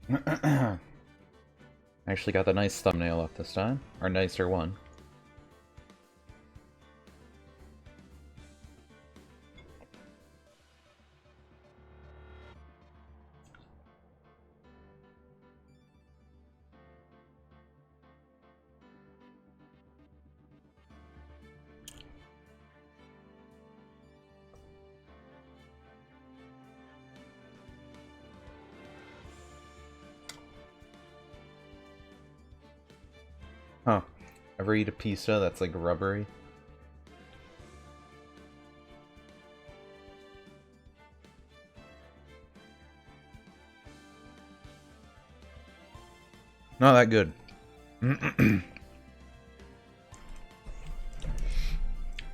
I actually got the nice thumbnail up this time. Or nicer one. Huh. Ever eat a pizza that's like rubbery? Not that good.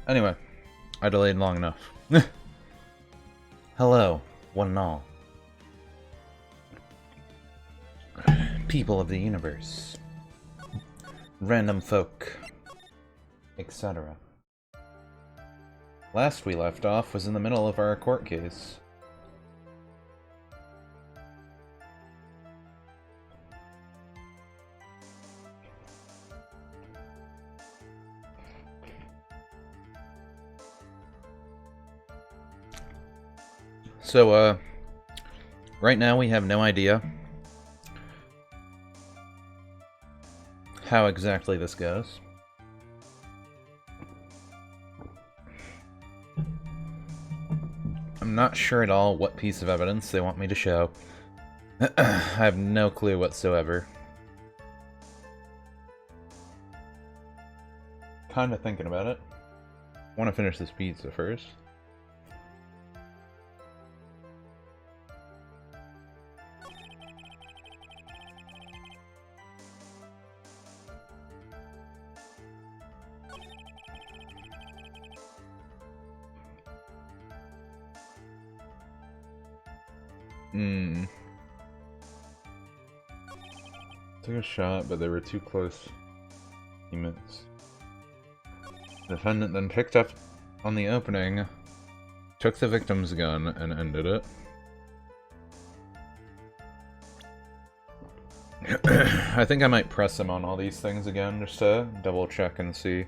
Anyway, I delayed long enough. Hello, one and all. People of the universe. Random folk. Etc. Last we left off was in the middle of our court case. So, right now we have no idea how exactly this goes. I'm not sure at all what piece of evidence they want me to show. I have no clue whatsoever. Kinda thinking about it. Want to finish this pizza first. Took a shot, but they were too close. He missed. The defendant then picked up on the opening, took the victim's gun, and ended it. I think I might press him on all these things again, just to double check and see.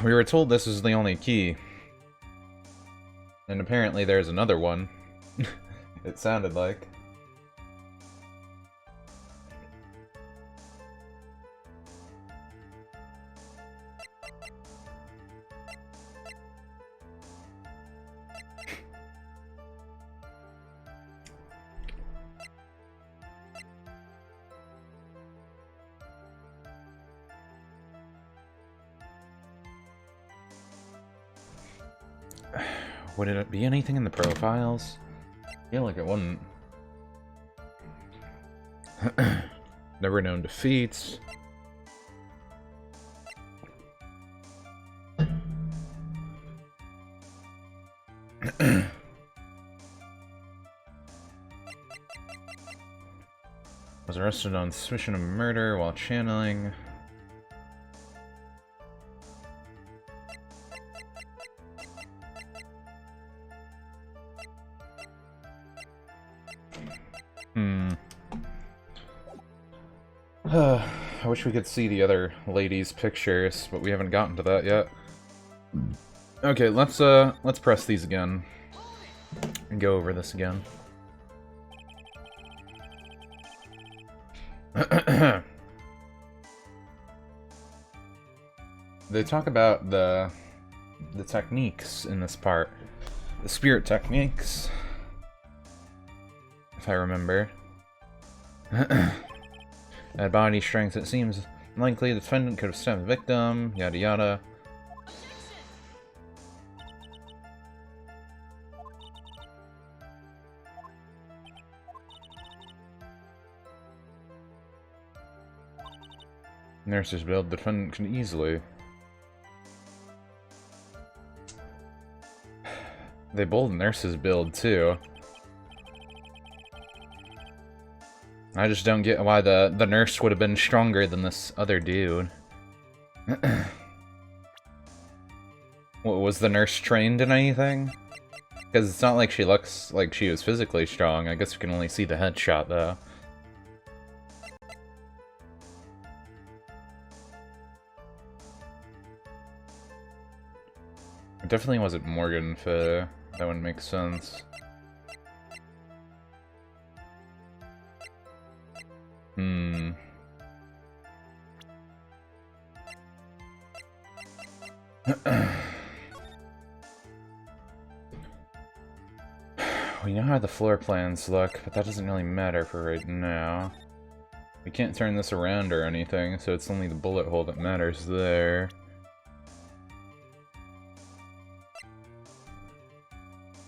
We were told this was the only key. And apparently there's another one. It sounded like. Would it be anything in the profiles? I feel like it wouldn't. Never known defeats. Was arrested on suspicion of murder while channeling. I wish we could see the other ladies' pictures, but we haven't gotten to that yet. Okay, let's press these again and go over this again. They talk about the techniques in this part. The spirit techniques, if I remember. At body strength, it seems likely the defendant could have stabbed the victim, yada yada. Nurses build, the defendant can easily. They both nurses build, too. I just don't get why the nurse would have been stronger than this other dude. What, was the nurse trained in anything? Because it's not like she looks like she was physically strong. I guess we can only see the headshot, though. It definitely wasn't Morgan Fay. That wouldn't make sense. We know how the floor plans look, but that doesn't really matter for right now. We can't turn this around or anything, so it's only the bullet hole that matters there.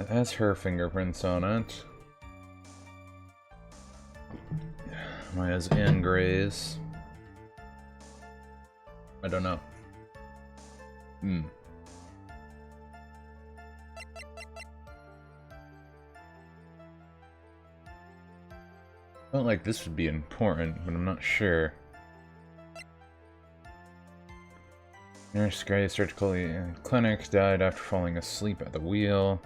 It has her fingerprints on it. Why has Anne Gray's? I don't know. Felt like this would be important, but I'm not sure. Nurse Gray, surgical clinic, died after falling asleep at the wheel.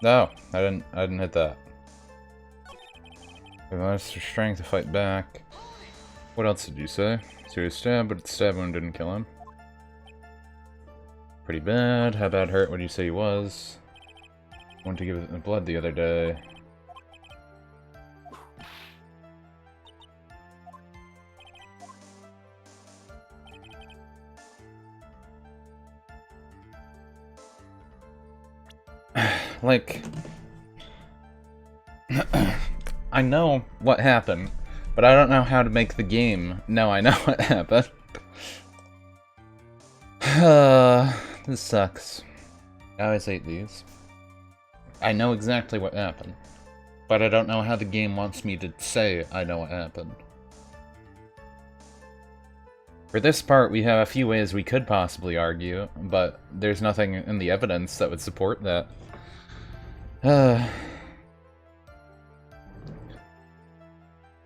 No, I didn't hit that. We lost her strength to fight back. What else did you say? So he was stabbed, but the stab wound didn't kill him. Pretty bad. How bad hurt would you say he was? Went to give it blood the other day. Like, I know what happened, but I don't know how to make the game know I know what happened. This sucks. I always hate these. I know exactly what happened, but I don't know how the game wants me to say I know what happened. For this part, we have a few ways we could possibly argue, but there's nothing in the evidence that would support that.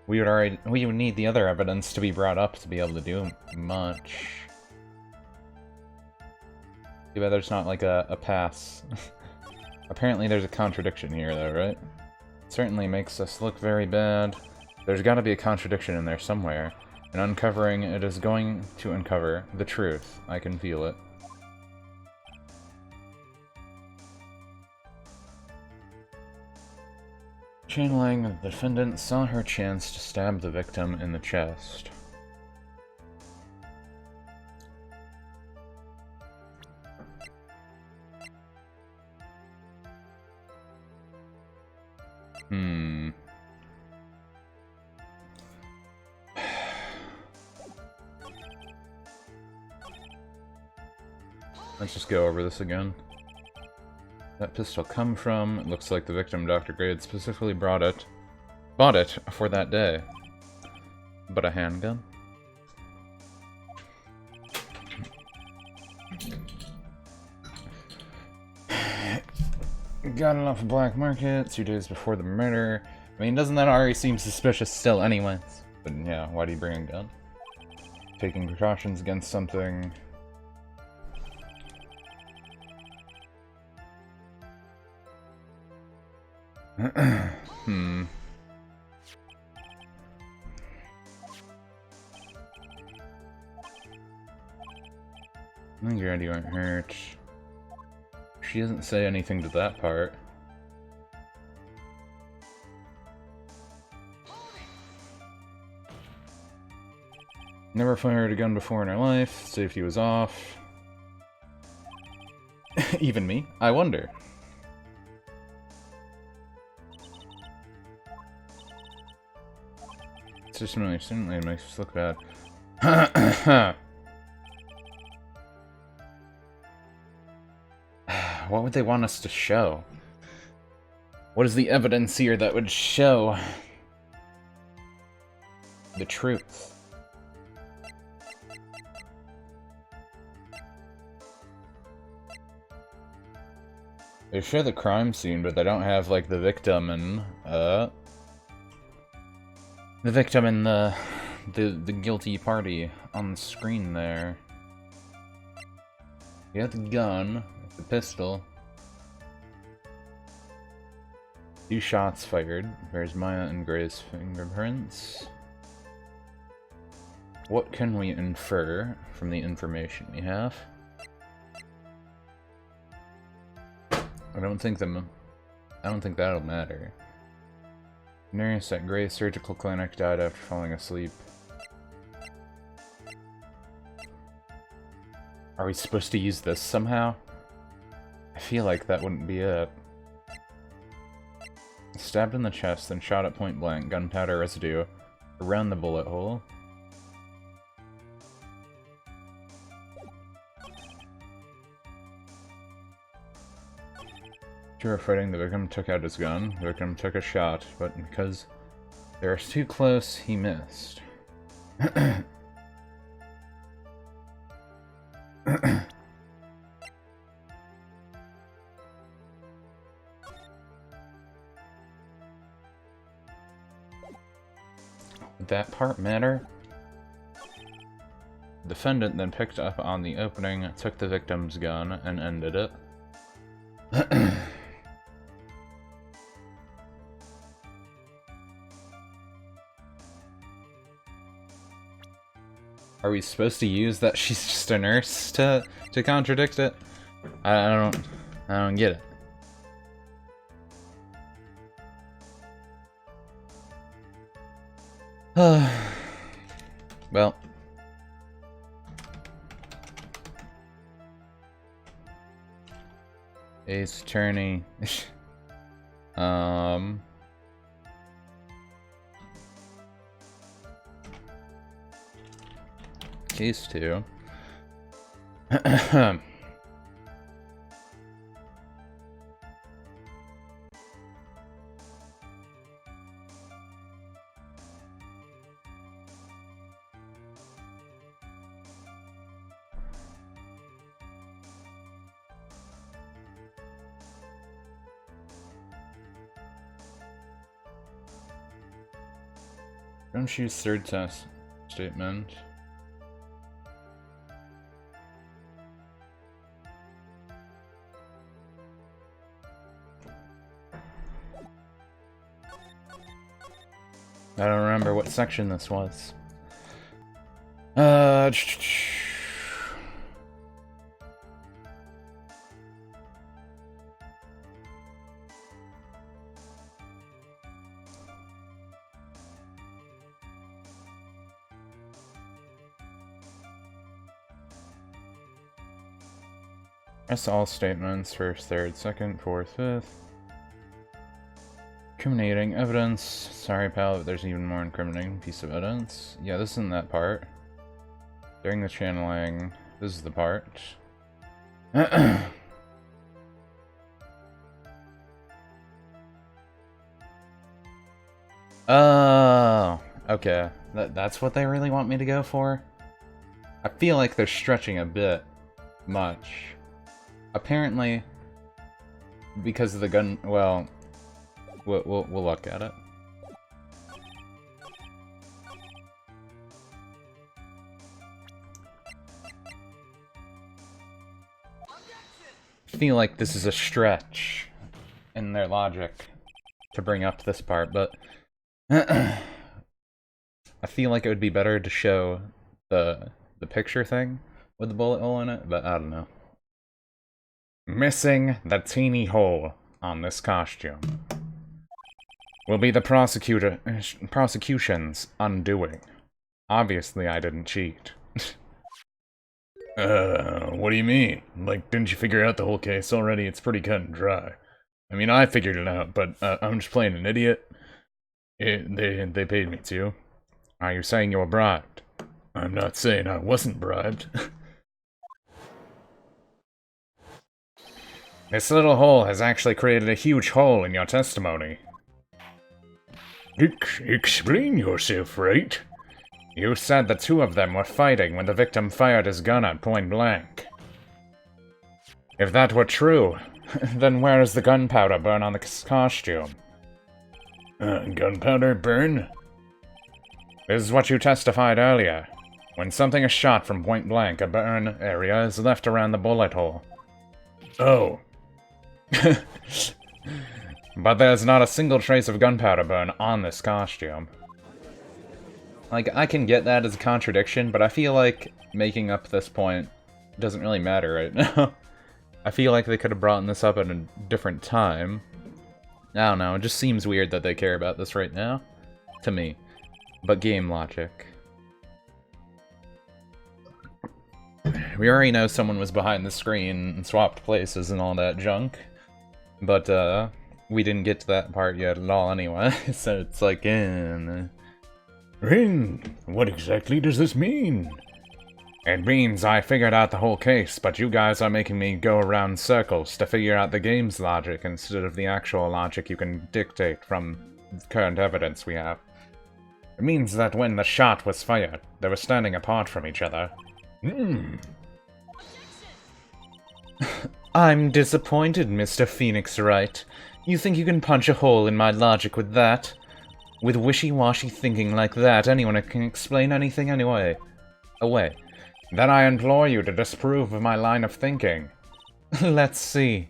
We would need the other evidence to be brought up to be able to do much. Too bad there's not like a pass. Apparently there's a contradiction here though, right? Certainly makes us look very bad. There's gotta be a contradiction in there somewhere. And uncovering it is going to uncover the truth. I can feel it. Channeling, the defendant saw her chance to stab the victim in the chest. Let's just go over this again. That pistol come from? It looks like the victim, Dr. Gray, had specifically bought it for that day. But a handgun? Got it off the black market 2 days before the murder. I mean, doesn't that already seem suspicious still anyways? But yeah, why do you bring a gun? Taking precautions against something... I think Randy won't hurt. She doesn't say anything to that part. Never fired a gun before in her life. Safety was off. Even me? I wonder. It's just really certainly it makes us look bad. What would they want us to show? What is the evidence here that would show the truth? They show the crime scene, but they don't have, like, the victim and, the victim and the guilty party on the screen there. You got the gun, the pistol. 2 shots fired. There's Maya and Gray's fingerprints. What can we infer from the information we have? I don't think that'll matter. Nurse at Gray's surgical clinic died after falling asleep. Are we supposed to use this somehow? I feel like that wouldn't be it. Stabbed in the chest, then shot at point blank, gunpowder residue around the bullet hole. After fighting, the victim took out his gun. The victim took a shot, but because they were too close, he missed. Would that part matter? The defendant then picked up on the opening, took the victim's gun, and ended it. Are we supposed to use that she's just a nurse to contradict it? I don't get it. Well. Ace Attorney. Case 2. Don't use third test statement. I don't remember what section this was. That's all statements, first, third, second, fourth, fifth. Incriminating evidence. Sorry, pal, but there's an even more incriminating piece of evidence. Yeah, this isn't that part. During the channeling, this is the part. Oh, okay. That's what they really want me to go for? I feel like they're stretching a bit much. Apparently, because of the gun, well, we'll look at it. I feel like this is a stretch in their logic to bring up this part, but I feel like it would be better to show the picture thing with the bullet hole in it, but I don't know. Missing the teeny hole on this costume will be the prosecution's undoing. Obviously, I didn't cheat. What do you mean? Like, didn't you figure out the whole case already? It's pretty cut and dry. I mean, I figured it out, but I'm just playing an idiot. They paid me to. Are you saying you were bribed? I'm not saying I wasn't bribed. This little hole has actually created a huge hole in your testimony. Explain yourself, Wright. You said the two of them were fighting when the victim fired his gun at point blank. If that were true, then where is the gunpowder burn on the costume? Gunpowder burn? This is what you testified earlier. When something is shot from point blank, a burn area is left around the bullet hole. Oh. But there's not a single trace of gunpowder burn on this costume. Like, I can get that as a contradiction, but I feel like making up this point doesn't really matter right now. I feel like they could have brought this up at a different time. I don't know, it just seems weird that they care about this right now. To me. But game logic. We already know someone was behind the screen and swapped places and all that junk. But, we didn't get to that part yet at all anyway, so it's like, Rin, what exactly does this mean? It means I figured out the whole case, but you guys are making me go around circles to figure out the game's logic instead of the actual logic you can dictate from current evidence we have. It means that when the shot was fired, they were standing apart from each other. I'm disappointed, Mr. Phoenix Wright. You think you can punch a hole in my logic with that? With wishy-washy thinking like that, anyone can explain anything anyway. Away. Then I implore you to disprove of my line of thinking. Let's see.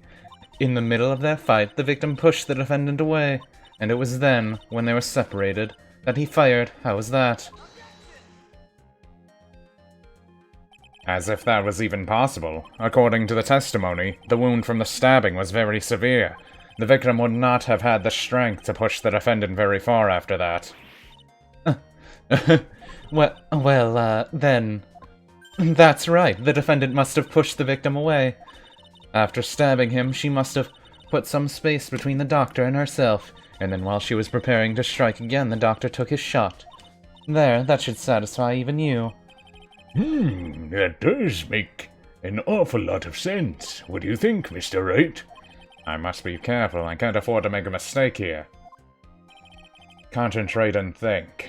In the middle of their fight, the victim pushed the defendant away, and it was then, when they were separated, that he fired. How was that? As if that was even possible. According to the testimony, the wound from the stabbing was very severe. The victim would not have had the strength to push the defendant very far after that. Then... That's right, the defendant must have pushed the victim away. After stabbing him, she must have put some space between the doctor and herself, and then while she was preparing to strike again, the doctor took his shot. There, that should satisfy even you. That does make an awful lot of sense. What do you think, Mr. Wright? I must be careful, I can't afford to make a mistake here. Concentrate and think.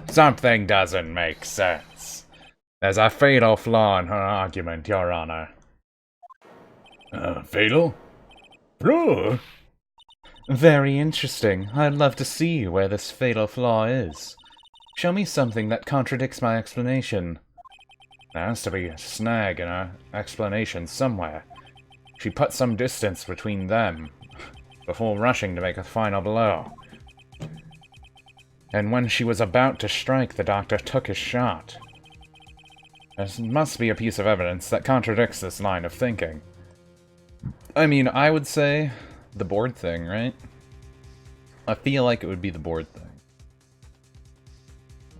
Something doesn't make sense. There's a fatal flaw in her argument, Your Honor. Fatal? Flaw? Very interesting. I'd love to see where this fatal flaw is. Show me something that contradicts my explanation. There has to be a snag in her explanation somewhere. She put some distance between them, before rushing to make a final blow. And when she was about to strike, the doctor took his shot. There must be a piece of evidence that contradicts this line of thinking. I mean, I would say the board thing, right? I feel like it would be the board thing.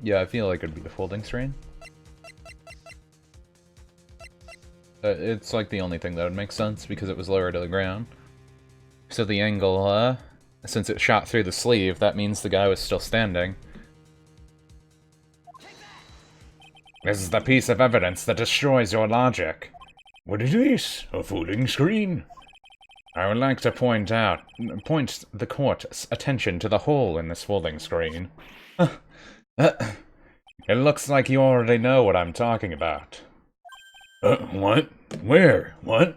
Yeah, I feel like it would be the folding screen. It's like the only thing that would make sense because it was lower to the ground. So the angle, since it shot through the sleeve, that means the guy was still standing. This is the piece of evidence that destroys your logic. What is this? A folding screen? I would like to point the court's attention to the hole in this folding screen. It looks like you already know what I'm talking about. What? Where? What?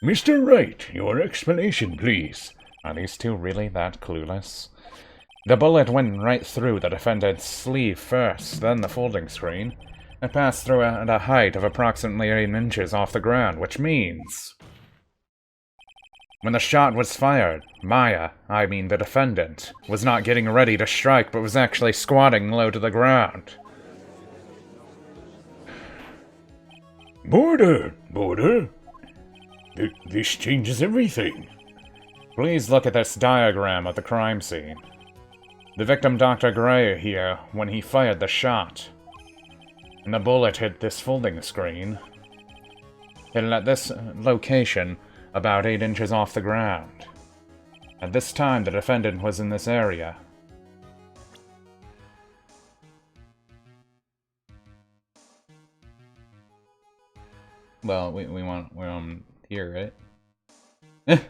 Mr. Wright, your explanation, please. Are these two really that clueless? The bullet went right through the defendant's sleeve first, then the folding screen. It passed through at a height of approximately 8 inches off the ground, which means... when the shot was fired, I mean the defendant, was not getting ready to strike, but was actually squatting low to the ground. Border! This changes everything. Please look at this diagram of the crime scene. The victim, Dr. Gray, here, when he fired the shot. And the bullet hit this folding screen. Hit it at this location, about 8 inches off the ground. At this time, the defendant was in this area. Well, we want here, right?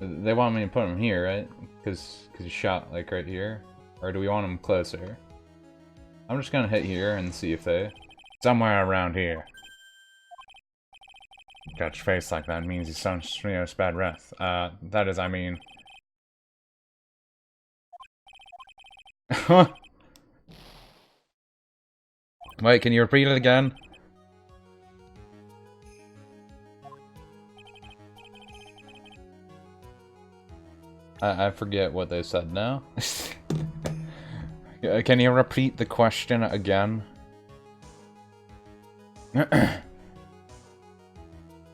They want me to put him here, right? Because he shot like right here, or do we want him closer? I'm just gonna hit here and see if they somewhere around here. Got your face like that means you sound bad breath. That is, I mean. Wait, can you repeat it again? I forget what they said now. Can you repeat the question again?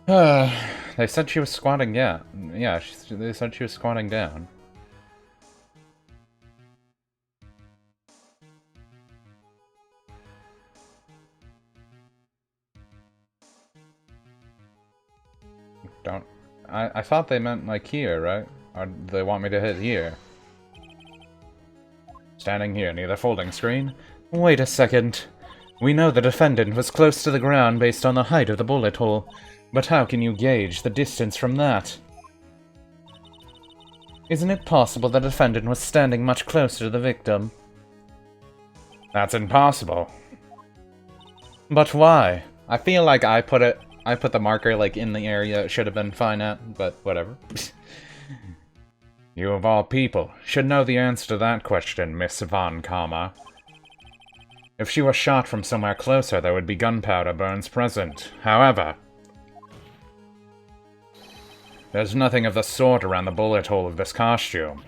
They said she was squatting down. Yeah, they said she was squatting down. I thought they meant like here, right? Or do they want me to hit here? Standing here near the folding screen? Wait a second. We know the defendant was close to the ground based on the height of the bullet hole, but how can you gauge the distance from that? Isn't it possible the defendant was standing much closer to the victim? That's impossible. But why? I feel like I put the marker like in the area it should have been fine at, but whatever. You of all people should know the answer to that question, Miss Von Karma. If she was shot from somewhere closer, there would be gunpowder burns present. However, there's nothing of the sort around the bullet hole of this costume.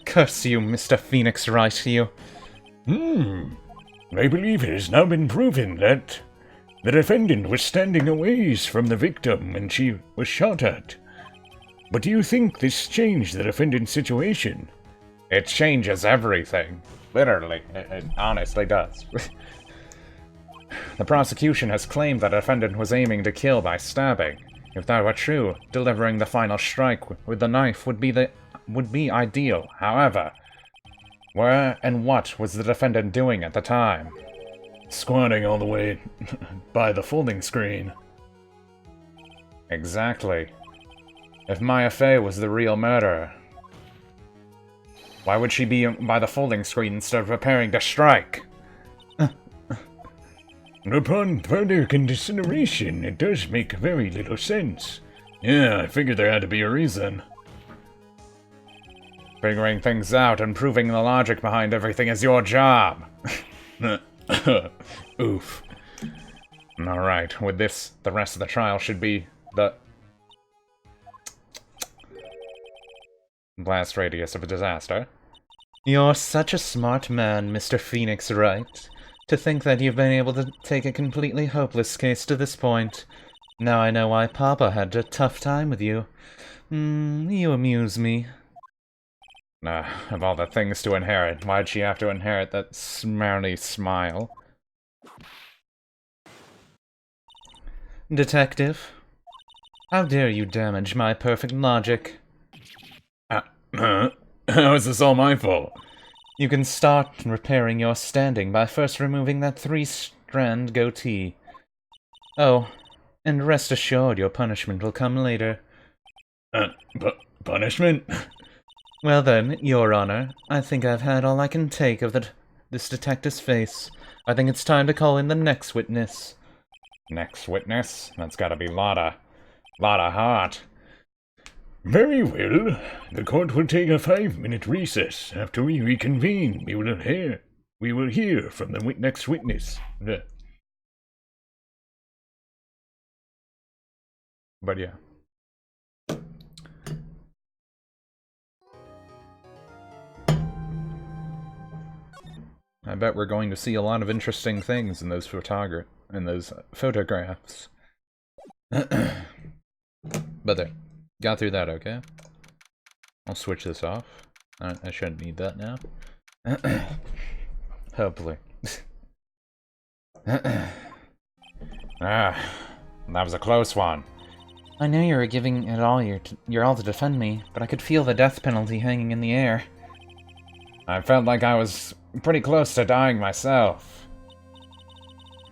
Curse you, Mr. Phoenix Wright, you. I believe it has now been proven that the defendant was standing a ways from the victim when she was shot at. But do you think this changed the defendant's situation? It changes everything. Literally. It honestly does. The prosecution has claimed that the defendant was aiming to kill by stabbing. If that were true, delivering the final strike with the knife would be ideal. However, where and what was the defendant doing at the time? Squatting all the way by the folding screen. Exactly. If Maya Fey was the real murderer, why would she be by the folding screen instead of preparing to strike? Upon further consideration, it does make very little sense. Yeah, I figured there had to be a reason. Figuring things out and proving the logic behind everything is your job. Oof. Alright, with this, the rest of the trial should be the blast radius of a disaster. You're such a smart man, Mr. Phoenix Wright. To think that you've been able to take a completely hopeless case to this point. Now I know why Papa had a tough time with you. You amuse me. Of all the things to inherit, why'd she have to inherit that smarty smile? Detective? How dare you damage my perfect logic? How is this all my fault? You can start repairing your standing by first removing that 3-strand goatee. Oh, and rest assured your punishment will come later. Punishment? Well then, Your Honor, I think I've had all I can take of this detective's face. I think it's time to call in the next witness. Next witness? That's gotta be Lotta. Lotta Hart. Very well. The court will take a 5-minute recess. After we reconvene, we will hear from the next witness. But yeah. I bet we're going to see a lot of interesting things in those photographs. But there. Got through that, okay? I'll switch this off. I shouldn't need that now. Hopefully. That was a close one. I knew you were giving it all your all to defend me, but I could feel the death penalty hanging in the air. I felt like I was pretty close to dying myself.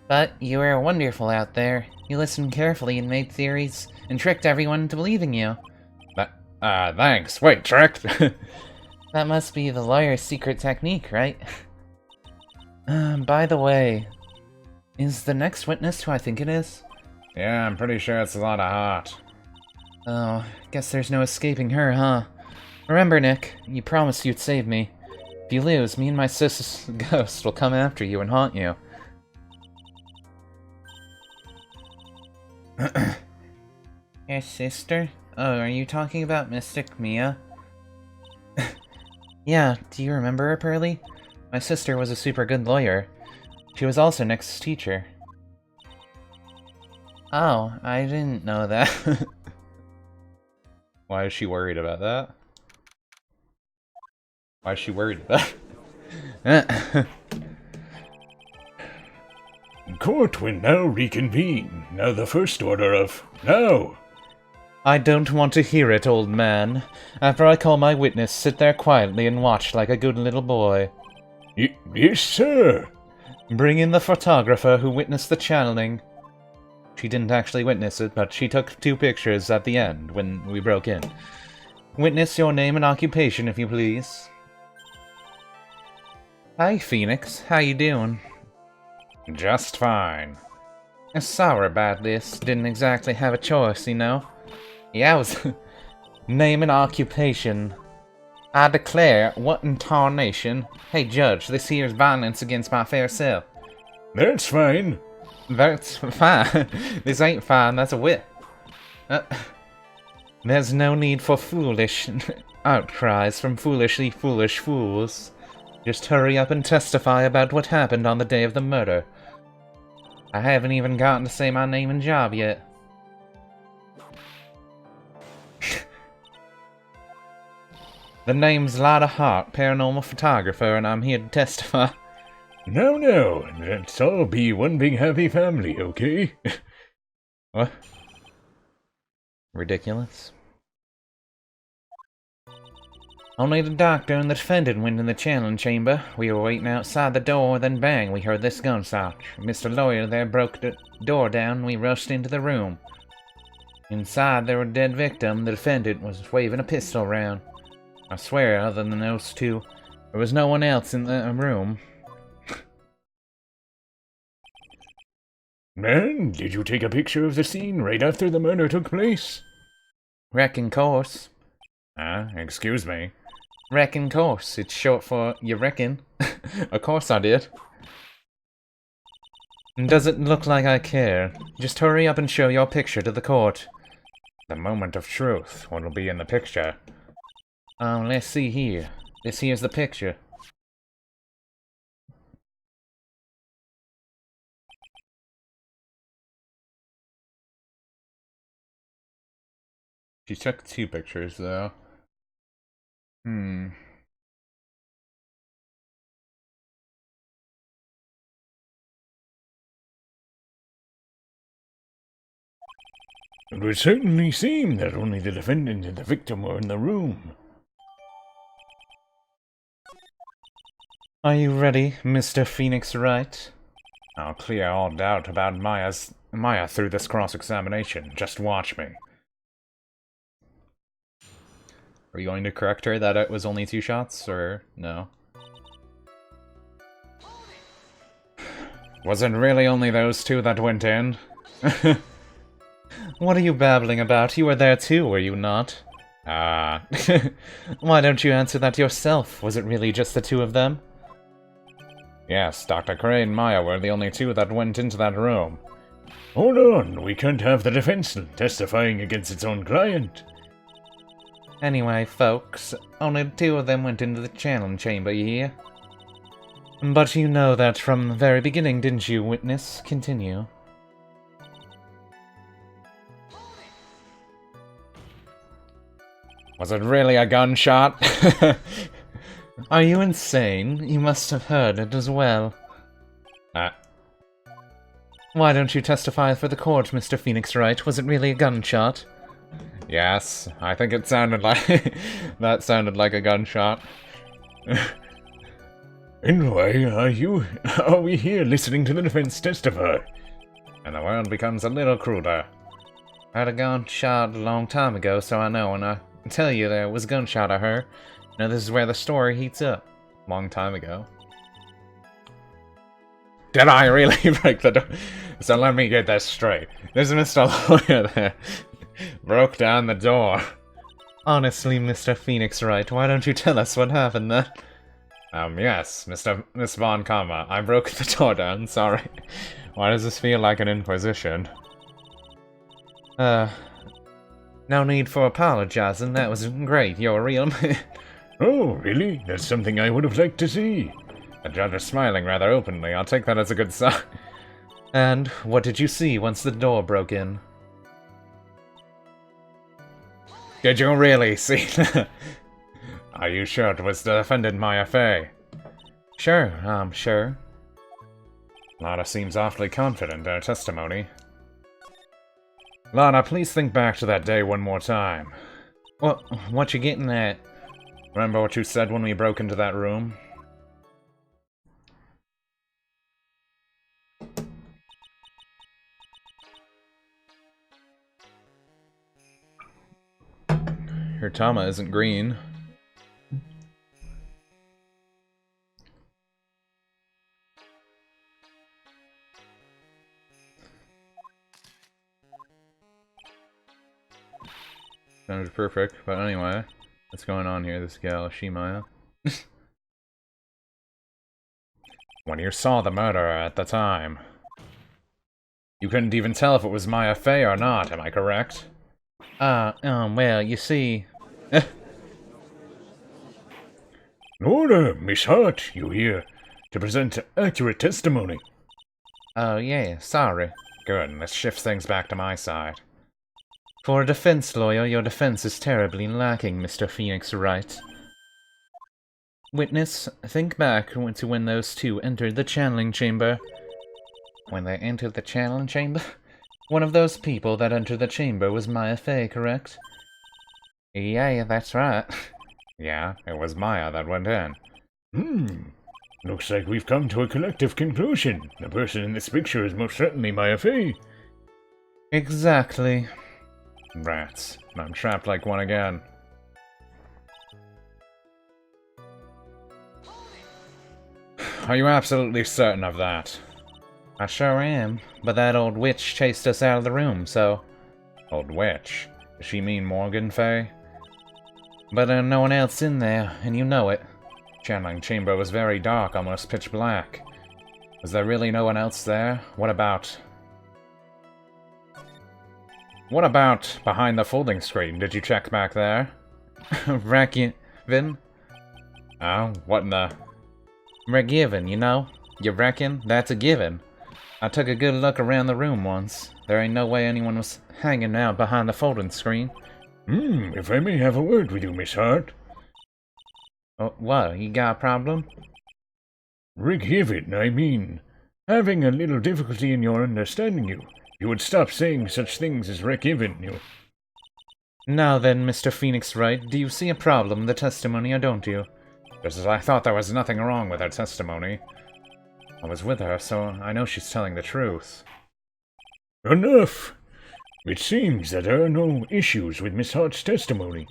But you were wonderful out there. You listened carefully and made theories, and tricked everyone into believing you. Thanks. Wait, tricked? That must be the lawyer's secret technique, right? By the way, is the next witness who I think it is? Yeah, I'm pretty sure it's a lot of heart. Oh, guess there's no escaping her, huh? Remember, Nick, you promised you'd save me. If you lose, me and my sister's ghost will come after you and haunt you. Your sister? Oh, are you talking about Mystic Mia? Yeah, do you remember her, Pearly? My sister was a super good lawyer. She was also Nick's teacher. Oh, I didn't know that. Why is she worried about that? Why is she worried about that? Court will now reconvene. Now the first order of... Now! I don't want to hear it, old man. After I call my witness, sit there quietly and watch like a good little boy. Yes, sir. Bring in the photographer who witnessed the channeling. She didn't actually witness it, but she took 2 pictures at the end when we broke in. Witness your name and occupation, if you please. Hi, Phoenix. How you doing? Just fine. Sorry about this. Didn't exactly have a choice, you know. Yeah, I was... Name and occupation. I declare, what in tarnation? Hey, Judge, this here's violence against my fair self. That's fine. That's fine. This ain't fine, that's a whip. There's no need for foolish outcries from foolishly foolish fools. Just hurry up and testify about what happened on the day of the murder. I haven't even gotten to say my name and job yet. The name's Lotta Hart, paranormal photographer, and I'm here to testify. No, let's all be one big happy family, okay? What? Ridiculous. Only the doctor and the defendant went in the channeling chamber. We were waiting outside the door, then bang, we heard this gunshot. Mr. Lawyer there broke the door down, and we rushed into the room. Inside, there was a dead victim. The defendant was waving a pistol around. I swear, other than those 2, there was no one else in the room. Man, did you take a picture of the scene right after the murder took place? Reckon course. Excuse me. Reckon course. It's short for you reckon. Of course I did. Does it look like I care? Just hurry up and show your picture to the court. The moment of truth. What'll be in the picture? Let's see here. This here's the picture. She took 2 pictures, though. It would certainly seem that only the defendant and the victim were in the room. Are you ready, Mr. Phoenix Wright? I'll clear all doubt about Maya through this cross-examination. Just watch me. Are you going to correct her that it was only 2 shots, or no? Was it really only those 2 that went in? What are you babbling about? You were there too, were you not? Why don't you answer that yourself? Was it really just the 2 of them? Yes, Dr. Cray and Maya were the only 2 that went into that room. Hold on, we can't have the defense testifying against its own client. Anyway, folks, only 2 of them went into the channeling chamber, you hear? But you know that from the very beginning, didn't you, witness? Continue. Was it really a gunshot? Are you insane? You must have heard it as well. Why don't you testify for the court, Mr. Phoenix Wright? Was it really a gunshot? Yes, I think it sounded like... that sounded like a gunshot. Anyway, are we here listening to the defense testify? And the world becomes a little cruder. I'd have gone shot a long time ago, so I know, and I tell you there was gunshot I heard. Now this is where the story heats up. Long time ago. Did I really break the door? So let me get that straight. This Mr. Lawyer there broke down the door. Honestly, Mr. Phoenix Wright, why don't you tell us what happened then? Yes, Miss Von Karma. I broke the door down, sorry. Why does this feel like an inquisition? No need for apologizing, that was great, you're a real man. Oh, really? That's something I would have liked to see. The judge is smiling rather openly, I'll take that as a good sign. And what did you see once the door broke in? Did you really see that? Are you sure it was the defendant Maya Fey? Sure, I'm sure. Lana seems awfully confident in her testimony. Lana, please think back to that day one more time. What you getting at? Remember what you said when we broke into that room? Her Tama isn't green. Sounds perfect, but anyway. What's going on here, this gal, Shimaya? When you saw the murderer at the time, you couldn't even tell if it was Maya Fey or not, am I correct? Well, you see... Order, Miss Hart, you here to present accurate testimony. Oh, yeah, sorry. Good, let's shift things back to my side. For a defense lawyer, your defense is terribly lacking, Mr. Phoenix Wright. Witness, think back to when those two entered the channeling chamber. When they entered the channeling chamber? One of those people that entered the chamber was Maya Fey, correct? Yeah, that's right. Yeah, it was Maya that went in. Looks like we've come to a collective conclusion. The person in this picture is most certainly Maya Fey. Exactly. Rats. I'm trapped like one again. Are you absolutely certain of that? I sure am, but that old witch chased us out of the room, so... Old witch? Does she mean Morgan Fey? But there's no one else in there, and you know it. Channeling chamber was very dark, almost pitch black. Was there really no one else there? What about behind the folding screen? Did you check back there? Vin? Oh, what in the... Given, you know? You reckon? That's a given. I took a good look around the room once. There ain't no way anyone was hanging out behind the folding screen. If I may have a word with you, Miss Hart. What, you got a problem? Given, I mean, having a little difficulty in your understanding you. You would stop saying such things as given, you. Now then, Mr. Phoenix Wright, do you see a problem in the testimony or don't you? Just as I thought there was nothing wrong with her testimony. I was with her, so I know she's telling the truth. Enough! It seems that there are no issues with Miss Hart's testimony.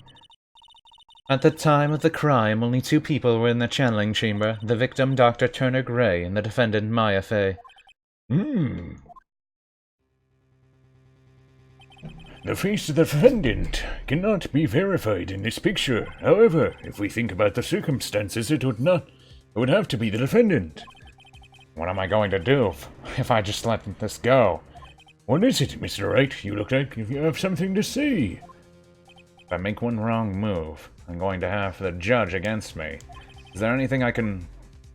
At the time of the crime, only two people were in the channeling chamber, the victim Dr. Turner Gray and the defendant Maya Fey. The face of the defendant cannot be verified in this picture. However, if we think about the circumstances, it would have to be the defendant. What am I going to do if I just let this go? What is it, Mr. Wright? You look like you have something to say. If I make one wrong move, I'm going to have the judge against me. Is there anything I can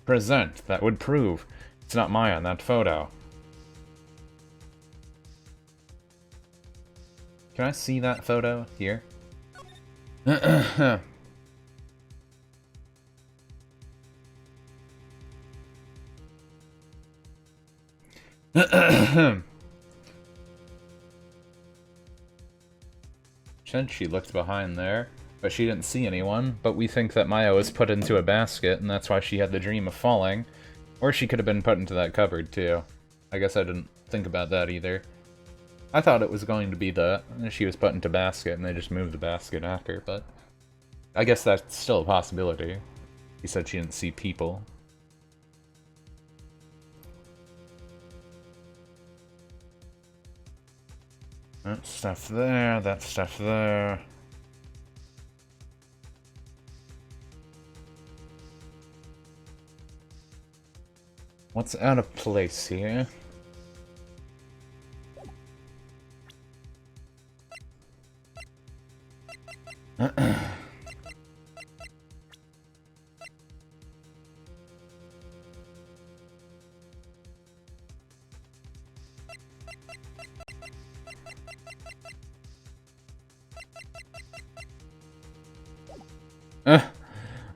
present that would prove it's not Maya in that photo? Can I see that photo here? Said she looked behind there. but she didn't see anyone, but we think that Maya was put into a basket, and that's why she had the dream of falling. Or she could have been put into that cupboard, too. I guess I didn't think about that either. I thought it was going to be that she was put into a basket, and they just moved the basket after, but I guess that's still a possibility. He said she didn't see people. That stuff there, that stuff there. What's out of place here?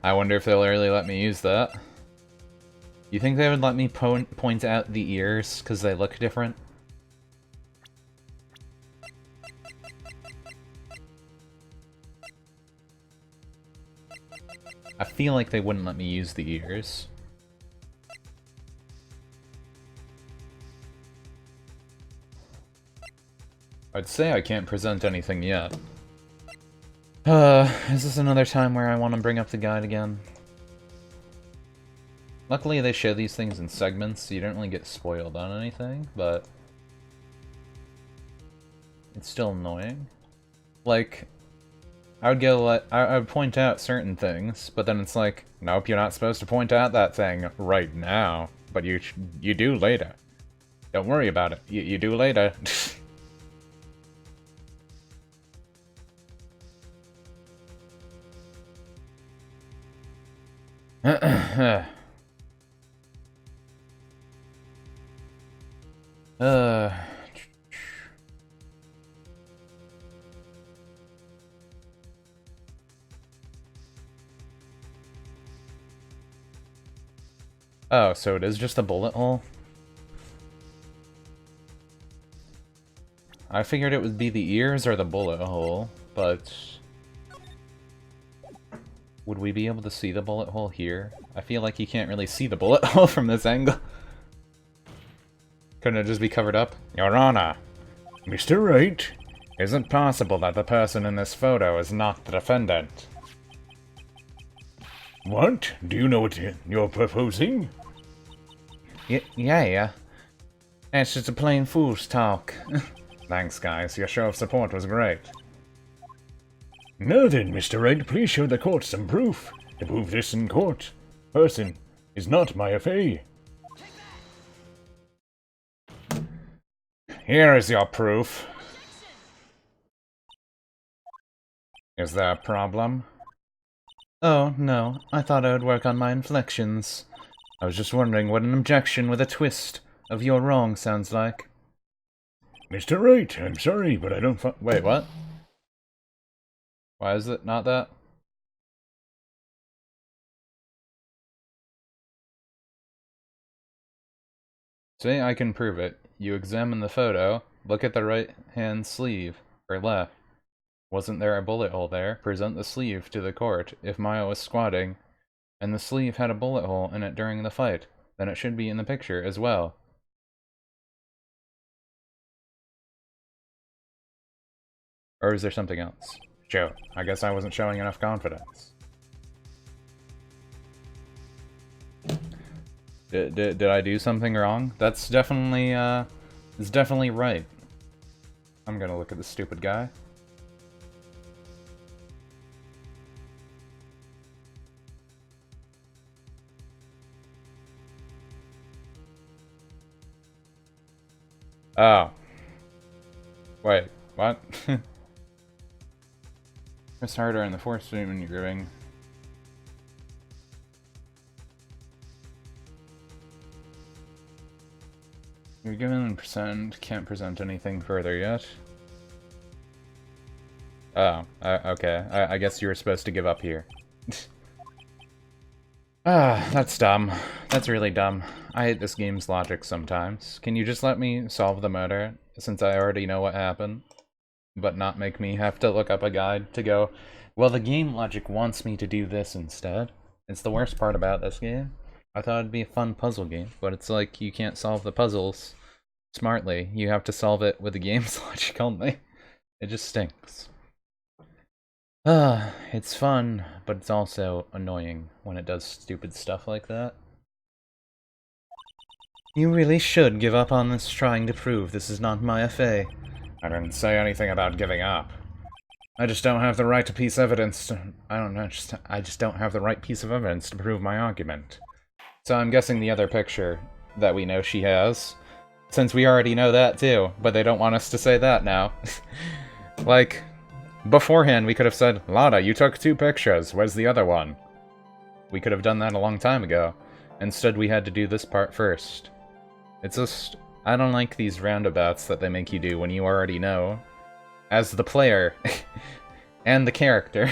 I wonder if they'll really let me use that. You think they would let me point out the ears because they look different? I feel like they wouldn't let me use the ears. I'd say I can't present anything yet. Is this another time where I want to bring up the guide again? Luckily they show these things in segments, so you don't really get spoiled on anything, but it's still annoying. Like, I would point out certain things, but then it's like, nope, you're not supposed to point out that thing right now, but you do later. Don't worry about it. You do later. Oh, so it is just a bullet hole? I figured it would be the ears or the bullet hole, but would we be able to see the bullet hole here? I feel like you can't really see the bullet hole from this angle. Couldn't it just be covered up? Your Honor, Mr. Wright, is it possible that the person in this photo is not the defendant? what? Do you know what you're proposing? Yeah. It's just a plain fool's talk. Thanks, guys. Your show of support was great. Now then, Mr. Wright, please show the court some proof. To prove this in court. Person is not my affair. Here is your proof. Is there a problem? Oh, no. I thought I would work on my inflections. I was just wondering what an objection with a twist of you're wrong sounds like. Mr. Wright, I'm sorry, but I don't Wait, what? Why is it not that? See, I can prove it. You examine the photo, look at the right-hand sleeve, or left. Wasn't there a bullet hole there? Present the sleeve to the court. If Maya was squatting, and the sleeve had a bullet hole in it during the fight, then it should be in the picture as well. Or is there something else? Joe, I guess I wasn't showing enough confidence. Did I do something wrong? That's definitely, it's definitely right. I'm gonna look at this stupid guy. Oh. Wait, what? Press harder on the force stream when you're grooving. You're given percent, can't present anything further yet. Oh, okay. I guess you were supposed to give up here. That's dumb. That's really dumb. I hate this game's logic sometimes. Can you just let me solve the murder, since I already know what happened? But not make me have to look up a guide to go, Well, the game logic wants me to do this instead. It's the worst part about this game. I thought it'd be a fun puzzle game, but it's like you can't solve the puzzles smartly. You have to solve it with the game's logic only. It just stinks. It's fun, but it's also annoying when it does stupid stuff like that. You really should give up on this trying to prove this is not my FA. I didn't say anything about giving up. I just don't have the right piece of evidence to... I just don't have the right piece of evidence to prove my argument. So I'm guessing the other picture that we know she has. Since we already know that too, but they don't want us to say that now. Like, beforehand we could have said, Lada, you took 2 pictures, where's the other one? We could have done that a long time ago. Instead we had to do this part first. It's just... I don't like these roundabouts that they make you do when you already know. As the player, and the character,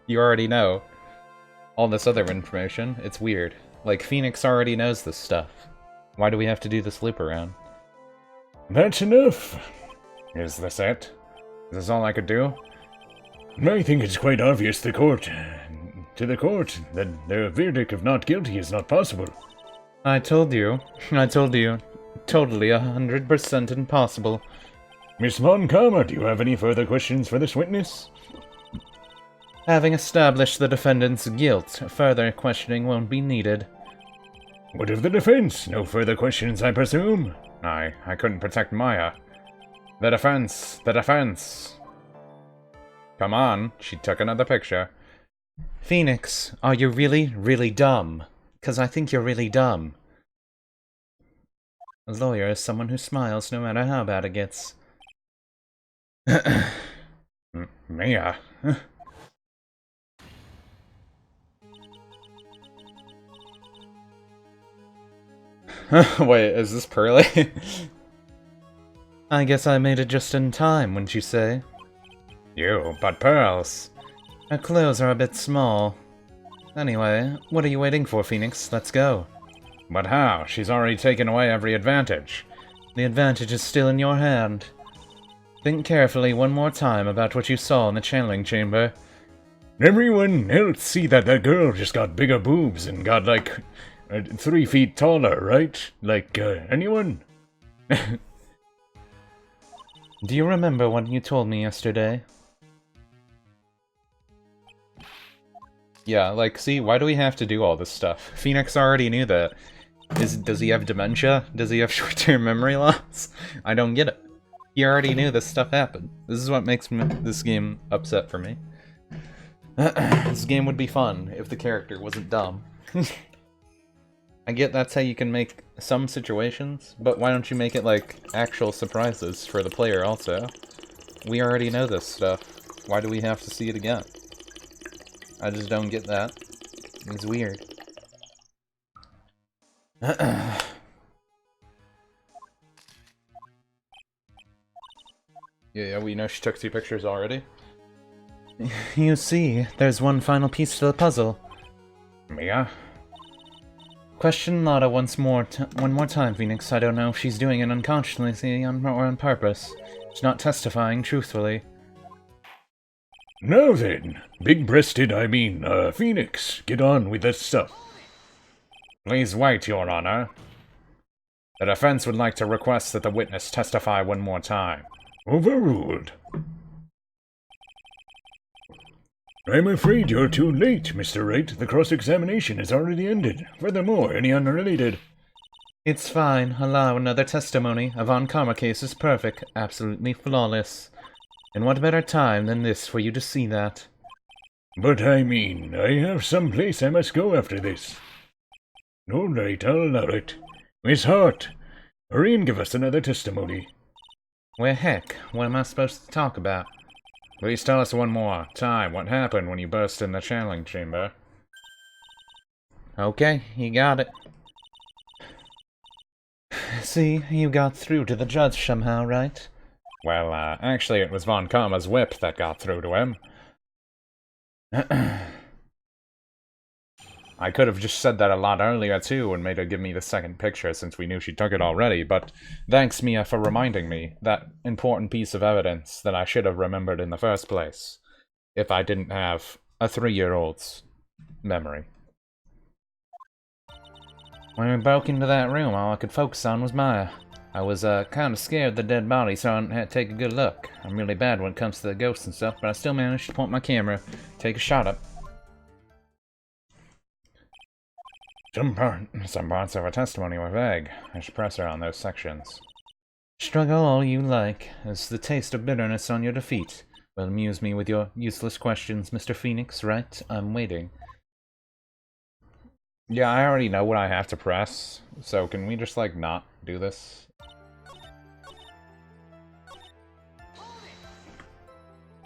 you already know all this other information. It's weird. Like, Phoenix already knows this stuff. Why do we have to do this loop around? That's enough. Is this it? Is this all I could do? I think it's quite obvious to the court that the verdict of not guilty is not possible. I told you. Totally 100% impossible. Miss Von Karma, do you have any further questions for this witness? Having established the defendant's guilt, further questioning won't be needed. What of the defense? No further questions, I presume? I couldn't protect Maya. The defense! Come on, she took another picture. Phoenix, are you really, really dumb? 'Cause I think you're really dumb. A lawyer is someone who smiles no matter how bad it gets. Mia. Wait, is this Pearly? I guess I made it just in time, wouldn't you say? You, but pearls. Her clothes are a bit small. Anyway, what are you waiting for, Phoenix? Let's go. But how? She's already taken away every advantage. The advantage is still in your hand. Think carefully one more time about what you saw in the channeling chamber. Everyone else see that girl just got bigger boobs and got like 3 feet taller, right? Like, anyone? Do you remember what you told me yesterday? Yeah, like, see, why do we have to do all this stuff? Phoenix already knew that. Does he have dementia? Does he have short-term memory loss? I don't get it. He already knew this stuff happened. This is what makes this game upset for me. This game would be fun if the character wasn't dumb. I get that's how you can make some situations, but why don't you make it like actual surprises for the player also? We already know this stuff. Why do we have to see it again? I just don't get that. It's weird. Yeah, we know she took 2 pictures already. You see, there's one final piece to the puzzle. Mia? Question Lada one more time, Phoenix. I don't know if she's doing it unconsciously or on purpose. She's not testifying truthfully. Now then, big-breasted, Phoenix, get on with that stuff. Please wait, Your Honor. The defense would like to request that the witness testify one more time. Overruled. I'm afraid you're too late, Mr. Wright. The cross-examination has already ended. Furthermore, any unrelated... It's fine. Allow another testimony. A Von Karma case is perfect. Absolutely flawless. And what better time than this for you to see that? But I have some place I must go after this. All right, I'll allow it. Miss Hart, hurry and give us another testimony. Well, heck, what am I supposed to talk about? Please tell us one more time what happened when you burst in the channeling chamber. Okay, you got it. See, you got through to the judge somehow, right? Well, actually it was Von Karma's whip that got through to him. I could have just said that a lot earlier too and made her give me the second picture since we knew she took it already, but thanks Mia for reminding me that important piece of evidence that I should have remembered in the first place. if I didn't have a 3-year-old's memory. When we broke into that room, all I could focus on was Maya. I was kind of scared of the dead body, so I had to take a good look. I'm really bad when it comes to the ghosts and stuff, but I still managed to point my camera, take a shot up. Some parts of her testimony were vague. I should press her on those sections. Struggle all you like, as the taste of bitterness on your defeat will amuse me with your useless questions, Mr. Phoenix, right? I'm waiting. Yeah, I already know what I have to press, so can we just, like, not do this?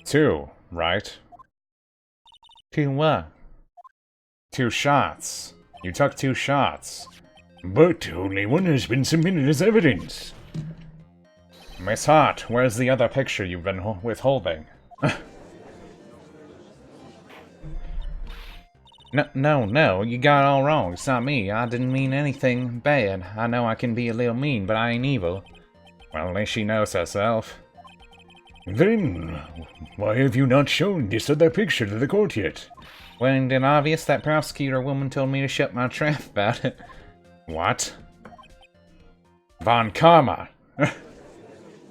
Two, right? To what? 2 shots. You took 2 shots. But only one has been submitted as evidence. Miss Hart, where's the other picture you've been withholding? No, you got it all wrong. It's not me. I didn't mean anything bad. I know I can be a little mean, but I ain't evil. Well, at least she knows herself. Then, why have you not shown this other picture to the court yet? When it obvious, that prosecutor woman told me to shut my trap about it. What? Von Karma!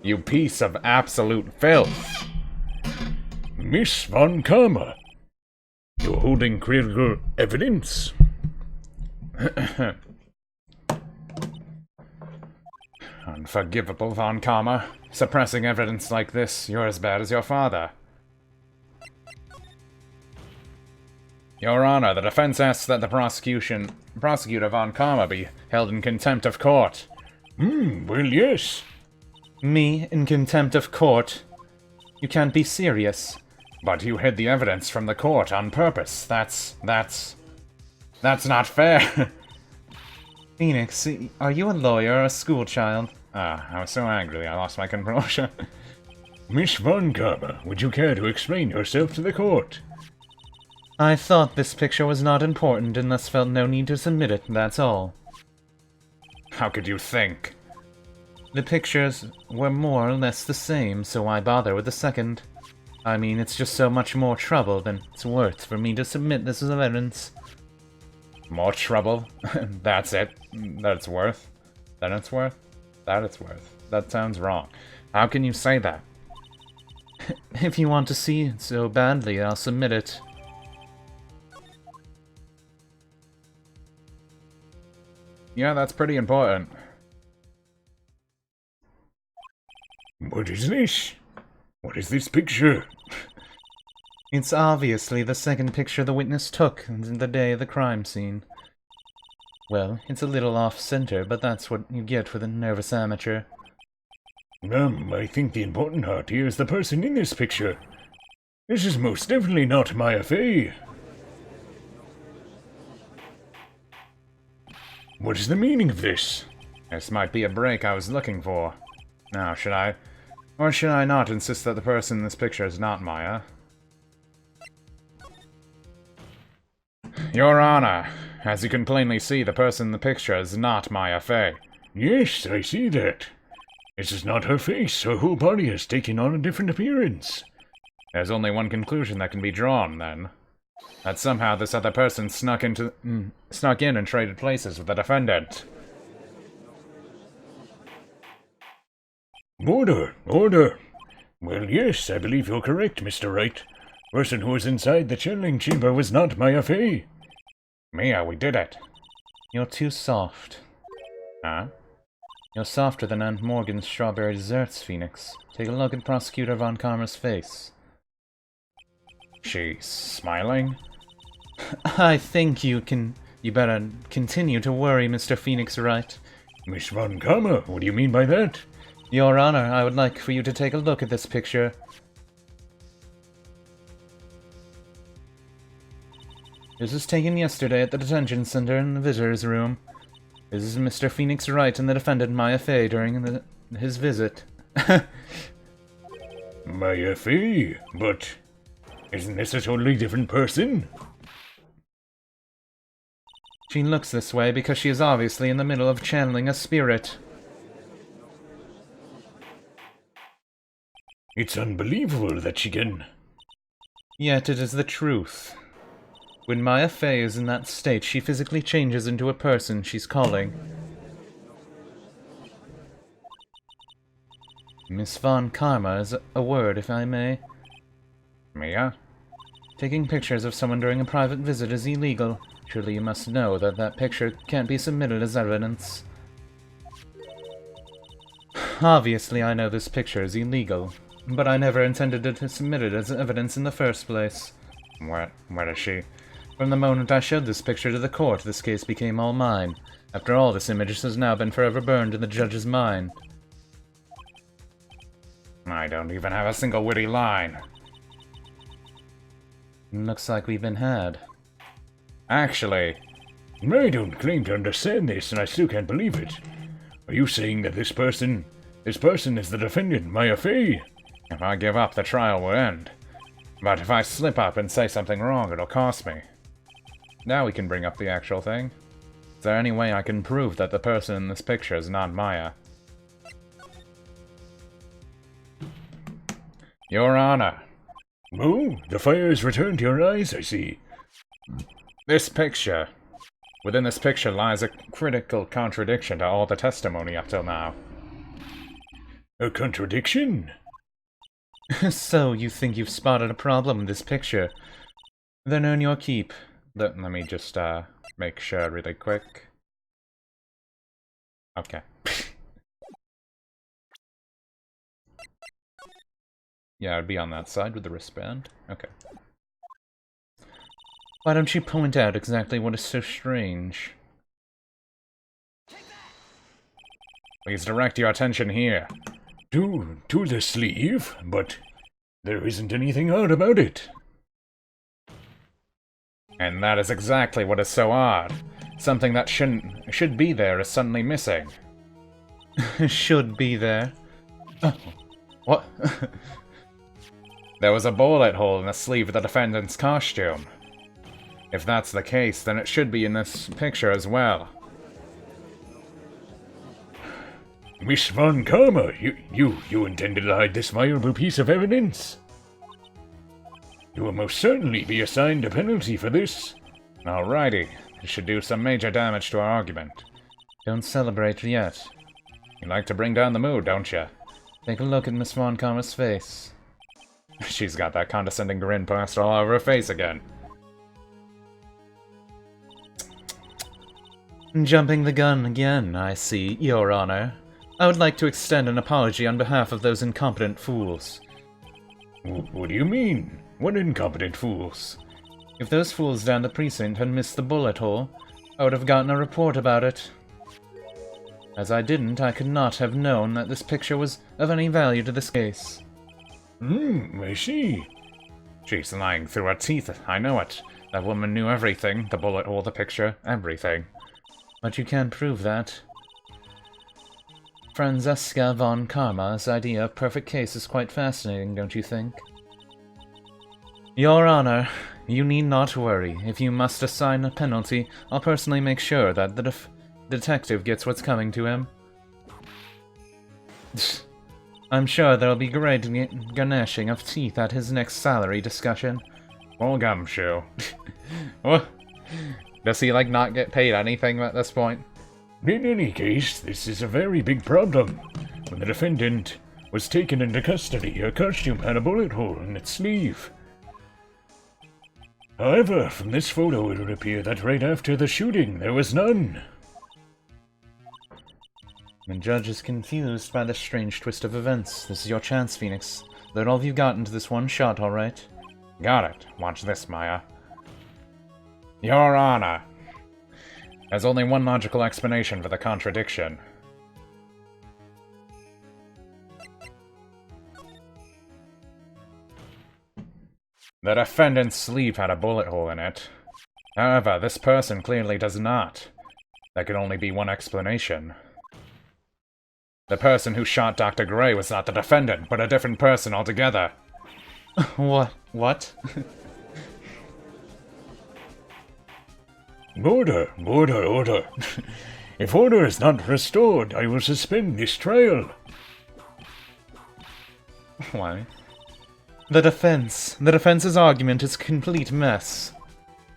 You piece of absolute filth! Miss Von Karma, you're holding critical evidence? Unforgivable, Von Karma. Suppressing evidence like this, you're as bad as your father. Your Honor, the defense asks that the prosecutor Von Karma be held in contempt of court. Well, yes. Me in contempt of court? You can't be serious. But you hid the evidence from the court on purpose. That's not fair. Phoenix, are you a lawyer or a schoolchild? I was so angry I lost my composure. Miss Von Karma, would you care to explain yourself to the court? I thought this picture was not important and thus felt no need to submit it, that's all. How could you think? The pictures were more or less the same, so why bother with the second? I mean, it's just so much more trouble than it's worth for me to submit this as evidence. More trouble? That's it? That's worth? Then it's worth? That it's worth. That sounds wrong. How can you say that? If you want to see it so badly, I'll submit it. Yeah, that's pretty important. What is this? What is this picture? It's obviously the second picture the witness took the day of the crime scene. Well, it's a little off-center, but that's what you get with a nervous amateur. I think the important part here is the person in this picture. This is most definitely not Maya Fey. What is the meaning of this? This might be a break I was looking for. Now, should I? Or should I not insist that the person in this picture is not Maya? Your Honor, as you can plainly see, the person in the picture is not Maya Fey. Yes, I see that. This is not her face. Her whole body has taken on a different appearance. There's only one conclusion that can be drawn, then. That somehow this other person snuck in and traded places with the defendant. Order! Order! Well, yes, I believe you're correct, Mr. Wright. The person who was inside the channeling chamber was not Maya Fey. Mia, we did it. You're too soft. Huh? You're softer than Aunt Morgan's strawberry desserts, Phoenix. Take a look at Prosecutor Von Karma's face. She's smiling? I think you better continue to worry, Mr. Phoenix Wright. Miss Von Karma, what do you mean by that? Your Honor, I would like for you to take a look at this picture. This was taken yesterday at the detention center in the visitor's room. This is Mr. Phoenix Wright and the defendant Maya Fey during his visit. Maya Fey? But isn't this a totally different person? She looks this way because she is obviously in the middle of channeling a spirit. It's unbelievable that she can... Yet it is the truth. When Maya Fey is in that state, she physically changes into a person she's calling. Miss Von Karma is a word, if I may. Mia? Taking pictures of someone during a private visit is illegal. Surely you must know that that picture can't be submitted as evidence. Obviously, I know this picture is illegal, but I never intended to submit it as evidence in the first place. Where is she? From the moment I showed this picture to the court, this case became all mine. After all, this image has now been forever burned in the judge's mind. I don't even have a single witty line. Looks like we've been had. Actually, I don't claim to understand this, and I still can't believe it. Are you saying that this person is the defendant, Maya Fey? if I give up, the trial will end. But if I slip up and say something wrong, it'll cost me. Now we can bring up the actual thing. Is there any way I can prove that the person in this picture is not Maya? Your Honor. Oh, the fire has returned to your eyes, I see. This picture. Within this picture lies a critical contradiction to all the testimony up till now. A contradiction? So, you think you've spotted a problem in this picture? Then earn your keep. Let me just, make sure really quick. Okay. Yeah, I'd be on that side with the wristband. Okay. Why don't you point out exactly what is so strange? Please direct your attention here. To the sleeve, but there isn't anything odd about it. And that is exactly what is so odd. Something that should be there is suddenly missing. Should be there. Oh, what? There was a bullet hole in the sleeve of the defendant's costume. If that's the case, then it should be in this picture as well. Miss Von Karma, you intended to hide this valuable piece of evidence? You will most certainly be assigned a penalty for this. Alrighty, this should do some major damage to our argument. Don't celebrate yet. You like to bring down the mood, don't you? Take a look at Miss Von Karma's face. She's got that condescending grin plastered all over her face again. Jumping the gun again, I see, Your Honor. I would like to extend an apology on behalf of those incompetent fools. What do you mean? What incompetent fools? If those fools down the precinct had missed the bullet hole, I would have gotten a report about it. As I didn't, I could not have known that this picture was of any value to this case. I see. She's lying through her teeth, I know it. That woman knew everything, the bullet hole, the picture, everything. But you can't prove that. Franziska von Karma's idea of perfect case is quite fascinating, don't you think? Your Honor, you need not worry. If you must assign a penalty, I'll personally make sure that the detective gets what's coming to him. I'm sure there'll be great gnashing of teeth at his next salary discussion. Well, gumshoe. What? Does he, like, not get paid anything at this point? In any case, this is a very big problem. When the defendant was taken into custody, her costume had a bullet hole in its sleeve. However, from this photo it would appear that right after the shooting, there was none. The judge is confused by this strange twist of events. This is your chance, Phoenix. Let all of you got into this one shot, alright? Got it. Watch this, Maya. Your Honor. There's only one logical explanation for the contradiction. The defendant's sleeve had a bullet hole in it. However, this person clearly does not. There can only be one explanation. The person who shot Dr. Gray was not the defendant, but a different person altogether. What? What? Order, order, order. If order is not restored, I will suspend this trial. Why? The defense's argument is a complete mess.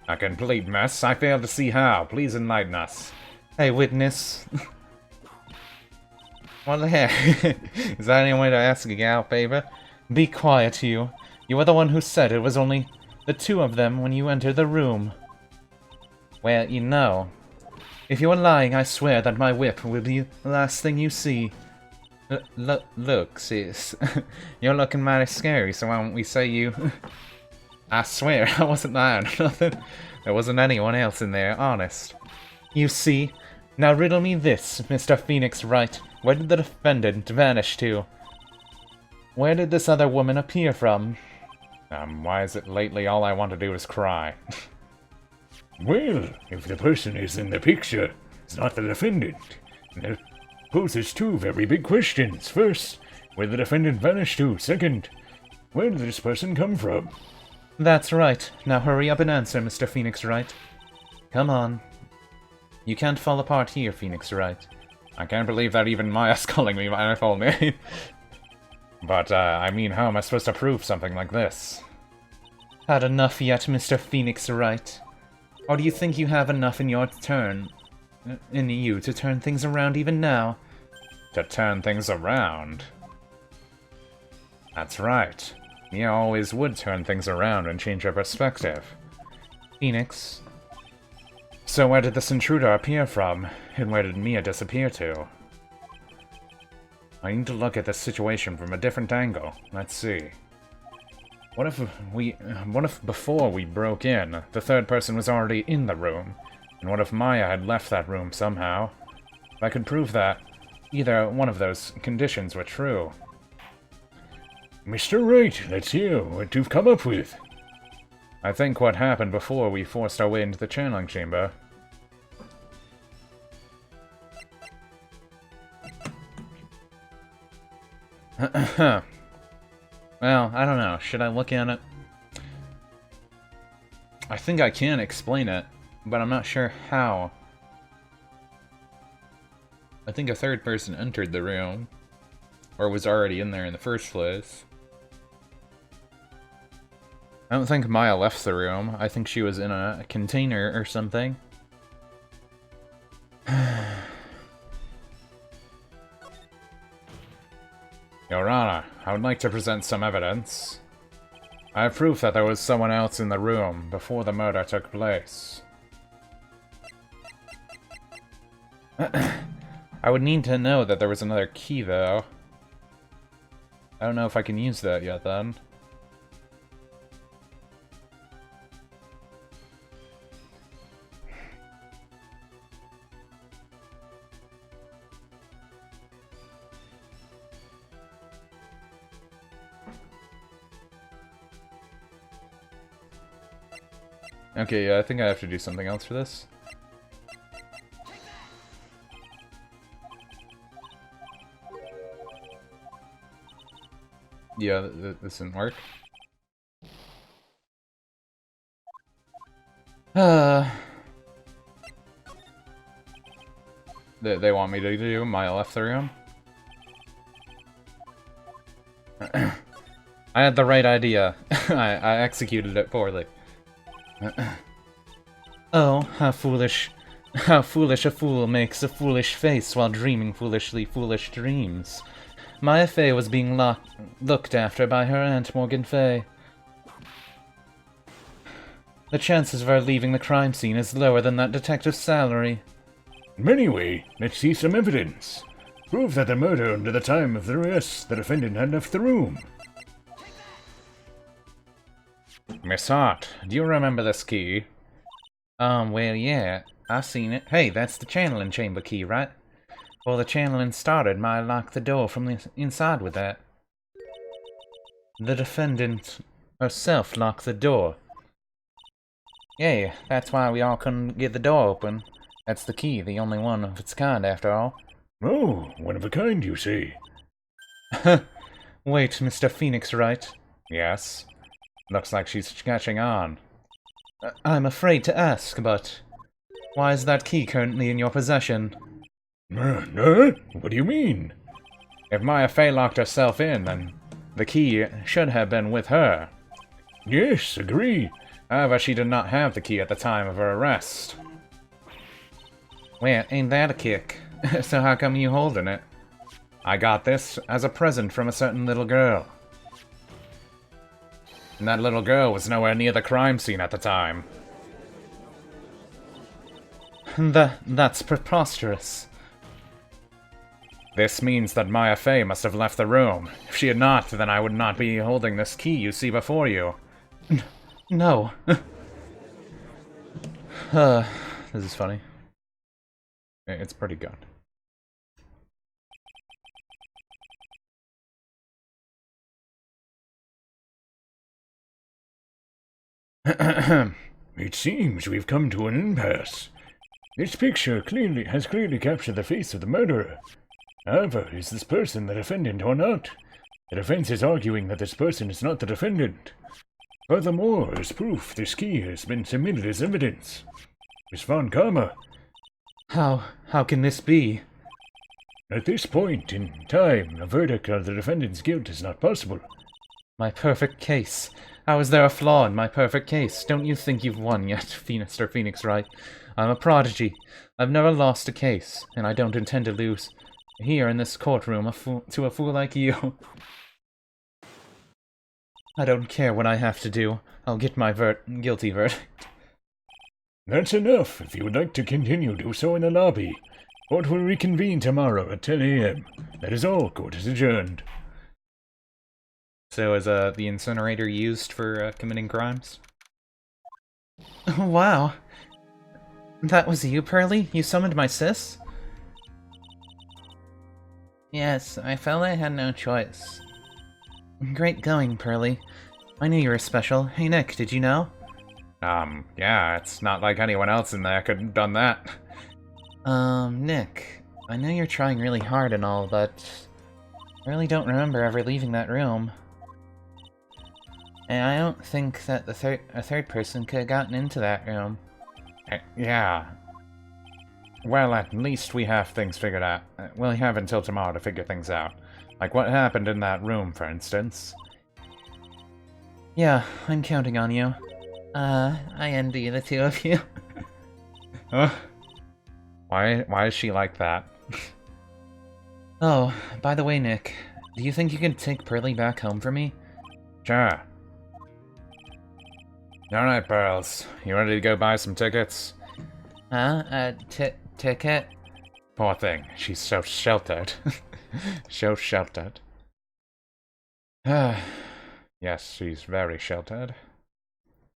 A complete mess? I fail to see how. Please enlighten us. Hey, witness. What the heck? Is that any way to ask a gal favor? Be quiet, you. You were the one who said it was only the two of them when you entered the room. Well, you know. If you are lying, I swear that my whip will be the last thing you see. Look, sis. You're looking mighty scary, so why don't we say you... I swear, I wasn't lying or nothing. There wasn't anyone else in there, honest. You see? Now riddle me this, Mr. Phoenix Wright. Where did the defendant vanish to? Where did this other woman appear from? Why is it lately all I want to do is cry? Well, if the person is in the picture is not the defendant, that poses two very big questions. First, where the defendant vanished to. Second, where did this person come from? That's right. Now hurry up and answer, Mr. Phoenix Wright. Come on. You can't fall apart here, Phoenix Wright. I can't believe that even Maya's calling me my full name. But, I mean, how am I supposed to prove something like this? Had enough yet, Mr. Phoenix Wright? Or do you think you have enough in you to turn things around even now? To turn things around? That's right. Mia always would turn things around and change her perspective. Phoenix. So where did this intruder appear from? And where did Mia disappear to? I need to look at this situation from a different angle. Let's see. What if before we broke in, the third person was already in the room? And what if Maya had left that room somehow? If I could prove that either one of those conditions were true. Mr. Wright, let's hear what you've come up with. I think what happened before we forced our way into the channeling chamber. Well, I don't know. Should I look at it? I think I can explain it, but I'm not sure how. I think a third person entered the room, or was already in there in the first place. I don't think Maya left the room. I think she was in a container or something. Your Honor, I would like to present some evidence. I have proof that there was someone else in the room before the murder took place. I would need to know that there was another key, though. I don't know if I can use that yet, then. Okay, yeah, I think I have to do something else for this. Yeah, this didn't work. They want me to do Maya left the room? I had the right idea. I executed it poorly. Oh, how foolish. How foolish a fool makes a foolish face while dreaming foolishly foolish dreams. Maya Fey was being looked after by her Aunt Morgan Fey. The chances of her leaving the crime scene is lower than that detective's salary. Anyway, let's see some evidence. Prove that the murder under the time of the arrest, the defendant had left the room. Miss Hart, do you remember this key? Well, yeah, I seen it. Hey, that's the channeling chamber key, right? Before the channeling started, Maya locked the door from the inside with that. The defendant herself locked the door. Yeah, that's why we all couldn't get the door open. That's the key, the only one of its kind, after all. Oh, one of a kind, you say? Wait, Mr. Phoenix Wright. Yes? Looks like she's catching on. I'm afraid to ask, but why is that key currently in your possession? No? What do you mean? If Maya Fey locked herself in, then the key should have been with her. Yes, agree. However, she did not have the key at the time of her arrest. Well, ain't that a kick? So how come you holding it? I got this as a present from a certain little girl. And that little girl was nowhere near the crime scene at the time. That's preposterous. This means that Maya Fey must have left the room. If she had not, then I would not be holding this key you see before you. No. This is funny. It's pretty good. It seems we've come to an impasse. This picture has clearly captured the face of the murderer. However, is this person the defendant or not? The defense is arguing that this person is not the defendant. Furthermore, as proof, this key has been submitted as evidence. Miss Von Karma. How can this be? At this point in time, a verdict of the defendant's guilt is not possible. My perfect case. How is there a flaw in my perfect case? Don't you think you've won yet, Mr. Phoenix Wright? I'm a prodigy. I've never lost a case, and I don't intend to lose. Here in this courtroom, to a fool like you. I don't care what I have to do. I'll get my guilty verdict. That's enough. If you would like to continue, do so in the lobby. Court will reconvene tomorrow at 10 a.m. That is all. Court is adjourned. So is the incinerator used for committing crimes? Wow. That was you, Pearly? You summoned my sis? Yes, I felt I had no choice. Great going, Pearly. I knew you were special. Hey, Nick, did you know? Yeah, it's not like anyone else in there could have done that. Nick, I know you're trying really hard and all, but I really don't remember ever leaving that room. And I don't think that a third person could have gotten into that room. Yeah. Well, at least we have things figured out. We'll have until tomorrow to figure things out. Like what happened in that room, for instance. Yeah, I'm counting on you. I envy the two of you. Huh? Why is she like that? Oh, by the way, Nick, do you think you can take Pearly back home for me? Sure. Alright, Pearls. You ready to go buy some tickets? Huh? Ticket? Poor thing. She's so sheltered. So sheltered. Yes, she's very sheltered.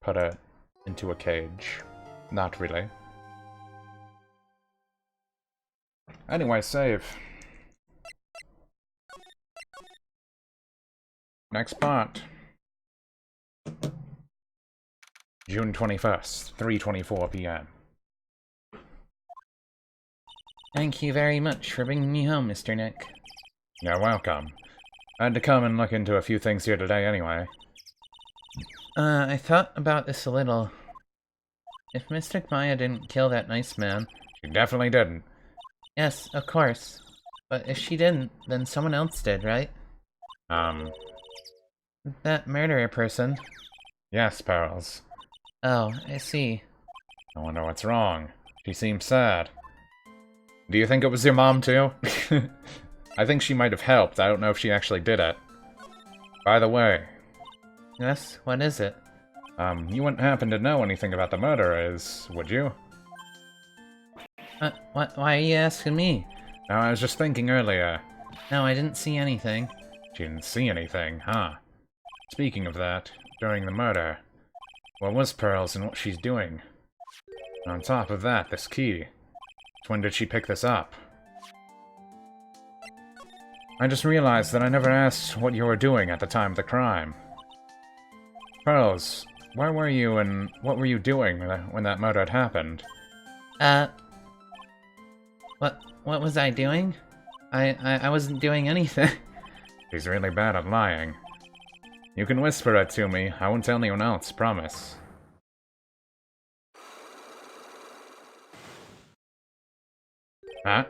Put her into a cage. Not really. Anyway, save. Next part. June 21st, 3:24 p.m. Thank you very much for bringing me home, Mr. Nick. You're welcome. I had to come and look into a few things here today anyway. I thought about this a little. If Mystic Maya didn't kill that nice man... She definitely didn't. Yes, of course. But if she didn't, then someone else did, right? That murderer person. Yes, Pearls. Oh, I see. I wonder what's wrong. She seems sad. Do you think it was your mom, too? I think she might have helped. I don't know if she actually did it. By the way... Yes? What is it? You wouldn't happen to know anything about the murderers, would you? Why are you asking me? No, I was just thinking earlier. No, I didn't see anything. She didn't see anything, huh? Speaking of that, during the murder, where was Pearls and what she's doing? And on top of that, this key. When did she pick this up? I just realized that I never asked what you were doing at the time of the crime. Pearls, where were you and what were you doing when that murder had happened? What was I doing? I wasn't doing anything. She's really bad at lying. You can whisper it to me. I won't tell anyone else, promise. Huh?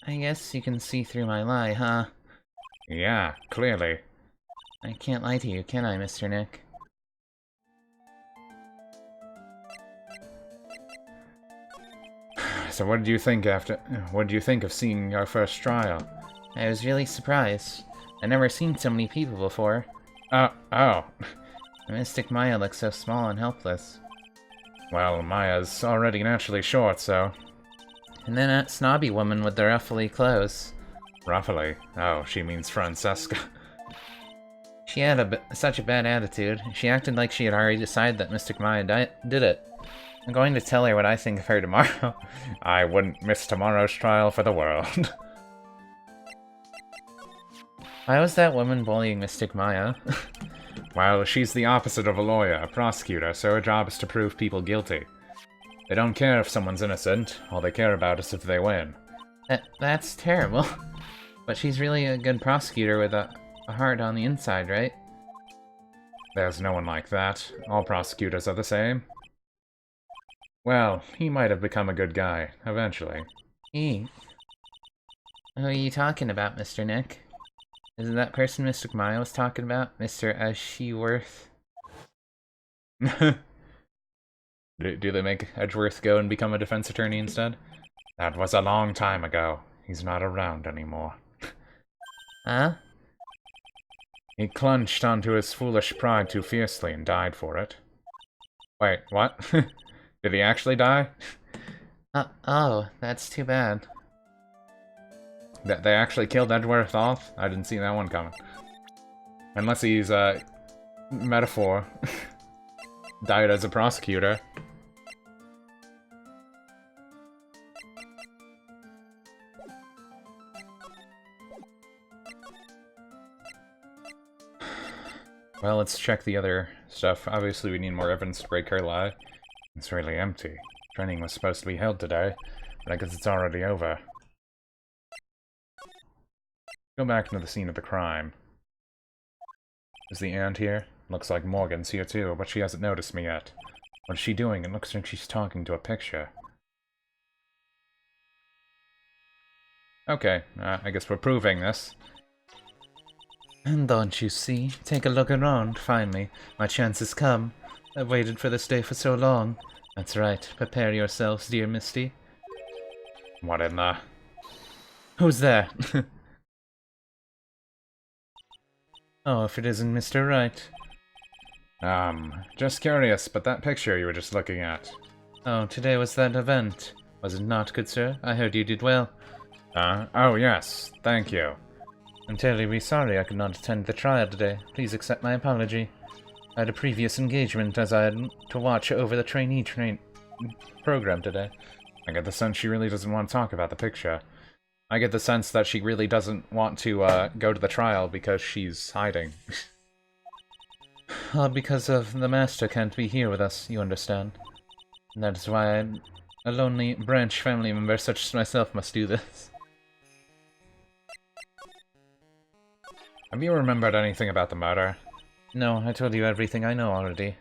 I guess you can see through my lie, huh? Yeah, clearly. I can't lie to you, can I, Mr. Nick? So what did you think of seeing our first trial? I was really surprised. I've never seen so many people before. Oh. Mystic Maya looks so small and helpless. Well, Maya's already naturally short, so... And then that snobby woman with the ruffly clothes. Ruffly? Oh, she means Francesca. She had such a bad attitude. She acted like she had already decided that Mystic Maya did it. I'm going to tell her what I think of her tomorrow. I wouldn't miss tomorrow's trial for the world. Why was that woman bullying Mystic Maya? Well, she's the opposite of a lawyer, a prosecutor, so her job is to prove people guilty. They don't care if someone's innocent. All they care about is if they win. That's terrible. But she's really a good prosecutor with a heart on the inside, right? There's no one like that. All prosecutors are the same. Well, he might have become a good guy, eventually. Who are you talking about, Mr. Nick? Is it that person Mystic Maya was talking about? Mr. Ashworth? Do they make Edgeworth go and become a defense attorney instead? That was a long time ago. He's not around anymore. Huh? He clutched onto his foolish pride too fiercely and died for it. Wait, what? Did he actually die? Oh, that's too bad. They actually killed Edgeworth off? I didn't see that one coming. Unless he's, metaphor. Died as a prosecutor. Well, let's check the other stuff. Obviously, we need more evidence to break her lie. It's really empty. Training was supposed to be held today, but I guess it's already over. Go back into the scene of the crime. Is the aunt here? Looks like Morgan's here too, but she hasn't noticed me yet. What is she doing? It looks like she's talking to a picture. Okay, I guess we're proving this. And don't you see? Take a look around, finally. My chance has come. I've waited for this day for so long. That's right. Prepare yourselves, dear Misty. What in the... Who's there? Oh, if it isn't Mr. Wright. Just curious, but that picture you were just looking at. Oh, today was that event. Was it not, good sir? I heard you did well. Oh yes, thank you. I'm terribly sorry I could not attend the trial today. Please accept my apology. I had a previous engagement as I had to watch over the trainee program today. I get the sense she really doesn't want to talk about the picture. I get the sense that she really doesn't want to go to the trial because she's hiding. Because of the master can't be here with us, you understand. And that is why a lonely branch family member such as myself must do this. Have you remembered anything about the murder? No, I told you everything I know already.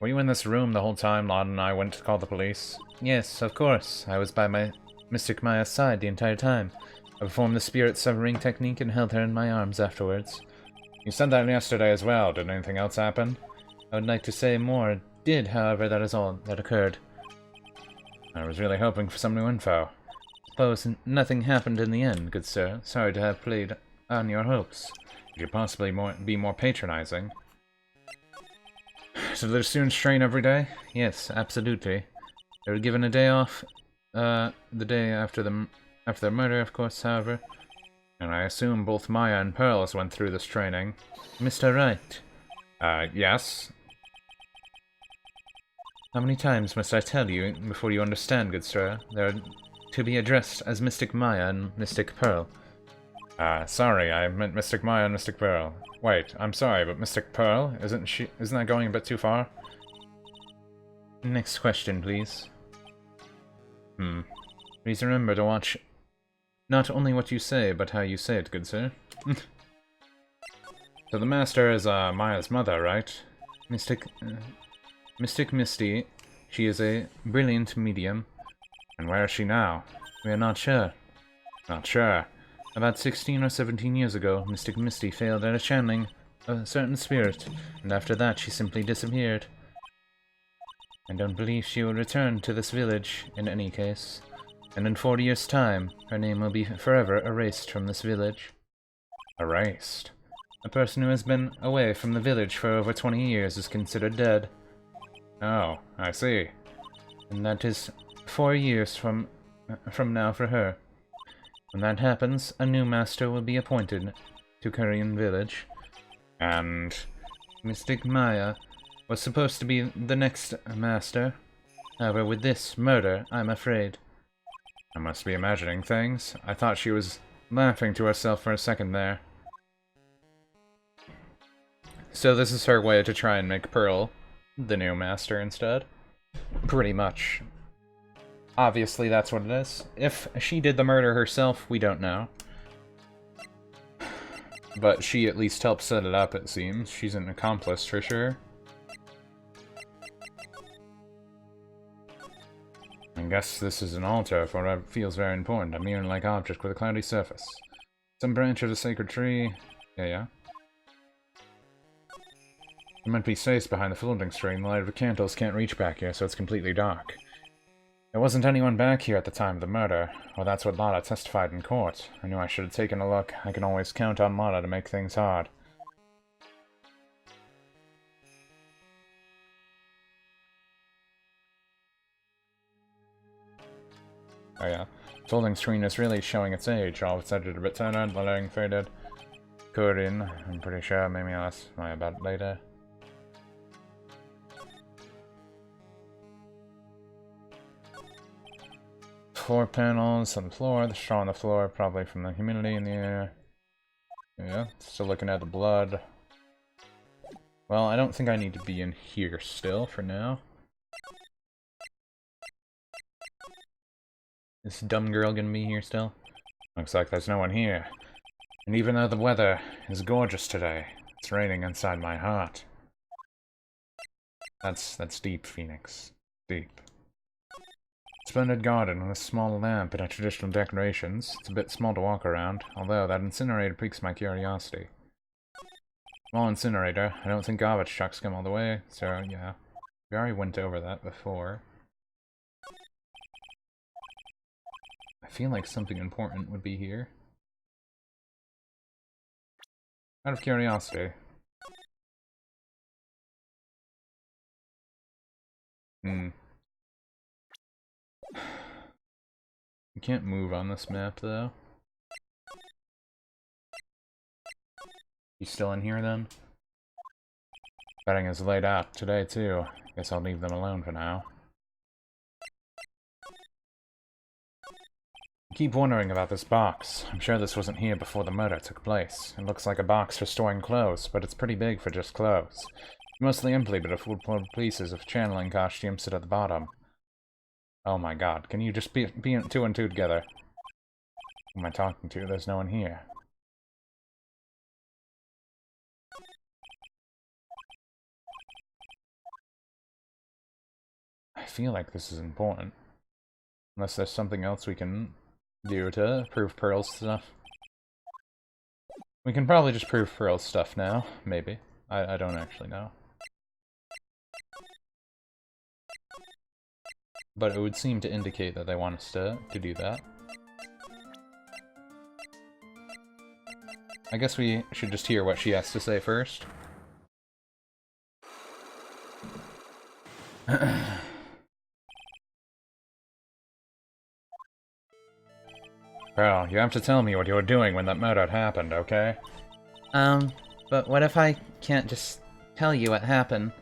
Were you in this room the whole time Lon and I went to call the police? Yes, of course. I was by my Mystic Maya's side the entire time. I performed the spirit severing technique and held her in my arms afterwards. You said that yesterday as well. Did anything else happen? I would like to say more. It did, however, that is all that occurred. I was really hoping for some new info. Suppose nothing happened in the end, good sir. Sorry to have played on your hopes. Could you possibly be more patronizing? So the students train every day? Yes, absolutely. They were given a day off, the day after their murder, of course, however. And I assume both Maya and Pearls went through this training. Mr. Wright. Yes? How many times must I tell you before you understand, good sir? They're to be addressed as Mystic Maya and Mystic Pearl. Sorry, I meant Mystic Maya and Mystic Pearl. Wait, I'm sorry, but Mystic Pearl? Isn't that going a bit too far? Next question, please. Please remember to watch not only what you say, but how you say it, good sir. So the Master is, Maya's mother, right? Mystic Misty. She is a brilliant medium. And where is she now? We are not sure. Not sure. About 16 or 17 years ago, Mystic Misty failed at a channeling a certain spirit, and after that she simply disappeared. I don't believe she will return to this village, in any case. And in 40 years' time, her name will be forever erased from this village. Erased? A person who has been away from the village for over 20 years is considered dead. Oh, I see. And that is 4 years from now for her. When that happens, a new master will be appointed to Korean village. And... Mystic Maya was supposed to be the next master. However, with this murder, I'm afraid. I must be imagining things. I thought she was laughing to herself for a second there. So this is her way to try and make Pearl the new master instead? Pretty much. Obviously that's what it is. If she did the murder herself, we don't know. But she at least helped set it up, it seems. She's an accomplice for sure. I guess this is an altar for what feels very important. A mirror-like object with a cloudy surface. Some branch of a sacred tree. Yeah. There might be space behind the floating string. The light of the candles can't reach back here, so it's completely dark. There wasn't anyone back here at the time of the murder. Well, that's what Lotta testified in court. I knew I should have taken a look. I can always count on Lotta to make things hard. Oh yeah. Folding screen is really showing its age. All of its edges are a bit turned, the lettering faded. Korean, I'm pretty sure. Maybe I'll ask my about it later. Floor panels on the floor. The straw on the floor, probably from the humidity in the air. Yeah, still looking at the blood. Well, I don't think I need to be in here still for now. This dumb girl gonna be here still? Looks like there's no one here. And even though the weather is gorgeous today, it's raining inside my heart. That's deep, Phoenix. Deep. Splendid garden with a small lamp and traditional decorations. It's a bit small to walk around, although that incinerator piques my curiosity. Small incinerator. I don't think garbage trucks come all the way, so yeah. We already went over that before. I feel like something important would be here. Out of curiosity. You can't move on this map, though. You still in here, then? Betting is laid out today, too. Guess I'll leave them alone for now. I keep wondering about this box. I'm sure this wasn't here before the murder took place. It looks like a box for storing clothes, but it's pretty big for just clothes. Mostly empty, but a full pieces of channeling costumes sit at the bottom. Oh my god, can you just be two and two together? Who am I talking to? There's no one here. I feel like this is important. Unless there's something else we can do to prove Pearl's stuff. We can probably just prove Pearl's stuff now, maybe. I don't actually know. But it would seem to indicate that they want us to do that. I guess we should just hear what she has to say first. Pearl, you have to tell me what you were doing when that murder happened, okay? But what if I can't just tell you what happened?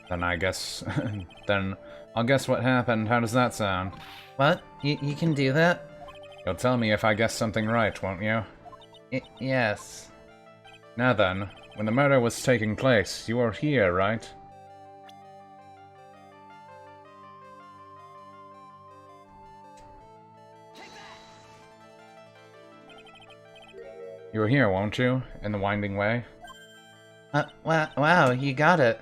Then I guess... then I'll guess what happened. How does that sound? What? You can do that? You'll tell me if I guess something right, won't you? Yes. Now then, when the murder was taking place, you were here, right? You were here, won't you? In the winding way? Wow, you got it.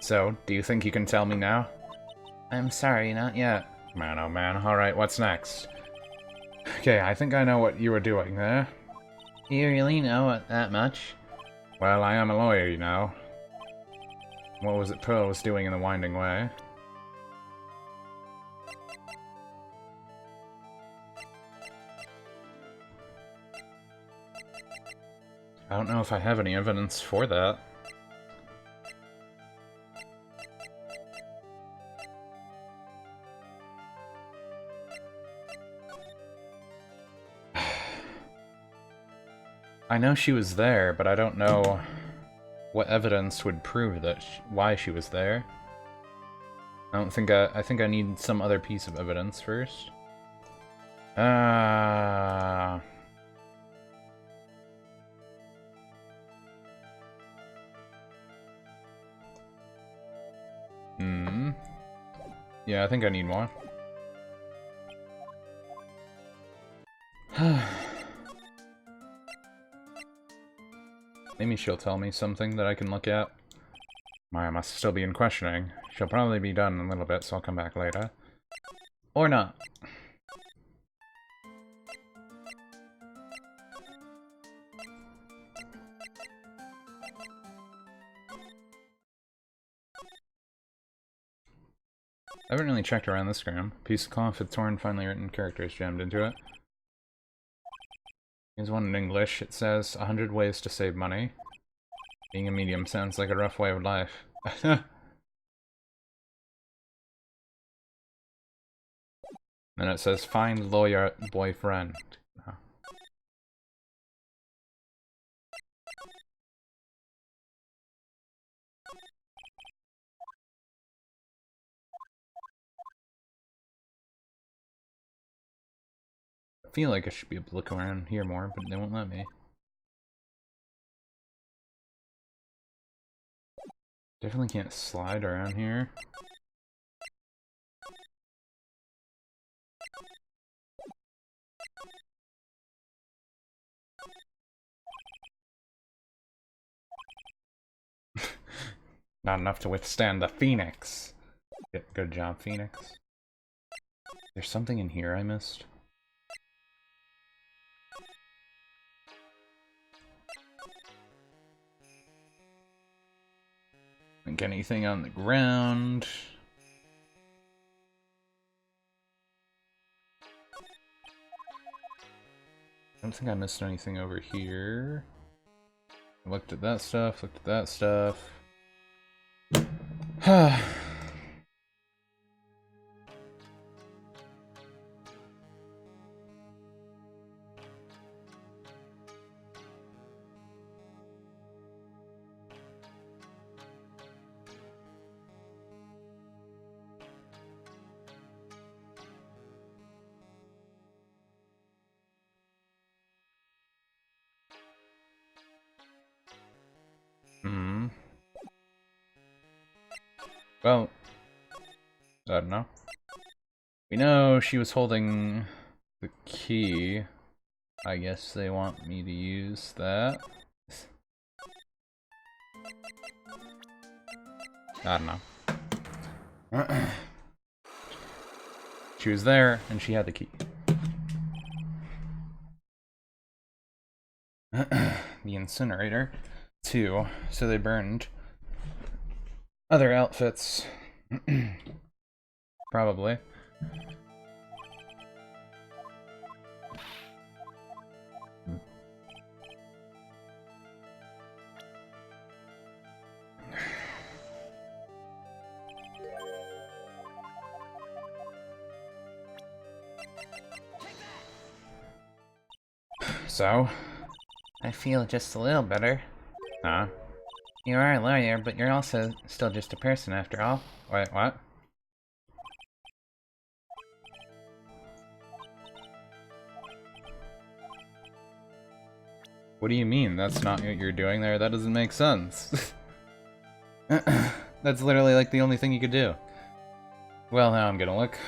So, do you think you can tell me now? I'm sorry, not yet. Man, oh man. Alright, what's next? Okay, I think I know what you were doing there. You really know that much? Well, I am a lawyer, you know. What was it Pearl was doing in the Winding Way? I don't know if I have any evidence for that. I know she was there, but I don't know what evidence would prove that why she was there. I think I need some other piece of evidence first. Ah. Yeah, I think I need more. Maybe she'll tell me something that I can look at. I must still be in questioning. She'll probably be done in a little bit, so I'll come back later. Or not. I haven't really checked around this room. Piece of cloth with torn, finely written characters jammed into it. Here's one in English. It says, 100 ways to save money. Being a medium sounds like a rough way of life. And it says, find lawyer boyfriend. Oh. I feel like I should be able to look around here more, but they won't let me. Definitely can't slide around here. Not enough to withstand the Phoenix. Good job, Phoenix. There's something in here I missed. Think anything on the ground? I don't think I missed anything over here. I looked at that stuff, looked at that stuff. Hmm. Well, I don't know. We know she was holding the key. I guess they want me to use that. I don't know. She was there, and she had the key. The incinerator, too. So they burned other outfits. Probably. So? I feel just a little better. Huh? You are a lawyer, but you're also still just a person after all. Wait, what? What do you mean? That's not what you're doing there? That doesn't make sense. That's literally like the only thing you could do. Well, now I'm gonna look.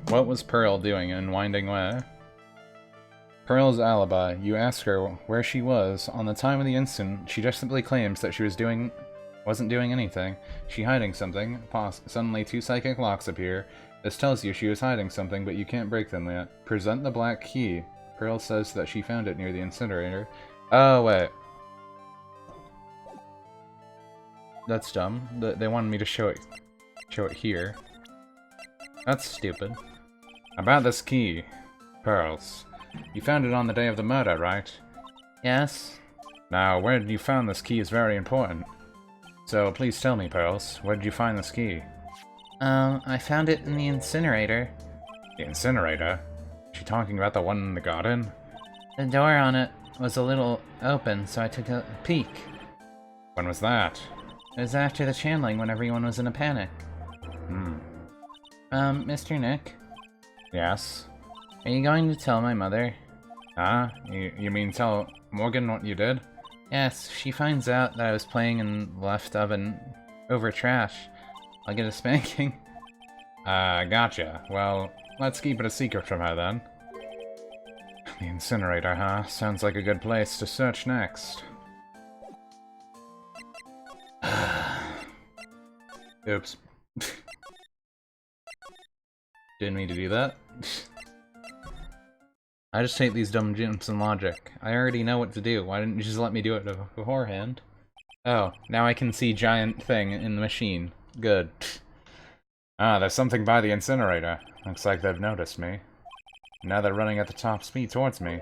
What was Pearl doing in Winding Way? Pearl's alibi. You ask her where she was. On the time of the incident, she just simply claims that she wasn't doing anything. She hiding something. Suddenly 2 psychic locks appear. This tells you she was hiding something, but you can't break them yet. Present the black key. Pearl says that she found it near the incinerator. Oh, wait. That's dumb. They wanted me to show it here. That's stupid. About this key. Pearls. You found it on the day of the murder, right? Yes? Now, where did you find this key is very important. So, please tell me, Pearls, where did you find this key? I found it in the incinerator. The incinerator? Is she talking about the one in the garden? The door on it was a little open, so I took a peek. When was that? It was after the channeling when everyone was in a panic. Mr. Nick? Yes? Are you going to tell my mother? Huh? You mean tell Morgan what you did? Yes, she finds out that I was playing in the left oven over trash. I'll get a spanking. Gotcha. Well, let's keep it a secret from her then. The incinerator, huh? Sounds like a good place to search next. Oops. Didn't mean to do that. I just hate these dumb jumps in logic. I already know what to do. Why didn't you just let me do it beforehand? Oh, now I can see giant thing in the machine. Good. Ah, there's something by the incinerator. Looks like they've noticed me. Now they're running at the top speed towards me.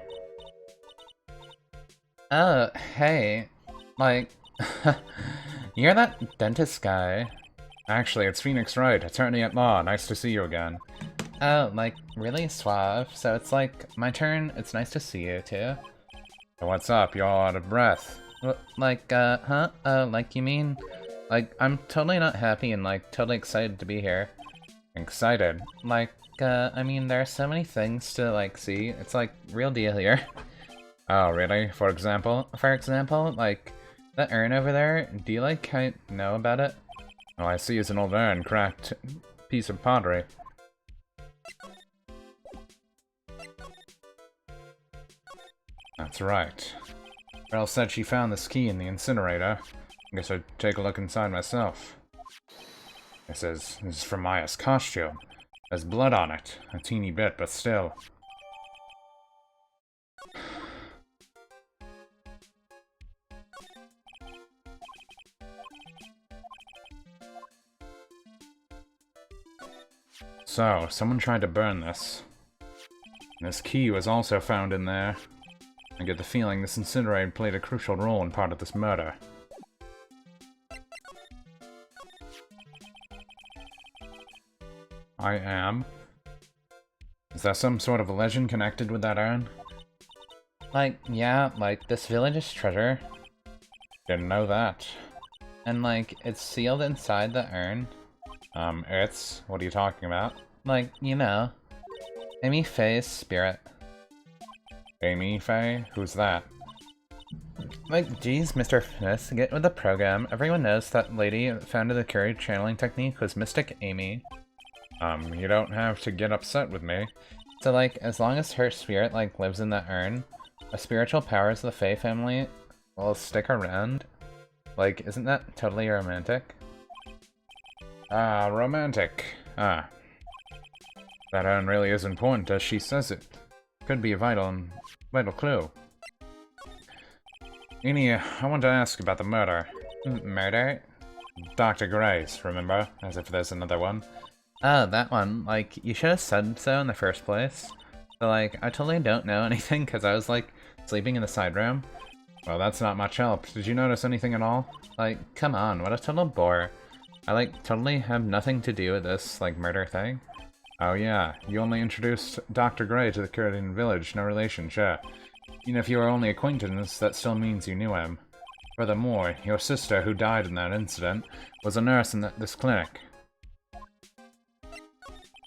Oh, hey. Like, you're that dentist guy. Actually, it's Phoenix Wright, attorney at law. Nice to see you again. Oh, like, really suave. So it's like, my turn. It's nice to see you, too. So what's up? You're all out of breath. Like, huh? Like you mean? Like, I'm totally not happy and, like, totally excited to be here. Excited? Like, I mean, there are so many things to, like, see. It's, like, real deal here. Oh, really? For example? For example, like, that urn over there, do you, like, know about it? All I see is an old urn, cracked piece of pottery. That's right. Pearl said she found this key in the incinerator. I guess I'd take a look inside myself. This is from Maya's costume. There's blood on it. A teeny bit, but still. So, someone tried to burn this. This key was also found in there. I get the feeling this incinerator played a crucial role in part of this murder. I am. Is there some sort of a legend connected with that urn? Like, yeah, like, this village's treasure. Didn't know that. And, like, it's sealed inside the urn. What are you talking about? Like, you know. Amy Faye's spirit. Amy Faye? Who's that? Like, geez, Mr. Finesse, get with the program. Everyone knows that lady that founded the Curry channeling technique was Mystic Amy. You don't have to get upset with me. So, like, as long as her spirit, like, lives in that urn, the spiritual powers of the Faye family will stick around. Like, isn't that totally romantic? Ah, romantic. Ah. That urn really is important as she says it. Could be a vital clue. Amy, I want to ask about the murder. Murder? Dr. Gray's, remember? As if there's another one. Oh, that one. Like, you should have said so in the first place. So, like, I totally don't know anything because I was, like, sleeping in the side room. Well, that's not much help. Did you notice anything at all? Like, come on, what a total bore. I, like, totally have nothing to do with this, like, murder thing. Oh yeah, you only introduced Dr. Gray to the Kurdian village, no relation, sure. Even if you were only acquaintance, that still means you knew him. Furthermore, your sister, who died in that incident, was a nurse in this clinic.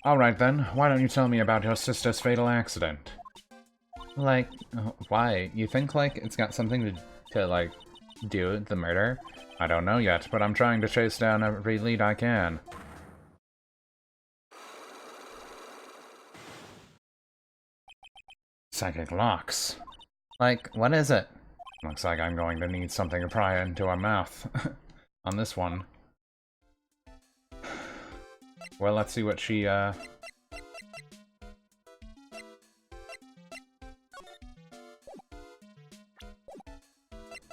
Alright then, why don't you tell me about your sister's fatal accident? Like, why? You think, like, it's got something to like, do with the murder? I don't know yet, but I'm trying to chase down every lead I can. Psychic locks. Like, what is it? Looks like I'm going to need something to pry into her mouth. On this one. Well, let's see what she, Can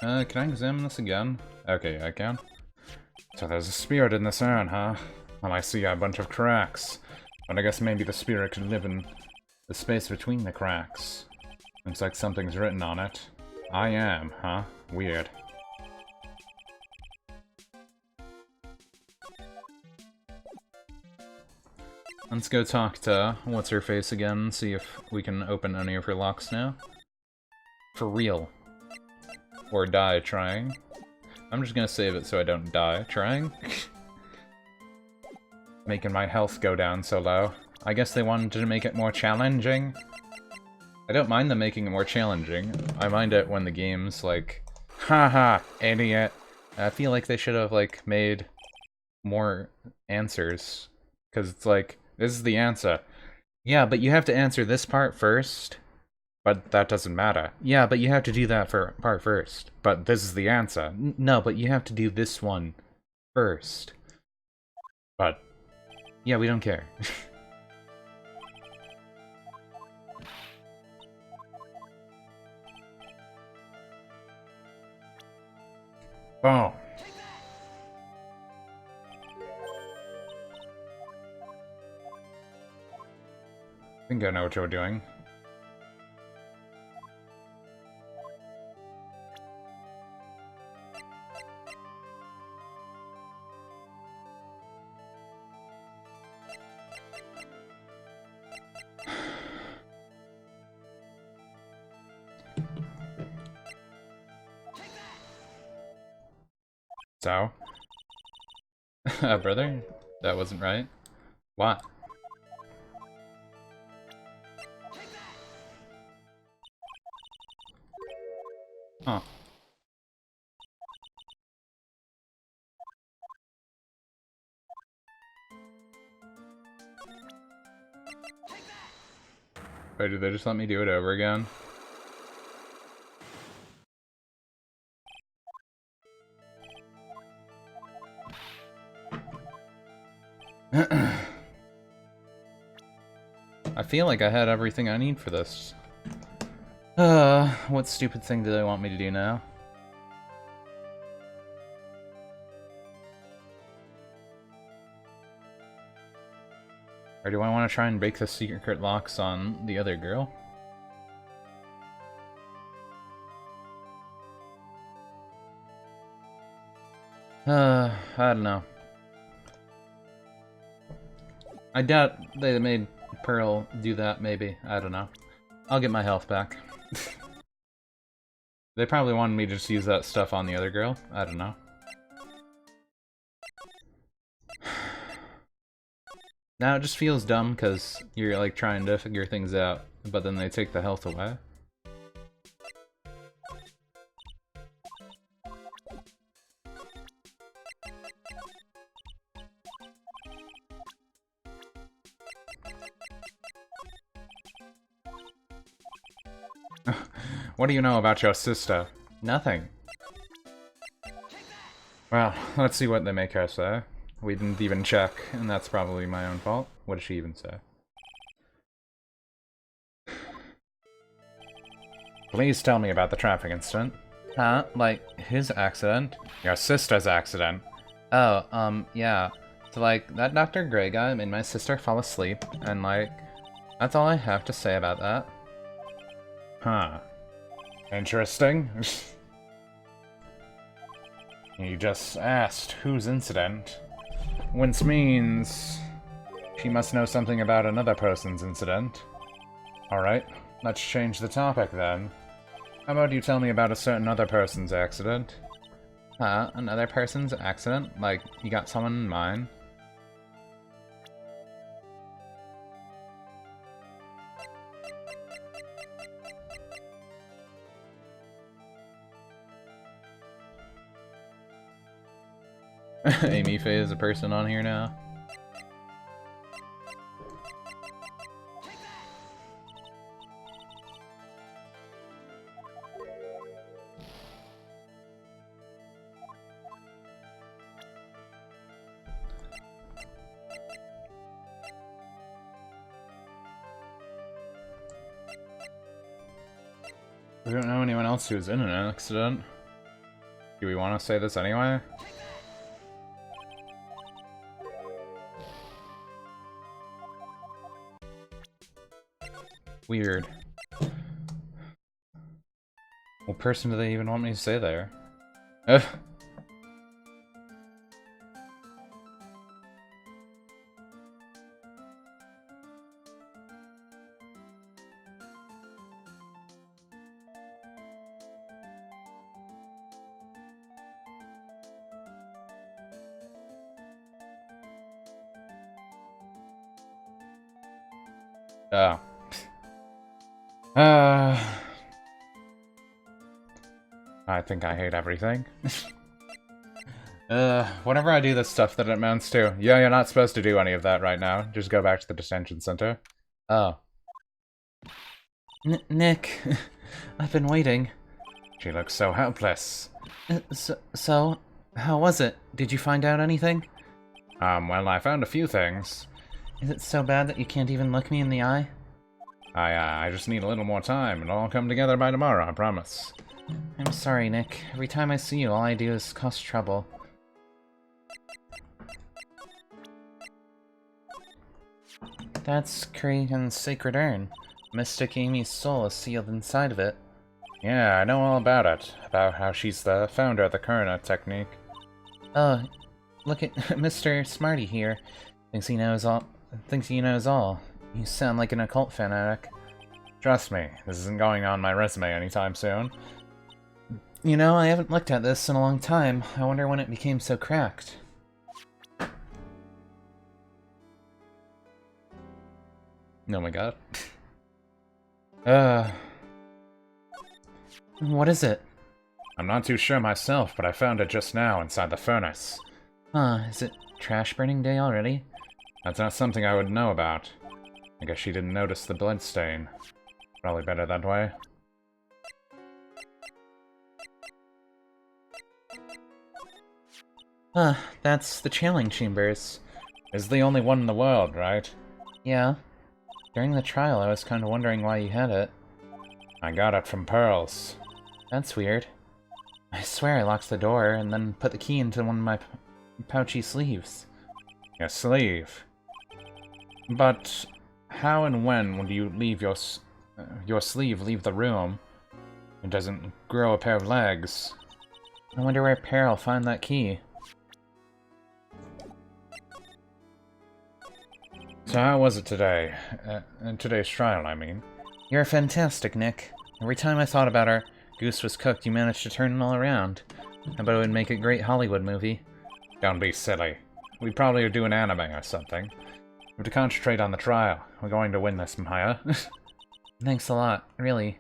I examine this again? Okay, I can. So there's a spirit in this urn, huh? Well, I see a bunch of cracks. But I guess maybe the spirit could live in the space between the cracks. Looks like something's written on it. I am, huh? Weird. Let's go talk to what's-her-face again, see if we can open any of her locks now. For real. Or die trying. I'm just gonna save it so I don't die trying. Making my health go down so low. I guess they wanted to make it more challenging. I don't mind them making it more challenging. I mind it when the game's like, haha, idiot. I feel like they should have, like, made more answers. Because it's like, this is the answer. Yeah, but you have to answer this part first. But that doesn't matter. Yeah, but you have to do that part first. But this is the answer. No, but you have to do this one first. But, yeah, we don't care. Boom. I think I know what you're doing. So? Brother? That wasn't right. What? Huh. Wait, did they just let me do it over again? I feel like I had everything I need for this. What stupid thing do they want me to do now? Or do I want to try and break the secret locks on the other girl? I don't know. I doubt they made Pearl do that, maybe. I don't know. I'll get my health back. They probably wanted me to just use that stuff on the other girl. I don't know. Now it just feels dumb because you're like trying to figure things out, but then they take the health away. What do you know about your sister? Nothing. Well, let's see what they make her say. We didn't even check, and that's probably my own fault. What did she even say? Please tell me about the traffic incident. Huh? Like, his accident? Your sister's accident. Oh, yeah. So, like, that Dr. Gray guy made my sister fall asleep, and, like, that's all I have to say about that. Huh. Interesting. You just asked whose incident. Which means she must know something about another person's incident. Alright, let's change the topic then. How about you tell me about a certain other person's accident? Huh? Another person's accident? Like, you got someone in mind? Amy Faye is a person on here now. We don't know anyone else who was in an accident. Do we want to say this anyway? Weird. What person do they even want me to say there? Ugh. Oh. I think I hate everything. Whenever I do this stuff that it amounts to, yeah, you're not supposed to do any of that right now. Just go back to the detention center. Oh. Nick, I've been waiting. She looks so helpless. So, how was it? Did you find out anything? Well, I found a few things. Is it so bad that you can't even look me in the eye? I just need a little more time. It'll all come together by tomorrow, I promise. I'm sorry, Nick. Every time I see you, all I do is cause trouble. That's Kragen's sacred urn. Mystic Amy's soul is sealed inside of it. Yeah, I know all about it. About how she's the founder of the Kurna technique. Oh, look at Mr. Smarty here. Thinks he knows all. You sound like an occult fanatic. Trust me, this isn't going on my resume anytime soon. You know, I haven't looked at this in a long time. I wonder when it became so cracked. Oh my god. What is it? I'm not too sure myself, but I found it just now inside the furnace. Huh, is it trash burning day already? That's not something I would know about. I guess she didn't notice the blood stain. Probably better that way. That's the channeling chambers. It's the only one in the world, right? Yeah. During the trial, I was kind of wondering why you had it. I got it from Pearls. That's weird. I swear I locked the door and then put the key into one of my pouchy sleeves. Your sleeve? But how and when would you leave your sleeve leave the room? It doesn't grow a pair of legs. I wonder where Pearl found that key. So how was it today? Today's trial, I mean. You're fantastic, Nick. Every time I thought about our goose was cooked, you managed to turn it all around. I bet it would make a great Hollywood movie. Don't be silly. We'd probably do an anime or something. We have to concentrate on the trial. We're going to win this, Maya. Thanks a lot, really.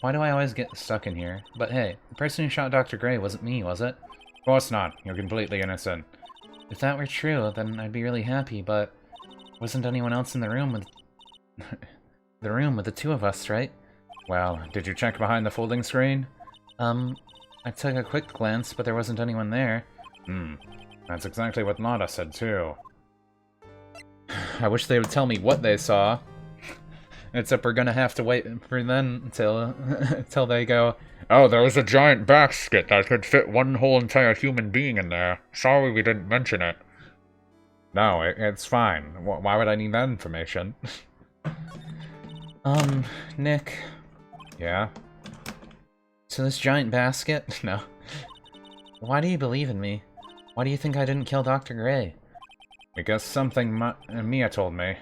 Why do I always get stuck in here? But hey, the person who shot Dr. Gray wasn't me, was it? Of course not. You're completely innocent. If that were true, then I'd be really happy, but wasn't anyone else in the room with the two of us, right? Well, did you check behind the folding screen? I took a quick glance, but there wasn't anyone there. That's exactly what Nada said too. I wish they would tell me what they saw. Except we're gonna have to wait for then until they go, oh, there was a giant basket that could fit one whole entire human being in there. Sorry we didn't mention it. No, it's fine. Why would I need that information? Nick. Yeah? So this giant basket? No. Why do you believe in me? Why do you think I didn't kill Dr. Gray? Because something Mia told me.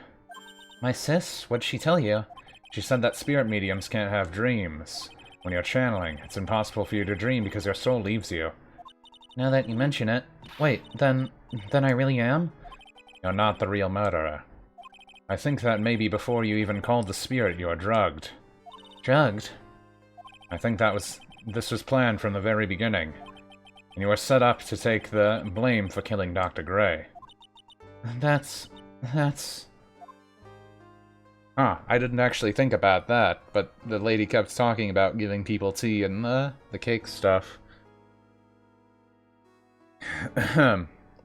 My sis? What'd she tell you? She said that spirit mediums can't have dreams. When you're channeling, it's impossible for you to dream because your soul leaves you. Now that you mention it... Wait, then I really am? You're not the real murderer. I think that maybe before you even called the spirit, you were drugged. Drugged? I think this was planned from the very beginning. And you were set up to take the blame for killing Dr. Gray. That's... Huh, I didn't actually think about that, but the lady kept talking about giving people tea and the cake stuff.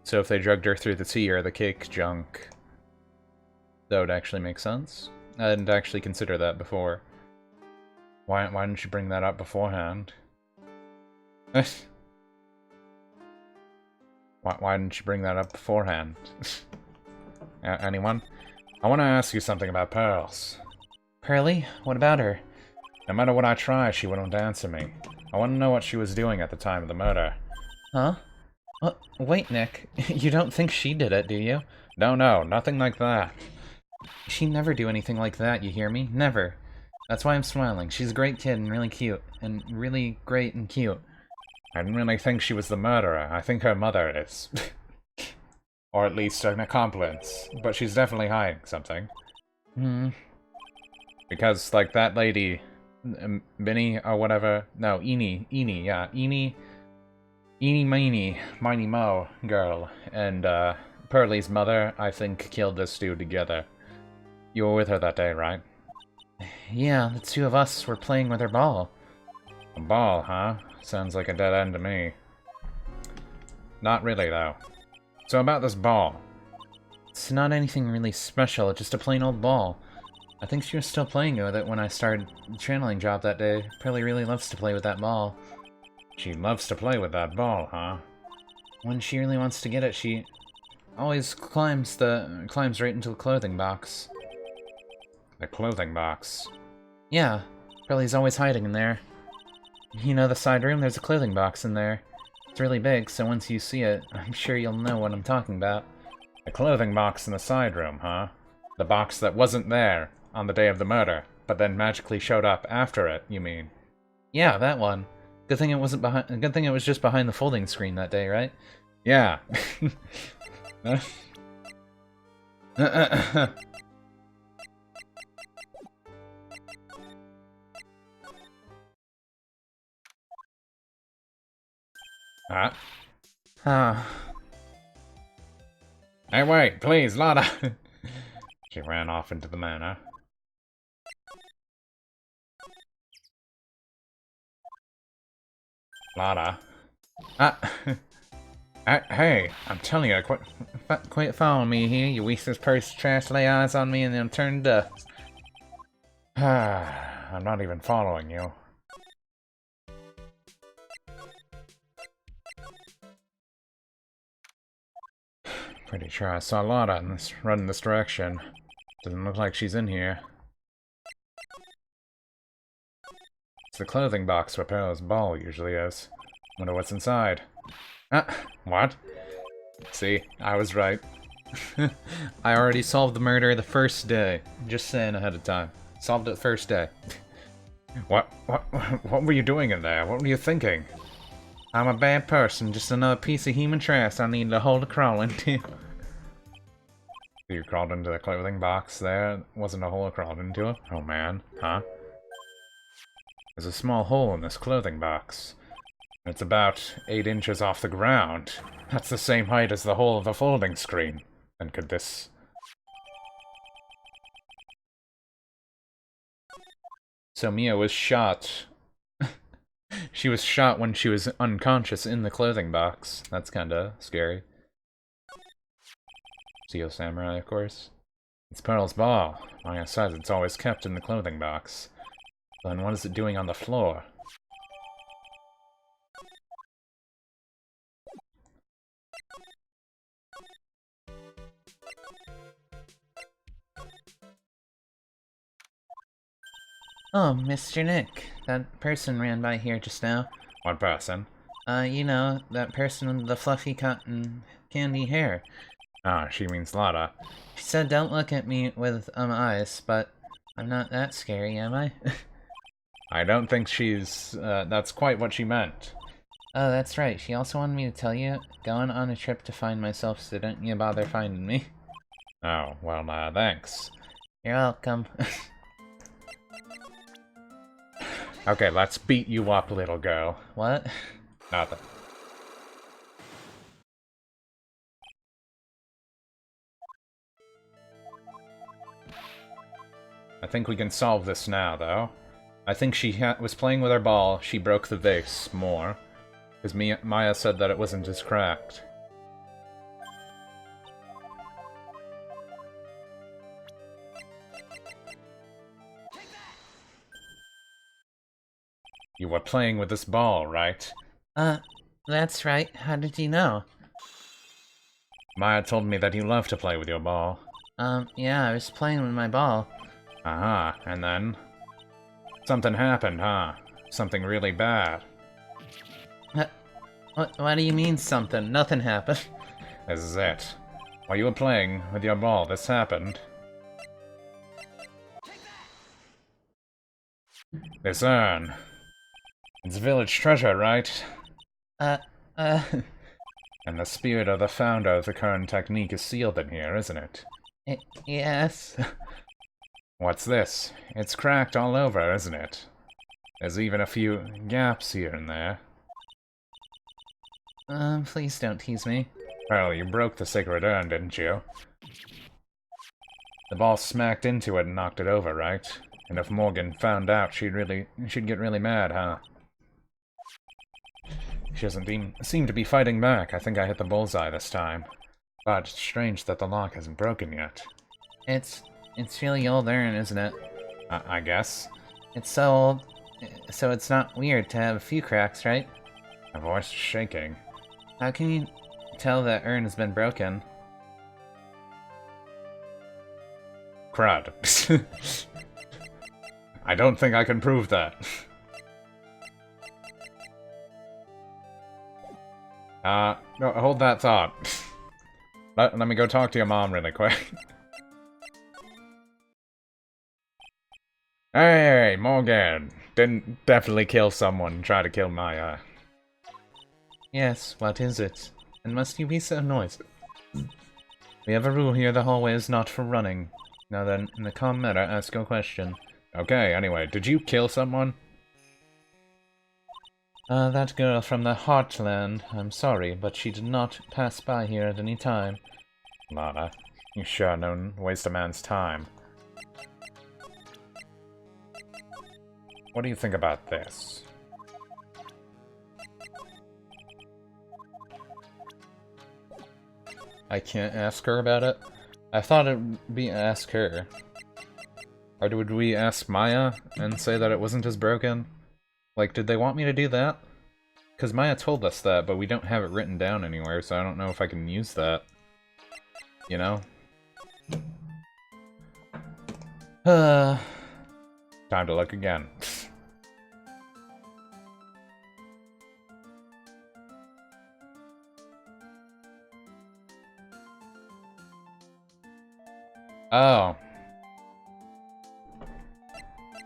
So if they drugged her through the tea or the cake junk, that would actually make sense. I didn't actually consider that before. Why didn't you bring that up beforehand? Why didn't you bring that up beforehand? Anyone? I want to ask you something about Pearls. Pearly? What about her? No matter what I try, she wouldn't answer me. I want to know what she was doing at the time of the murder. Huh? Wait, Nick. You don't think she did it, do you? No, nothing like that. She'd never do anything like that, you hear me? Never. That's why I'm smiling. She's a great kid and really cute. And really great and cute. I didn't really think she was the murderer. I think her mother is. Or at least an accomplice. But she's definitely hiding something. Because, like, that lady... Minnie, or whatever... No, Eenie, yeah. Eenie Meenie, Miney Mo girl, and, Pearly's mother, I think, killed this dude together. You were with her that day, right? Yeah, the two of us were playing with her ball. A ball, huh? Sounds like a dead end to me. Not really, though. So about this ball. It's not anything really special, just a plain old ball. I think she was still playing with it when I started the channeling job that day. Pearly really loves to play with that ball. She loves to play with that ball, huh? When she really wants to get it, she always climbs right into the clothing box. The clothing box? Yeah, Pearly's always hiding in there. You know the side room? There's a clothing box in there. It's really big, so once you see it, I'm sure you'll know what I'm talking about. The clothing box in the side room, huh? The box that wasn't there on the day of the murder, but then magically showed up after it, you mean? Yeah, that one. Good thing it wasn't behind. Good thing it was just behind the folding screen that day, right? Yeah. Huh? Ah. Hey, wait, please, Lada! She ran off into the manor. Lada. Hey, I'm telling you, Quit following me here, you useless purse trash. Lay eyes on me and then turn dust. I'm not even following you. Pretty sure I saw Lada run in this direction. Doesn't look like she's in here. It's the clothing box where Pearl's ball usually is. Wonder what's inside. What? See, I was right. I already solved the murder the first day. Just saying ahead of time. Solved it the first day. What were you doing in there? What were you thinking? I'm a bad person, just another piece of human trash I need a hole to crawl into. You crawled into the clothing box there? Wasn't a hole I crawled into it? Oh man, huh? There's a small hole in this clothing box. It's about 8 inches off the ground. That's the same height as the hole of the folding screen. And could this... So Mia was shot. She was shot when she was unconscious in the clothing box. That's kinda scary. Steel Samurai, of course. It's Pearl's ball. Maya says it's always kept in the clothing box. Then what is it doing on the floor? Oh, Mr. Nick. That person ran by here just now. What person? You know, that person with the fluffy cotton candy hair. Ah, she means Lada. She said don't look at me with eyes, but I'm not that scary, am I? I don't think she's... that's quite what she meant. Oh, that's right. She also wanted me to tell you, going on a trip to find myself, so don't you bother finding me. Oh, well, thanks. You're welcome. Okay, let's beat you up, little girl. What? Nothing. I think we can solve this now, though. I think she was playing with her ball, she broke the vase more. Because Maya said that it wasn't as cracked. You were playing with this ball, right? That's right. How did you know? Maya told me that you love to play with your ball. Yeah, I was playing with my ball. Aha, and then? Something happened, huh? Something really bad. What do you mean something? Nothing happened. This is it. While you were playing with your ball, this happened. This urn. It's village treasure, right? And the spirit of the founder of the current technique is sealed in here, isn't it? Yes. What's this? It's cracked all over, isn't it? There's even a few gaps here and there. Please don't tease me. Well, you broke the sacred urn, didn't you? The ball smacked into it and knocked it over, right? And if Morgan found out, she'd get really mad, huh? She doesn't seem to be fighting back. I think I hit the bullseye this time. But it's strange that the lock hasn't broken yet. It's really old urn, isn't it? I guess. It's so old, so it's not weird to have a few cracks, right? My voice is shaking. How can you tell that urn has been broken? Crud. I don't think I can prove that. No, hold that thought. Let me go talk to your mom really quick. Hey, Morgan! Didn't definitely kill someone and try to kill Maya. Yes, what is it? And must you be so noisy? We have a rule here, the hallway is not for running. Now then, in the calm manner, ask your question. Okay, anyway, did you kill someone? That girl from the Heartland, I'm sorry, but she did not pass by here at any time. Lana, you sure don't waste a man's time. What do you think about this? I can't ask her about it? I thought it would be ask her. Or would we ask Maya and say that it wasn't as broken? Like, did they want me to do that? Because Maya told us that, but we don't have it written down anywhere, so I don't know if I can use that. You know? Time to look again. Oh.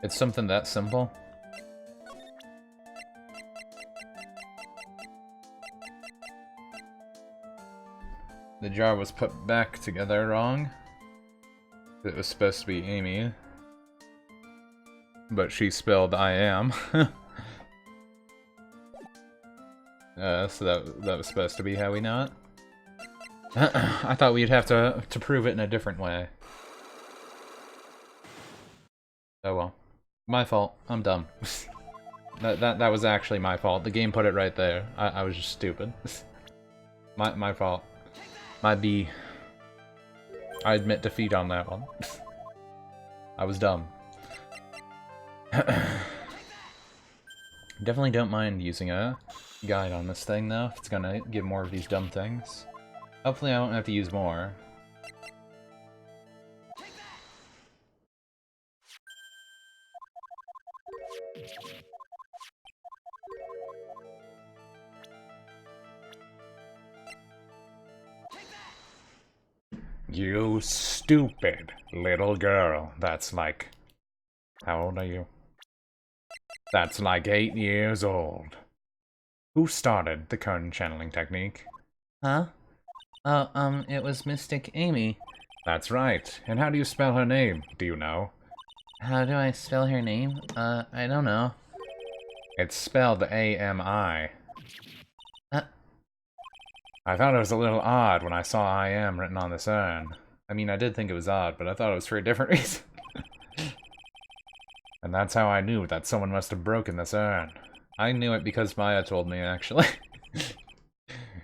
It's something that simple? The jar was put back together wrong. It was supposed to be Amy. But she spelled I am. So that was supposed to be how we know it. I thought we'd have to prove it in a different way. Oh well. My fault. I'm dumb. that was actually my fault. The game put it right there. I was just stupid. My fault. My B. I admit defeat on that one. I was dumb. Definitely don't mind using a guide on this thing though, if it's gonna give more of these dumb things. Hopefully I won't have to use more. You stupid little girl. That's like... How old are you? That's like 8 years old. Who started the current channeling technique? Huh? It was Mystic Amy. That's right. And how do you spell her name? Do you know? How do I spell her name? I don't know. It's spelled A-M-I. I thought it was a little odd when I saw I am written on this urn. I mean, I did think it was odd, but I thought it was for a different reason. And that's how I knew that someone must have broken this urn. I knew it because Maya told me, actually.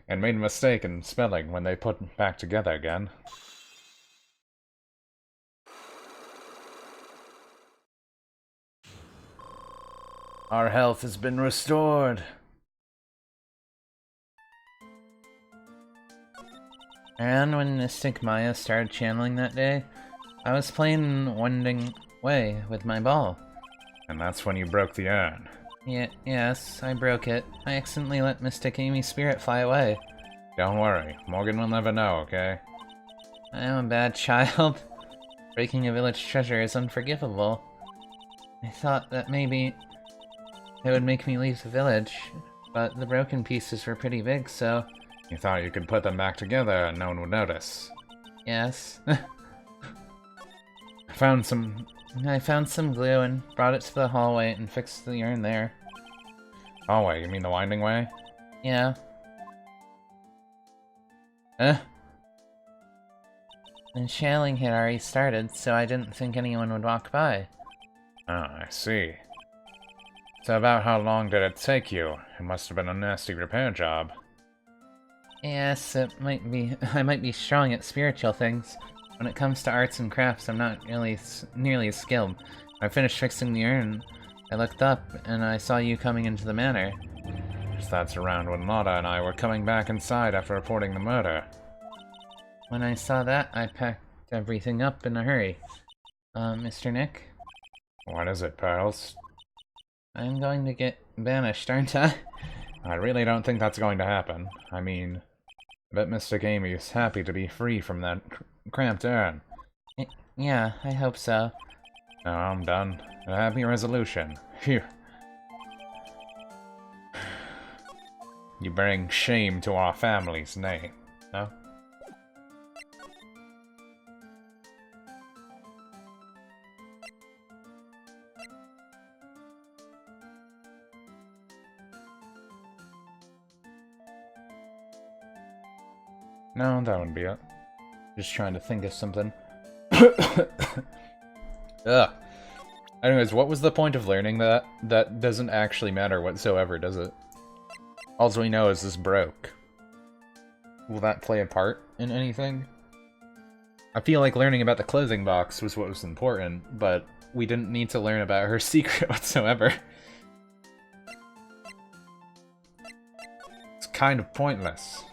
And made a mistake in spelling when they put it back together again. Our health has been restored. And when Mystic Maya started channeling that day, I was playing Wending Way with my ball. And that's when you broke the urn. Yes, I broke it. I accidentally let Mystic Amy's spirit fly away. Don't worry, Morgan will never know, okay? I am a bad child. Breaking a village treasure is unforgivable. I thought that maybe it would make me leave the village, but the broken pieces were pretty big, so... You thought you could put them back together and no one would notice. Yes. I found some glue and brought it to the hallway and fixed the urn there. Hallway, you mean the winding way? Yeah. And channeling had already started, so I didn't think anyone would walk by. Oh, I see. So about how long did it take you? It must have been a nasty repair job. Yes, it might be. I might be strong at spiritual things. When it comes to arts and crafts, I'm not really nearly as skilled. When I finished fixing the urn, I looked up, and I saw you coming into the manor. That's around when Lotta and I were coming back inside after reporting the murder. When I saw that, I packed everything up in a hurry. Mr. Nick? What is it, Pearls? I'm going to get banished, aren't I? I really don't think that's going to happen. I mean, I bet Mystic Amy's happy to be free from that cramped urn. Yeah, I hope so. No, I'm done. A happy resolution. Phew. You bring shame to our family's name, no? No, that wouldn't be it. Just trying to think of something. Ugh. Anyways, what was the point of learning that? That doesn't actually matter whatsoever, does it? All we know is this broke. Will that play a part in anything? I feel like learning about the clothing box was what was important, but we didn't need to learn about her secret whatsoever. It's kind of pointless.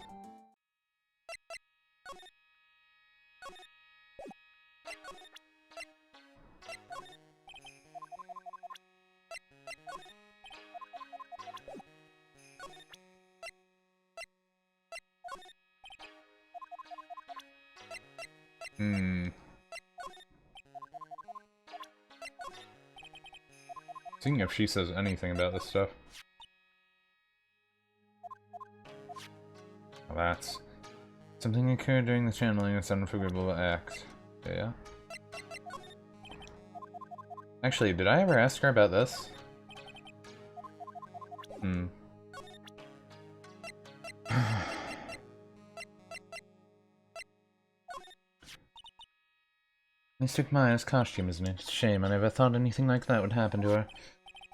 Seeing if she says anything about this stuff. Well, that's... Something occurred during the channeling that's unforgivable act. Yeah. Actually, did I ever ask her about this? Mystic Maya's costume, isn't it? It's a shame. I never thought anything like that would happen to her.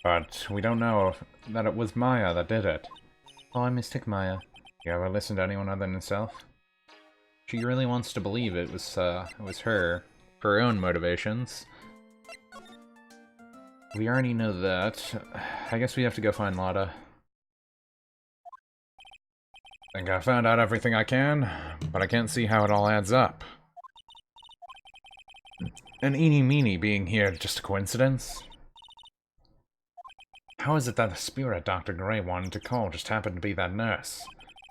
But we don't know that it was Maya that did it. Oh, I'm Mystic Maya. You ever listen to anyone other than herself? She really wants to believe it was her, for her own motivations. We already know that. I guess we have to go find Lotta. Think I found out everything I can, but I can't see how it all adds up. And Eenie Meenie being here just a coincidence? How is it that the spirit Dr. Gray wanted to call just happened to be that nurse?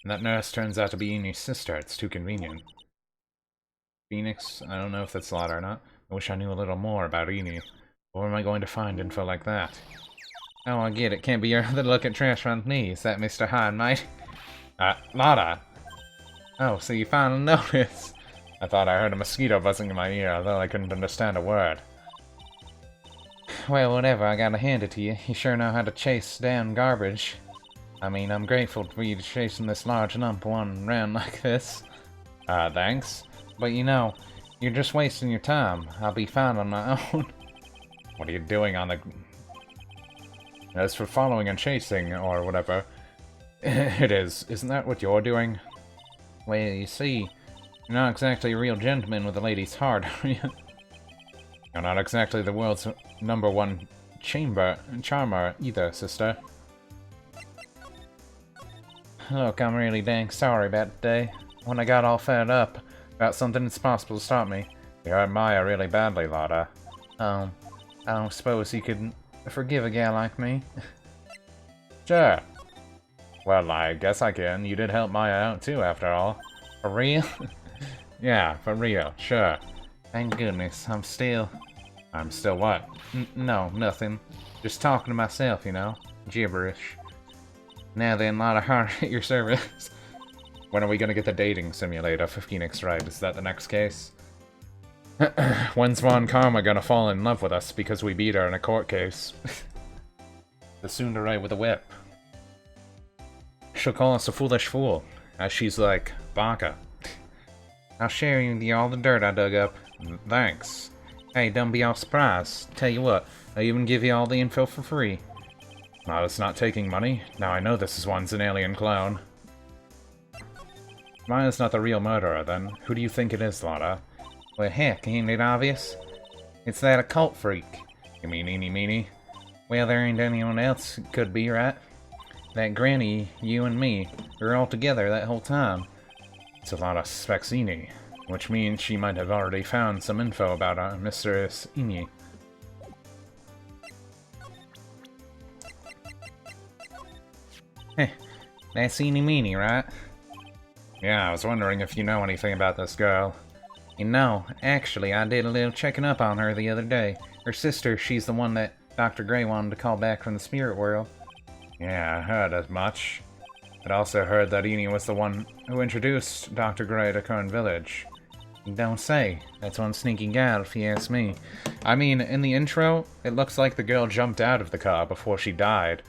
And that nurse turns out to be Eenie's sister. It's too convenient. Phoenix? I don't know if that's Lotta or not. I wish I knew a little more about Eenie. Where am I going to find info like that? Oh, I get it. Can't be your other look at trash front knees, that Mr. Hyde, mate. Lotta! Oh, so you finally noticed. I thought I heard a mosquito buzzing in my ear, although I couldn't understand a word. Well, whatever, I gotta hand it to you. You sure know how to chase down garbage. I mean, I'm grateful for you chasing this large lump one round like this. Thanks. But you know, you're just wasting your time. I'll be fine on my own. What are you doing on the... As for following and chasing, or whatever, it is. Isn't that what you're doing? Well, you see, you're not exactly a real gentleman with a lady's heart, are you? You're not exactly the world's #1 charmer either, sister. Look, I'm really dang sorry about today. When I got all fed up about something that's possible to stop me. You hurt Maya really badly, Lotta. I don't suppose you could forgive a gal like me? Sure. Well, I guess I can. You did help Maya out too, after all. For real? Yeah, for real, sure. Thank goodness, I'm still what? no, nothing. Just talking to myself, you know? Gibberish. Now then, lot of heart at your service. When are we gonna get the dating simulator for Phoenix Wright? Is that the next case? When's Von Karma gonna fall in love with us because we beat her in a court case? The tsundere with a whip. She'll call us a foolish fool, as she's like, Baka. I'll share with you all the dirt I dug up. Thanks. Hey, don't be all surprised. Tell you what, I'll even give you all the info for free. It's not taking money. Now I know this one's an alien clone. Maya's not the real murderer, then. Who do you think it is, Lotta? Well, heck, ain't it obvious? It's that occult freak. You mean Eenie Meenie? Well, there ain't anyone else could be, right? That granny, you and me, we're all together that whole time. It's a lot of Spexini, which means she might have already found some info about our Mistress Eenie. Heh, that's Eenie Meenie, right? Yeah, I was wondering if you know anything about this girl. You know, actually, I did a little checking up on her the other day. Her sister, she's the one that Dr. Gray wanted to call back from the spirit world. Yeah, I heard as much. I'd also heard that Eenie was the one who introduced Dr. Gray to Kern Village. Don't say. That's one sneaky gal, if you ask me. I mean, in the intro, it looks like the girl jumped out of the car before she died.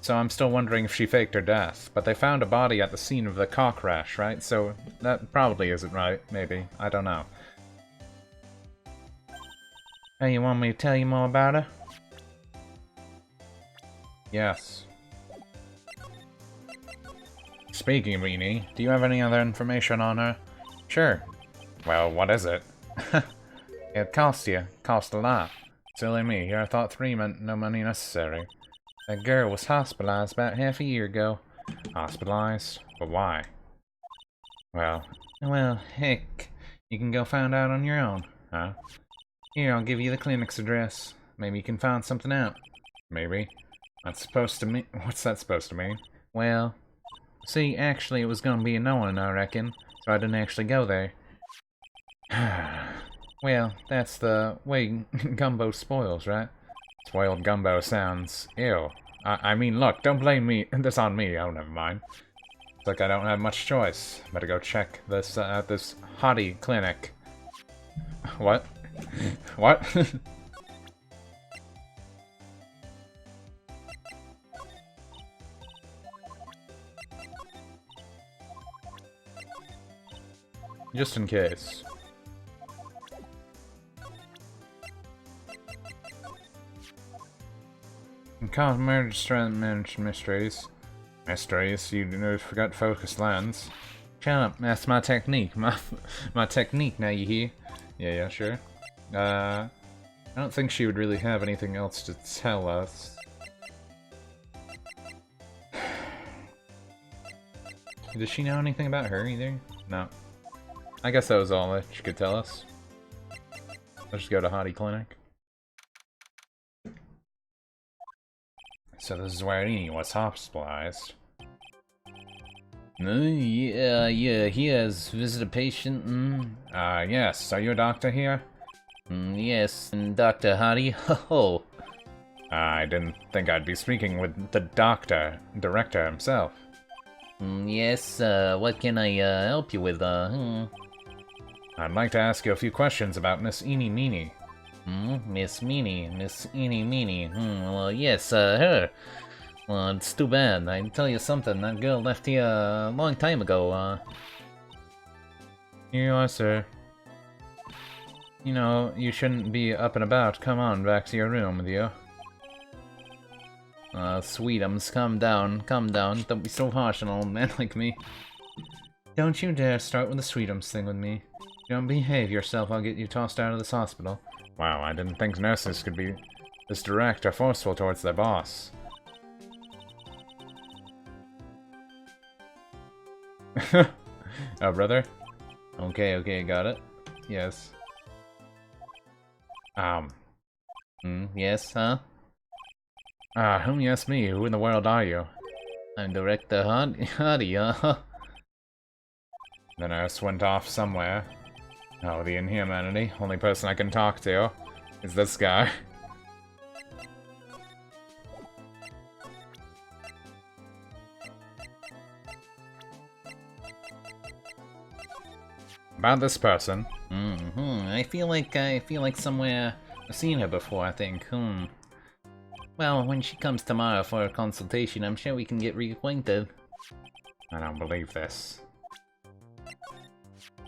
So I'm still wondering if she faked her death. But they found a body at the scene of the car crash, right? So that probably isn't right, maybe. I don't know. Hey, you want me to tell you more about her? Yes. Speaking of Eenie, do you have any other information on her? Sure. Well, what is it? It cost you. Cost a lot. Silly me, here I thought 3 meant no money necessary. That girl was hospitalized about half a year ago. Hospitalized? But why? Well, heck. You can go find out on your own. Huh? Here, I'll give you the clinic's address. Maybe you can find something out. Maybe. That's supposed to mean... What's that supposed to mean? Well, see, actually it was gonna be a no-one, I reckon. So I didn't actually go there. Well, that's the way gumbo spoils, right? Spoiled gumbo sounds... Ew. I mean, look, don't blame me. This on me. Oh, never mind. It's like I don't have much choice. Better go check this at this hottie clinic. What? What? Just in case. Cause murder strength mysteries. Mysteries? You forgot focus lens. Shut up, that's my technique. My technique, now you hear? Yeah, sure. I don't think she would really have anything else to tell us. Does she know anything about her either? No. I guess that was all that she could tell us. Let's just go to Hottie Clinic. So this is where Eenie was hospitalized. Yeah, he has visited a patient. Yes. Are you a doctor here? Yes, and Dr. Hottie. Ho. I didn't think I'd be speaking with the director himself. Yes, what can I help you with, I'd like to ask you a few questions about Miss Eenie Meenie. Miss Eenie Meenie. Well, yes, her. Well, it's too bad. I tell you something, that girl left here a long time ago, Here you are, sir. You know, you shouldn't be up and about. Come on, back to your room with you. Sweetums, calm down. Don't be so harsh on an old man like me. Don't you dare start with the Sweetums thing with me. If you don't behave yourself, I'll get you tossed out of this hospital. Wow, I didn't think nurses could be This direct or forceful towards their boss. Oh, brother? Okay, got it. Yes. Yes, huh? Yes, me. Who in the world are you? I'm Director Huddy, huh? The nurse went off somewhere. Oh, the inhumanity. Only person I can talk to is this guy. About this person. I feel like somewhere I've seen her before, I think. Well, when she comes tomorrow for a consultation, I'm sure we can get reacquainted. I don't believe this.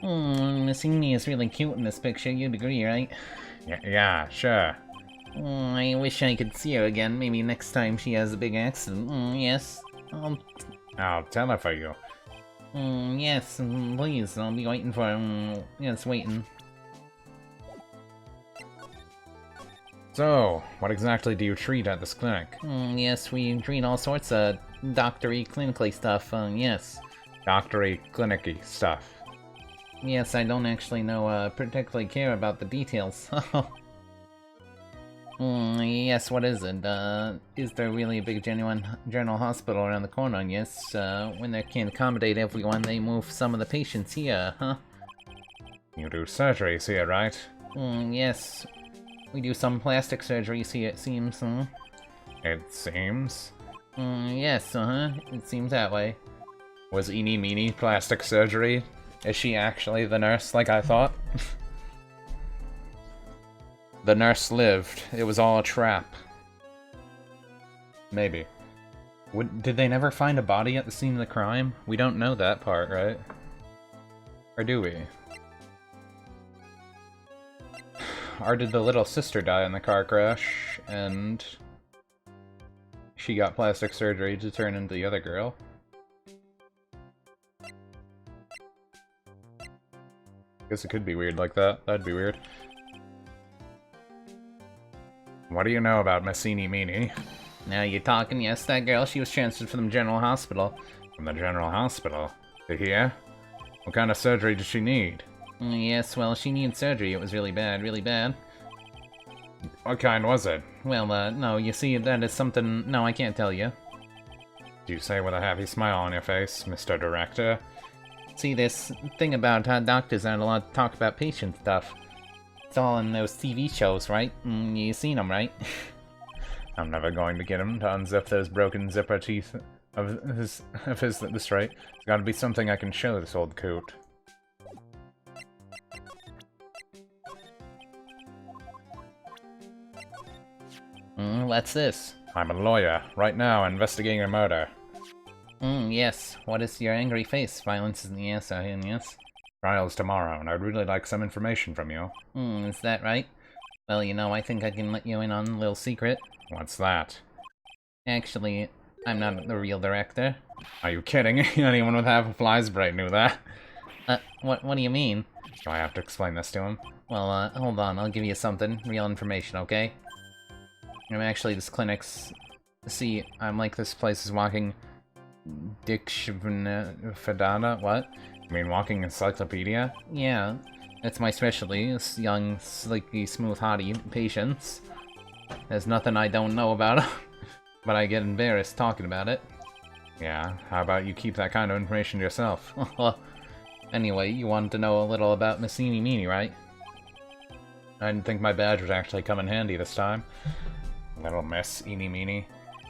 Miss Amy is really cute in this picture, you'd agree, right? Yeah, sure. I wish I could see her again, maybe next time she has a big accident. Yes. I'll tell her for you. Yes, please, I'll be waiting for yes, waiting. So, what exactly do you treat at this clinic? Yes, we treat all sorts of doctory, clinically stuff, yes. Doctory, clinicy stuff. Yes, I don't actually know, particularly care about the details. Yes, what is it? Is there really a big genuine general hospital around the corner? Yes, when they can't accommodate everyone, they move some of the patients here, huh? You do surgeries here, right? Yes. We do some plastic surgeries here, it seems, huh? It seems. Yes, it seems that way. Was Eeny Meeny plastic surgery? Is she actually the nurse, like I thought? The nurse lived. It was all a trap. Maybe. Did they never find a body at the scene of the crime? We don't know that part, right? Or do we? Or did the little sister die in the car crash, and she got plastic surgery to turn into the other girl? Guess it could be weird like that. That'd be weird. What do you know about Miss Eeny Meeny? Now you're talking. Yes, that girl, she was transferred from the general hospital. From the general hospital? To here? What kind of surgery does she need? Yes, well, she needed surgery. It was really bad, really bad. What kind was it? Well, no, you see, that is something... No, I can't tell you. Do you say with a happy smile on your face, Mr. Director? See, this thing about how doctors aren't allowed to talk about patient stuff. It's all in those TV shows, right? You've seen them, right? I'm never going to get him to unzip those broken zipper teeth of his at this rate. There's gotta be something I can show this old coot. What's this? I'm a lawyer, right now investigating a murder. Yes. What is your angry face? Violence is in the answer, yes? Trial's tomorrow, and I'd really like some information from you. Is that right? Well, you know, I think I can let you in on a little secret. What's that? Actually, I'm not the real director. Are you kidding? Anyone with half a fly's brain knew that. What do you mean? Do I have to explain this to him? Well, hold on, I'll give you something. Real information, okay? I'm actually this clinic's... See, I'm like this place is walking... Fadana? What? You mean walking encyclopedia? Yeah, that's my specialty. This young, slicky, smooth, hottie patients. There's nothing I don't know about them, but I get embarrassed talking about it. Yeah, how about you keep that kind of information to yourself? Anyway, you wanted to know a little about Miss Eeny Meeny, right? I didn't think my badge would actually come in handy this time. Little Miss Eeny Meeny.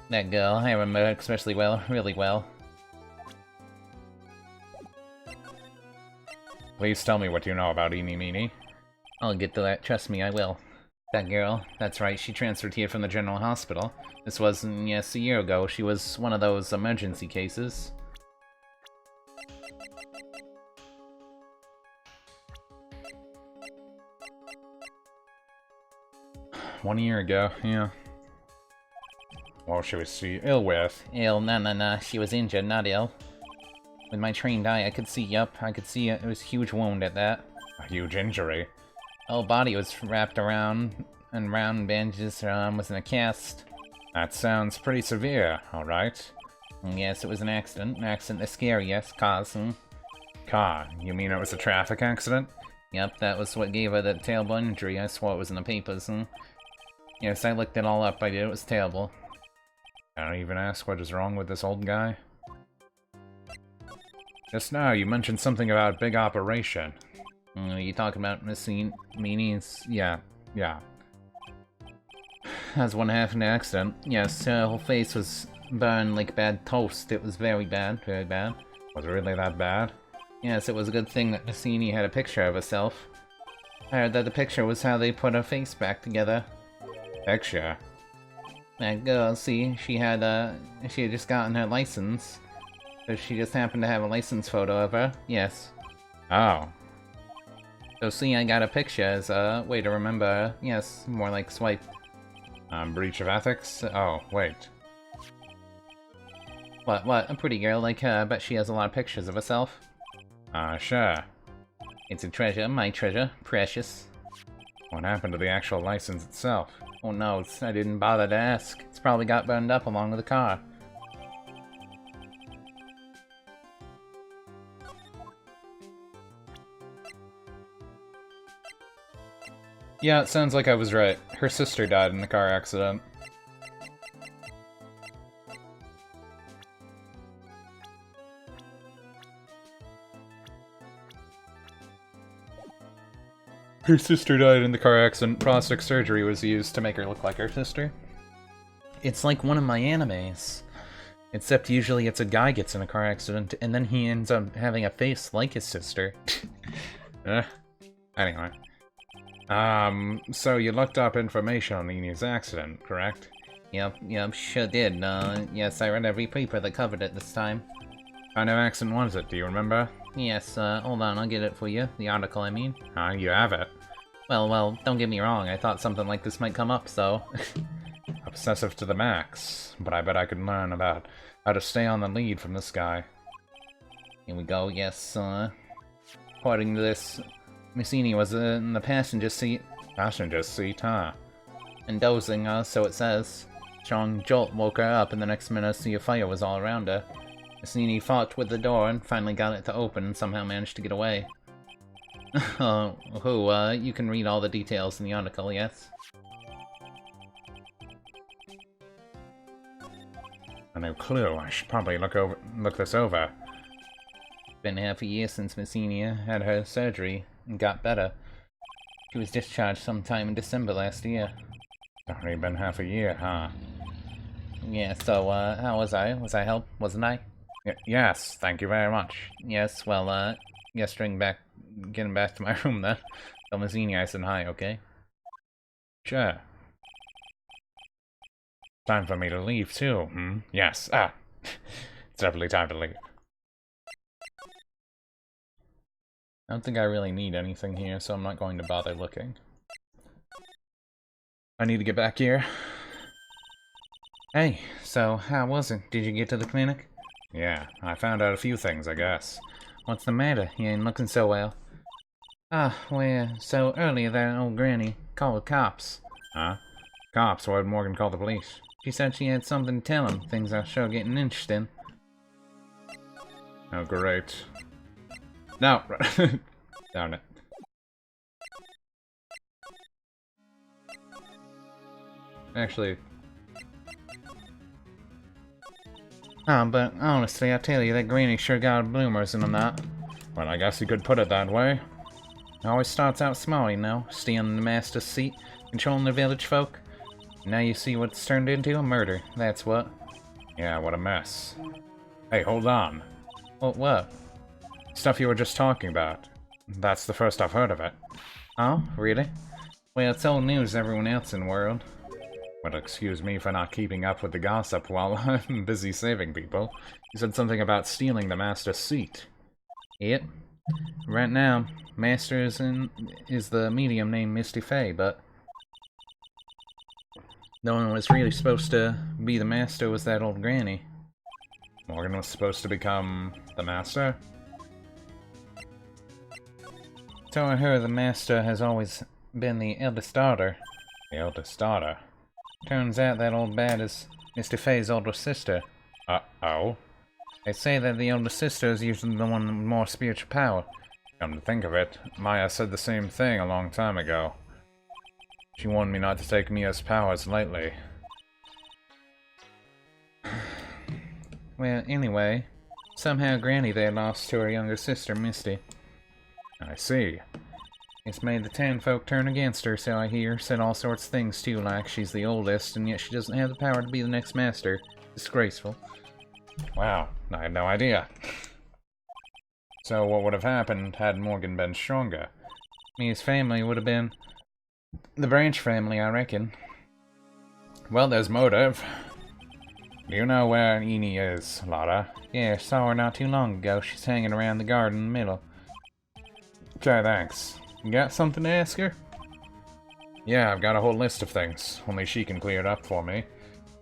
That girl, I remember her especially well, really well. Please tell me what you know about Eeny Meeny. I'll get to that, trust me, I will. That girl, that's right, she transferred here from the general hospital. This was, yes, a year ago. She was one of those emergency cases. One year ago, yeah. What was she ill with? Ill? No, she was injured, not ill. With my trained eye, I could see, I could see it was a huge wound at that. A huge injury? Whole body was wrapped around and round bandages, her arm was in a cast. That sounds pretty severe, alright. Yes, it was an accident. An accident that's scary, yes, cause, Car, you mean it was a traffic accident? Yep, that was what gave her that tailbone injury. I swore it was in the papers, Yes, I looked it all up, I did. It was terrible. I don't even ask what is wrong with this old guy. Just now, you mentioned something about big operation. Are you talking about missing meanies? Yeah. That's one half an accident. Yes, her whole face was burned like bad toast. It was very bad, very bad. Was it really that bad? Yes, it was a good thing that Messini had a picture of herself. I heard that the picture was how they put her face back together. Picture? That girl, see, she had just gotten her license. So she just happened to have a license photo of her. Yes. Oh. So see, I got a picture as a way to remember her. Yes, more like swipe. Breach of ethics? Oh, wait. What? A pretty girl like her, I bet she has a lot of pictures of herself. Sure. It's a treasure, my treasure. Precious. What happened to the actual license itself? Oh no, I didn't bother to ask. It's probably got burned up along with the car. Yeah, it sounds like I was right. Her sister died in the car accident. Her sister died in the car accident. Prosthetic surgery was used to make her look like her sister. It's like one of my animes. Except usually it's a guy gets in a car accident and then he ends up having a face like his sister. Anyway. So you looked up information on Nini's accident, correct? Yep, sure did. Yes, I read every paper that covered it this time. What kind of accident was it, do you remember? Yes, hold on, I'll get it for you. The article, I mean. You have it. Well, don't get me wrong, I thought something like this might come up, so... Obsessive to the max, but I bet I could learn about how to stay on the lead from this guy. Here we go, yes, according to this, Messini was in the passenger seat. Passenger seat, huh? And dozing, so it says. Strong jolt woke her up, and the next minute a sea of fire was all around her. Messini fought with the door and finally got it to open and somehow managed to get away. You can read all the details in the article, yes? No clue. I should probably look this over. Been half a year since Messini had her surgery and got better. She was discharged sometime in December last year. Only been half a year, huh? Yeah, so, how was I? Was I help? Wasn't I? Yes, thank you very much. Yes, well, getting back to my room then. Tell Mazzini I said hi, okay? Sure. Time for me to leave too, Yes, it's definitely time to leave. I don't think I really need anything here, so I'm not going to bother looking. I need to get back here. Hey, so how was it? Did you get to the clinic? Yeah, I found out a few things, I guess. What's the matter? You ain't looking so well. Well, so earlier that old granny called the cops. Huh? Cops? Why'd Morgan call the police? She said she had something to tell him. Things are sure getting interesting. Oh, great. No! Darn it. Actually... but honestly, I tell you, that granny sure got bloomers in that. Well, I guess you could put it that way. Always starts out small, you know, staying in the master's seat, controlling the village folk. Now you see what it's turned into? A murder, that's what. Yeah, what a mess. Hey, hold on. What? Stuff you were just talking about. That's the first I've heard of it. Oh, really? Well, it's old news to everyone else in the world. Well, excuse me for not keeping up with the gossip while I'm busy saving people. You said something about stealing the master's seat. Yep. Right now, Master is the medium named Misty Fey, but no one was really supposed to be the Master was that old granny. Morgan was supposed to become the Master? So I heard the Master has always been the eldest daughter. The eldest daughter. Turns out that old bat is Mr. Fay's older sister. Uh-oh. They say that the older sister is usually the one with more spiritual power. Come to think of it, Maya said the same thing a long time ago. She warned me not to take Mia's powers lightly. Well, anyway, somehow Granny there lost to her younger sister, Misty. I see. It's made the town folk turn against her, so I hear. Said all sorts of things too, like she's the oldest, and yet she doesn't have the power to be the next master. Disgraceful. Wow, I had no idea. So what would have happened had Morgan been stronger? Mia's family would have been the Branch family, I reckon. Well, there's motive. Do you know where Eni is, Lara? Yeah, saw her not too long ago. She's hanging around the garden in the middle. Okay, thanks. You got something to ask her? Yeah, I've got a whole list of things. Only she can clear it up for me.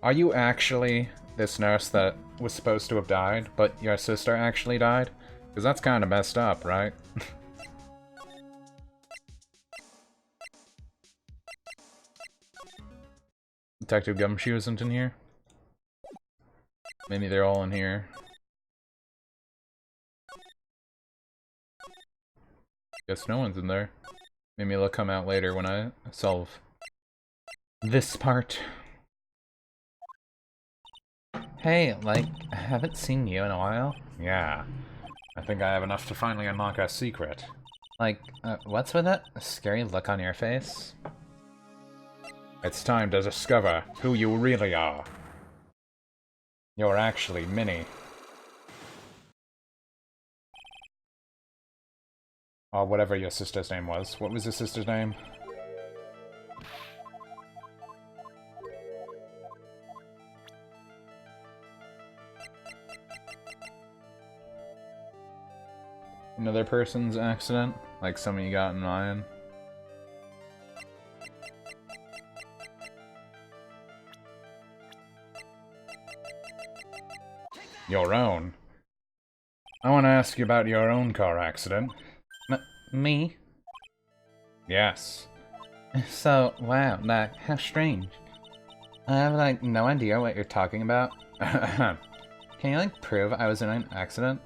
Are you actually this nurse that was supposed to have died, but your sister actually died? Because that's kind of messed up, right? Detective Gumshoe isn't in here? Maybe they're all in here. Guess no one's in there. Maybe they'll come out later when I solve this part. Hey, like, I haven't seen you in a while. Yeah. I think I have enough to finally unlock our secret. Like, what's with that scary look on your face? It's time to discover who you really are. You're actually Minnie. Or whatever your sister's name was. What was your sister's name? Another person's accident? Like some you got in mine? Your own? I want to ask you about your own car accident. Me? Yes. So, wow, like, how strange. I have, like, no idea what you're talking about. Can you, like, prove I was in an accident?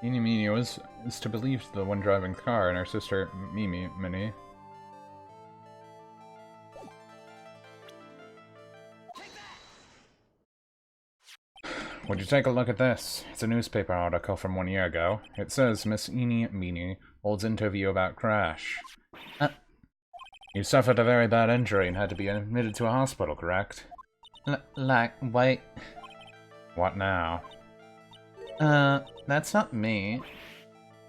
Mini is to believe the one driving the car and her sister Minnie. Would you take a look at this? It's a newspaper article from 1 year ago. It says Miss Meanie holds interview about crash. You suffered a very bad injury and had to be admitted to a hospital, correct? Like, wait. What now? That's not me.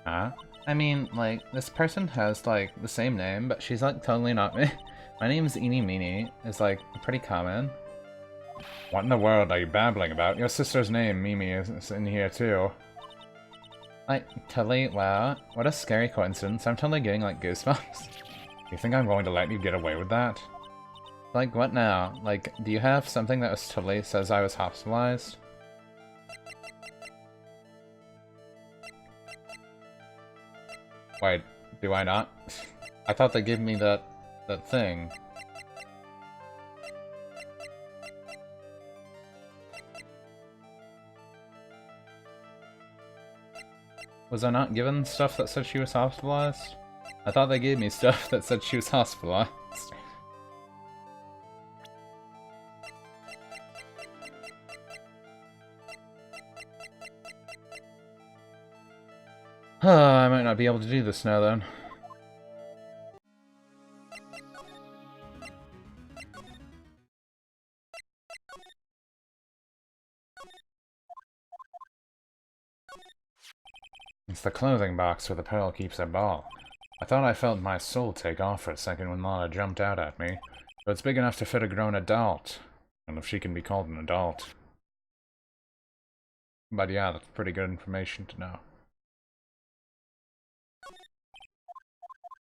Huh? I mean, like, this person has, like, the same name, but she's, like, totally not me. My name's Eenie Meenie. It's, like, pretty common. What in the world are you babbling about? Your sister's name, Mimi, is in here too. Like, totally, wow. What a scary coincidence. I'm totally getting, like, goosebumps. You think I'm going to let you get away with that? Like, what now? Like, do you have something that was totally says I was hospitalized? Wait, do I not? I thought they gave me that thing. Was I not given stuff that said she was hospitalized? I thought they gave me stuff that said she was hospitalized. I might not be able to do this now then. It's the clothing box where the pearl keeps her ball. I thought I felt my soul take off for a second when Lana jumped out at me, but it's big enough to fit a grown adult. And if she can be called an adult. But yeah, that's pretty good information to know.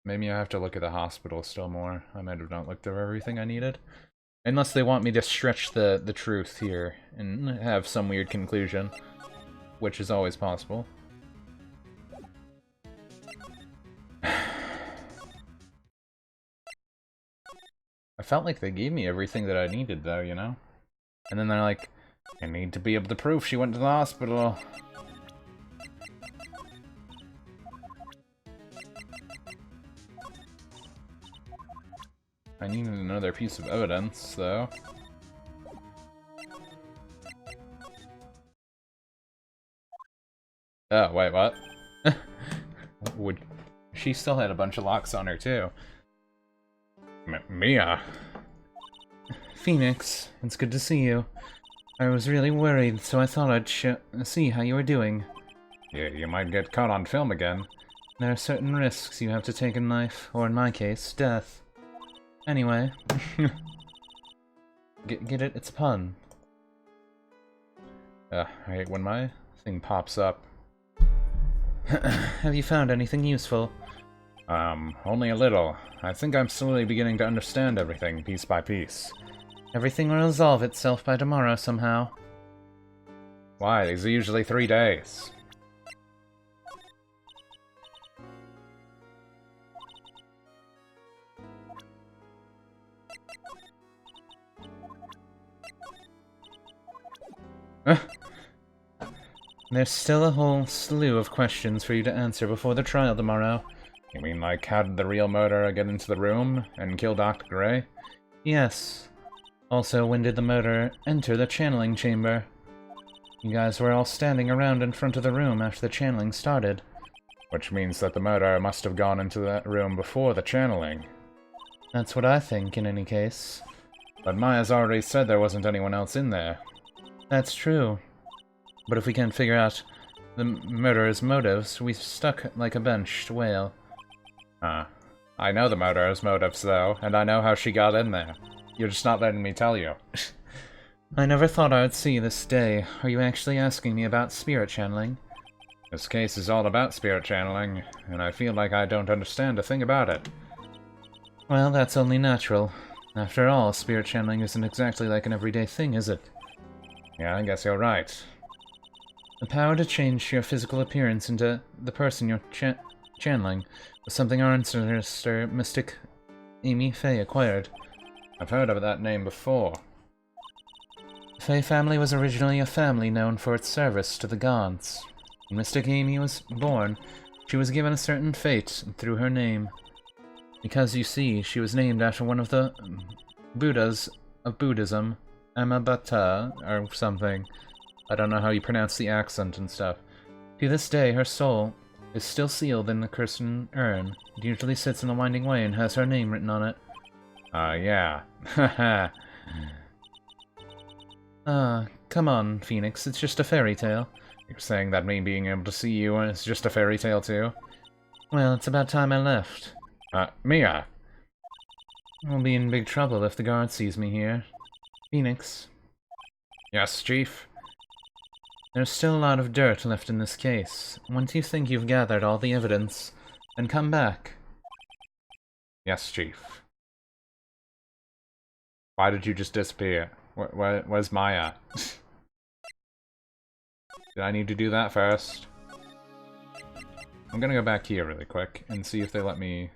Maybe I have to look at the hospital still more. I might have not looked at everything I needed. Unless they want me to stretch the truth here and have some weird conclusion, which is always possible. I felt like they gave me everything that I needed, though, you know? And then they're like, I need to be able to prove she went to the hospital. I needed another piece of evidence, though. Oh, wait, what? She still had a bunch of locks on her, too. Mia? Phoenix, it's good to see you. I was really worried, so I thought I'd see how you were doing. Yeah, you might get caught on film again. There are certain risks you have to take in life, or in my case, death. Anyway. Get it? It's a pun. I hate when my thing pops up. Have you found anything useful? Only a little. I think I'm slowly beginning to understand everything, piece by piece. Everything will resolve itself by tomorrow somehow. Why? These are usually 3 days. There's still a whole slew of questions for you to answer before the trial tomorrow. You mean like, how did the real murderer get into the room and kill Dr. Gray? Yes. Also, when did the murderer enter the channeling chamber? You guys were all standing around in front of the room after the channeling started. Which means that the murderer must have gone into that room before the channeling. That's what I think, in any case. But Maya's already said there wasn't anyone else in there. That's true. But if we can't figure out the murderer's motives, we're stuck like a benched whale. I know the murderer's motives, though, and I know how she got in there. You're just not letting me tell you. I never thought I would see this day. Are you actually asking me about spirit channeling? This case is all about spirit channeling, and I feel like I don't understand a thing about it. Well, that's only natural. After all, spirit channeling isn't exactly like an everyday thing, is it? Yeah, I guess you're right. The power to change your physical appearance into the person you're channeling was something our ancestor, Mystic Amy Faye, acquired. I've heard of that name before. The Faye family was originally a family known for its service to the gods. When Mystic Amy was born, she was given a certain fate through her name. Because, you see, she was named after one of the Buddhas of Buddhism, Amabata, or something. I don't know how you pronounce the accent and stuff. To this day, her soul is still sealed in the Kirsten urn. It usually sits in the Winding Way and has her name written on it. Yeah. Haha. Come on, Phoenix, it's just a fairy tale. You're saying that me being able to see you is just a fairy tale too? Well, it's about time I left. Mia! We'll be in big trouble if the guard sees me here. Phoenix. Yes, Chief? There's still a lot of dirt left in this case. Once you think you've gathered all the evidence, then come back. Yes, Chief. Why did you just disappear? Where's Maya? Did I need to do that first? I'm gonna go back here really quick and see if they let me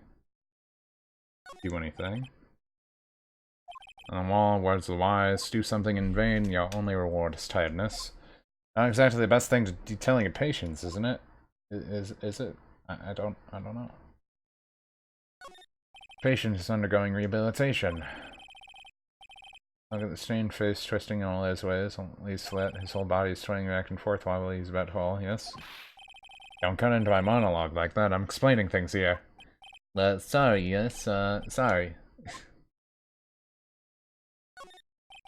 do anything. Words of the wise, do something in vain, your only reward is tiredness. Not exactly the best thing to be telling a patient, isn't it? Is it? I don't know. Patient is undergoing rehabilitation. Look at the strained face, twisting in all his ways. He's slit. His whole body is swaying back and forth while he's about to fall. Yes. Don't cut into my monologue like that. I'm explaining things here. Sorry. Yes. Sorry.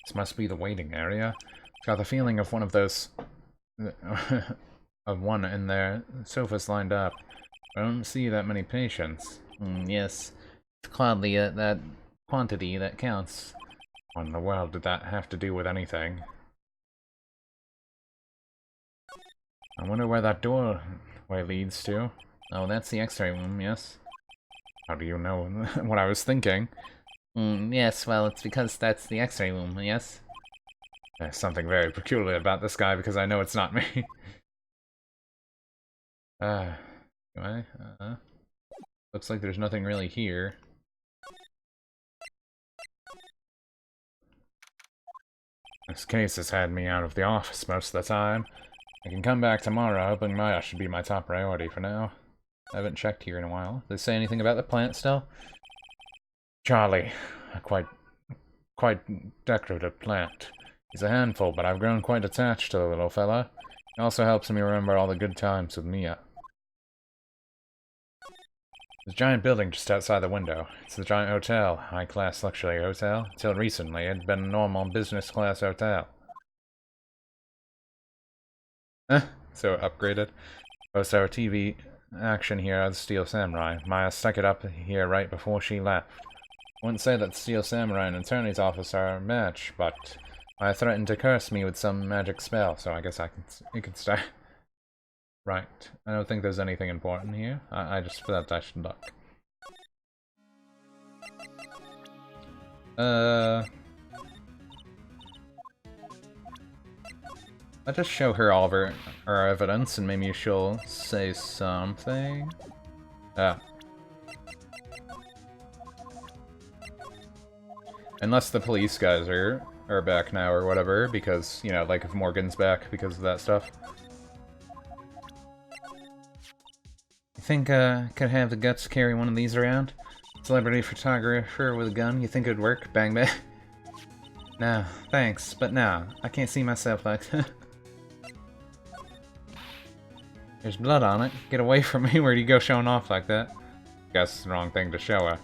This must be the waiting area. Got the feeling of one of those... of one in there. Sofas lined up. I don't see that many patients. Yes. It's clearly that quantity that counts. What in the world did that have to do with anything? I wonder where that doorway leads to. Oh, that's the X-ray room, yes. How do you know what I was thinking? Yes, well, it's because that's the X-ray room, yes? There's something very peculiar about this guy because I know it's not me. Do I? Looks like there's nothing really here. This case has had me out of the office most of the time. I can come back tomorrow, hoping Maya should be my top priority for now. I haven't checked here in a while. Did they say anything about the plant still? Charlie, a quite decorative plant. He's a handful, but I've grown quite attached to the little fella. He also helps me remember all the good times with Mia. There's a giant building just outside the window. It's the giant hotel, high-class luxury hotel. Until recently, it had been a normal business-class hotel. So upgraded. Post our TV action here at Steel Samurai. Maya stuck it up here right before she left. I wouldn't say that Steel Samurai and Attorney's Office are a match, but Maya threatened to curse me with some magic spell, so I guess you can start. Right. I don't think there's anything important here. I just thought I should look. I'll just show her all of her evidence and maybe she'll say something. Unless the police guys are back now or whatever, because, you know, like if Morgan's back because of that stuff. You think I could have the guts to carry one of these around? Celebrity photographer with a gun, you think it'd work? Bang bang. No, thanks, but no, I can't see myself like that. There's blood on it. Get away from me. Where'd you go showing off like that? Guess it's the wrong thing to show her.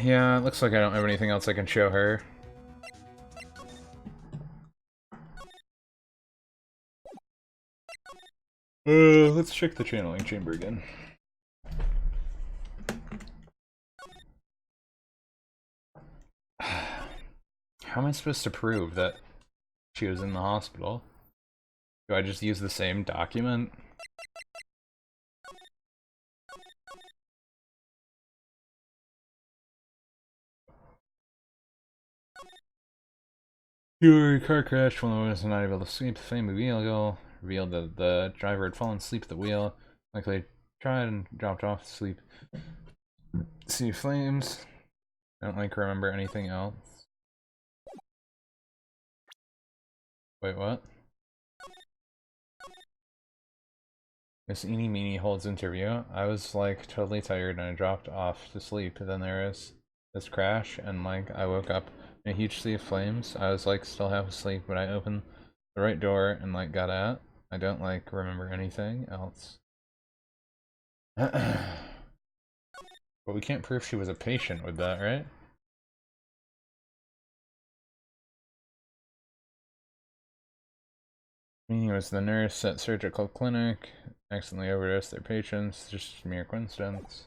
Yeah, it looks like I don't have anything else I can show her. Let's check the channeling chamber again. How am I supposed to prove that she was in the hospital? Do I just use the same document? Your car crashed when I was not able to escape the flame vehicle. Revealed that the driver had fallen asleep at the wheel. Likely tried and dropped off to sleep. See flames. I don't like remember anything else. Wait, what? Miss Eenie Meenie holds interview. I was like totally tired and I dropped off to sleep. Then there was this crash and like I woke up in a huge sea of flames. I was like still half asleep when I opened the right door and like got out. I don't like remember anything else. But we can't prove she was a patient with that, right? Meaning was the nurse at surgical clinic, accidentally overdosed their patients, just mere coincidence.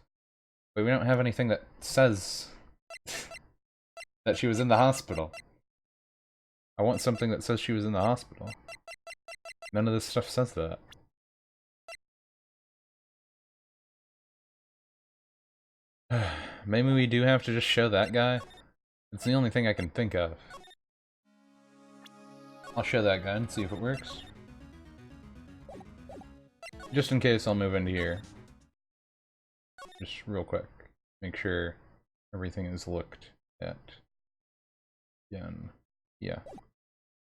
But we don't have anything that says that she was in the hospital. I want something that says she was in the hospital. None of this stuff says that. Maybe we do have to just show that guy. It's the only thing I can think of. I'll show that guy and see if it works. Just in case, I'll move into here. Just real quick. Make sure everything is looked at. Again. Yeah.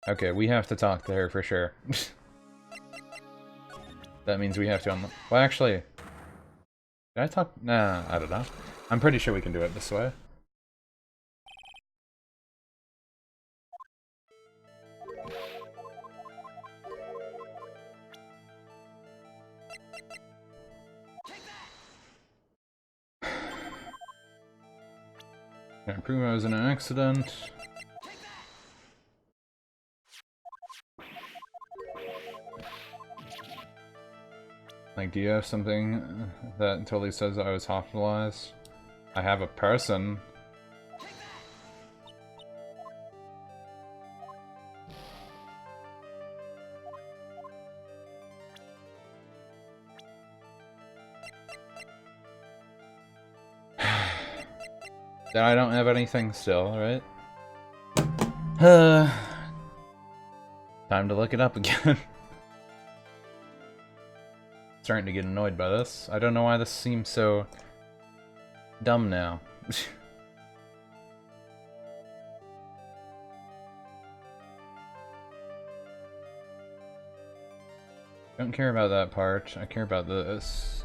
Okay, we have to talk to her for sure. That means we have to unlock. Well, actually. Did I talk? Nah, I don't know. I'm pretty sure we can do it this way. Can't prove I was in an accident. Like, do you have something that totally says I was hospitalized? I have a person. Then I don't have anything still, right? Time to look it up again. Starting to get annoyed by this. I don't know why this seems so dumb now. Don't care about that part. I care about this.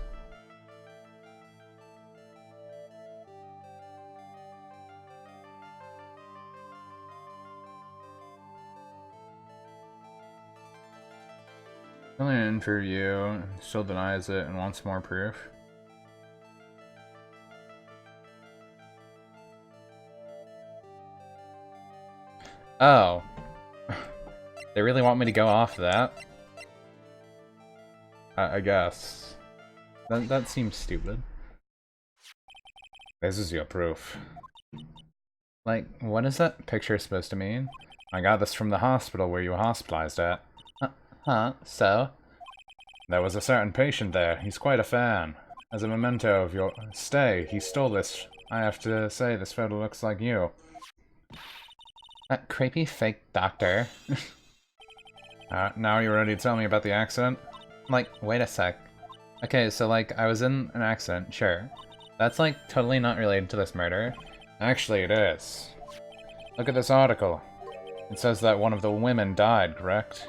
Filling an interview, still denies it and wants more proof. Oh. They really want me to go off that? I guess. That seems stupid. This is your proof. Like, what is that picture supposed to mean? I got this from the hospital where you were hospitalized at. Huh, so? There was a certain patient there. He's quite a fan. As a memento of your stay, he stole this. I have to say, this photo looks like you. That creepy fake doctor. Now you're ready to tell me about the accident? Like, wait a sec. Okay, so like, I was in an accident, sure. That's like, totally not related to this murder. Actually, it is. Look at this article. It says that one of the women died, correct?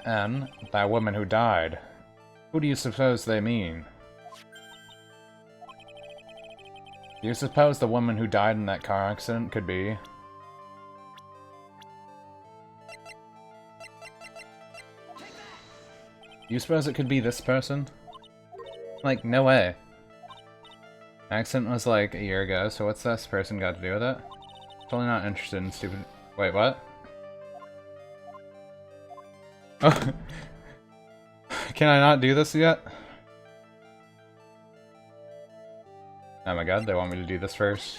And that woman who died. Who do you suppose they mean? Do you suppose the woman who died in that car accident could be? Do you suppose it could be this person? Like, no way. Accident was like a year ago, so what's this person got to do with it? Totally not interested in stupid... Wait, what? Oh. Can I not do this yet? Oh my god, they want me to do this first.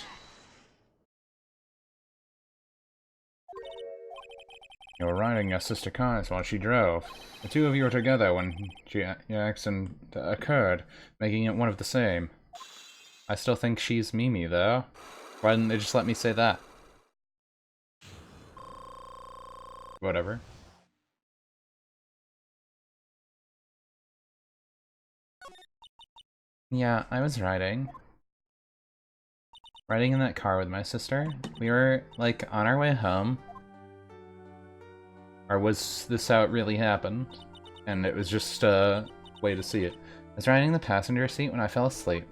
You were riding your sister cars while she drove. The two of you were together when your accident occurred, making it one of the same. I still think she's Mimi, though. Why didn't they just let me say that? Whatever. Yeah, I was riding. Riding in that car with my sister. We were, like, on our way home. Or was this how it really happened? And it was just a way to see it. I was riding in the passenger seat when I fell asleep.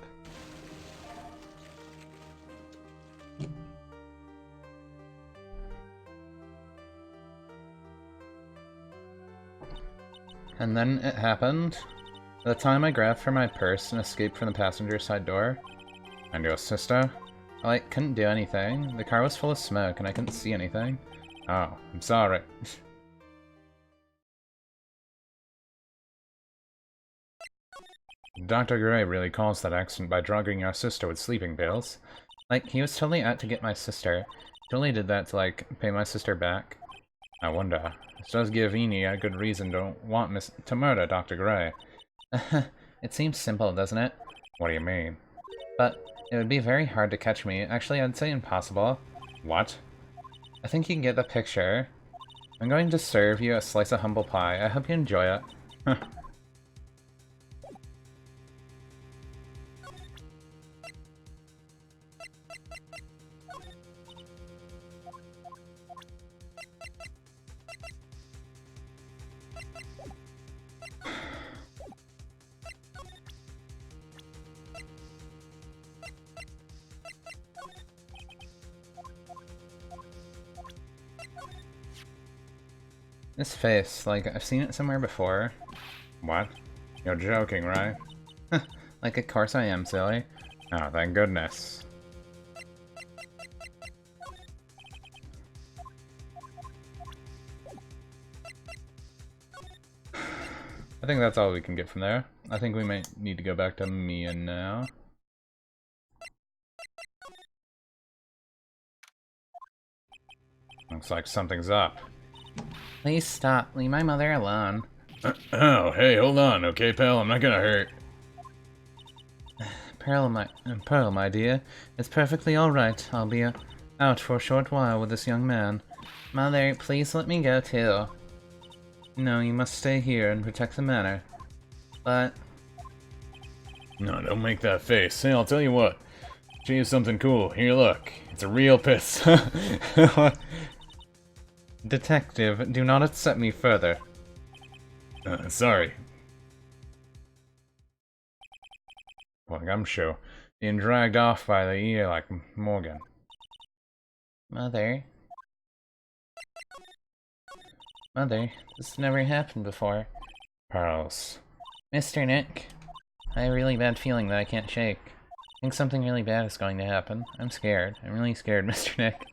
And then it happened. At the time I grabbed for my purse and escaped from the passenger side door. And your sister? Well, I couldn't do anything. The car was full of smoke and I couldn't see anything. Oh, I'm sorry. Dr. Gray really caused that accident by drugging your sister with sleeping pills. Like, he was totally out to get my sister. He totally did that to, like, pay my sister back. I wonder. This does give Eni a good reason to want to murder Dr. Gray. It seems simple, doesn't it? What do you mean? But it would be very hard to catch me. Actually, I'd say impossible. What? I think you can get the picture. I'm going to serve you a slice of humble pie. I hope you enjoy it. This face, like, I've seen it somewhere before. What? You're joking, right? Like, of course I am, silly. Oh, thank goodness. I think that's all we can get from there. I think we might need to go back to Mia now. Looks like something's up. Please stop. Leave my mother alone. Oh, hey, hold on, okay, pal? I'm not gonna hurt. Pearl, my dear. It's perfectly alright. I'll be out for a short while with this young man. Mother, please let me go too. No, you must stay here and protect the manor. But... No, don't make that face. Hey, I'll tell you what. Show you something cool. Here, look. It's a real piss. Detective, do not upset me further. Sorry. Like I'm sure. Being dragged off by the ear like Morgan. Mother? Mother, this never happened before. Pearls. Mr. Nick, I have a really bad feeling that I can't shake. I think something really bad is going to happen. I'm scared. I'm really scared, Mr. Nick.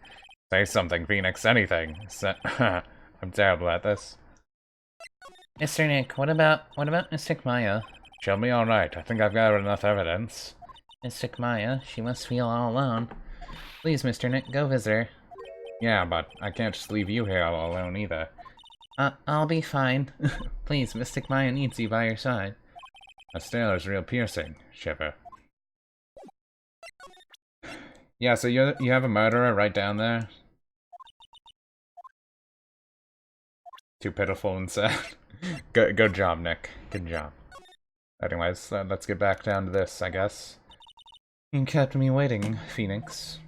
Say something, Phoenix, anything. I'm terrible at this. Mr. Nick, what about Mystic Maya? She'll be alright. I think I've got enough evidence. Mystic Maya, she must feel all alone. Please, Mr. Nick, go visit her. Yeah, but I can't just leave you here all alone either. I'll be fine. Please, Mystic Maya needs you by your side. That stare is real piercing, Shipper. Yeah, so you have a murderer right down there? Too pitiful and sad. Good job, Nick. Good job. Anyways, let's get back down to this, I guess. You kept me waiting, Phoenix.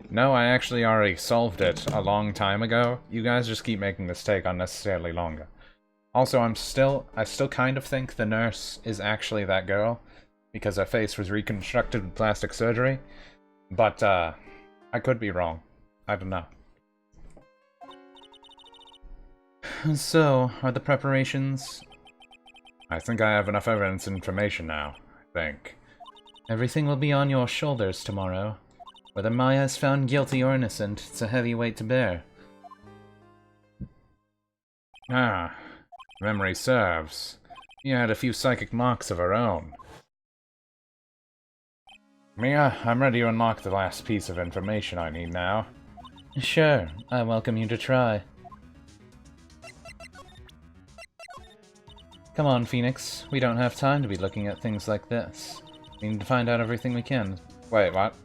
No, I actually already solved it a long time ago. You guys just keep making this take unnecessarily longer. Also, I still kind of think the nurse is actually that girl, because her face was reconstructed with plastic surgery. But, I could be wrong. I don't know. So, are the preparations... I think I have enough evidence and information now. I think. Everything will be on your shoulders tomorrow. Whether Maya is found guilty or innocent, it's a heavy weight to bear. Ah, memory serves. Mia had a few psychic marks of her own. Mia, I'm ready to unlock the last piece of information I need now. Sure, I welcome you to try. Come on, Phoenix. We don't have time to be looking at things like this. We need to find out everything we can. Wait, what?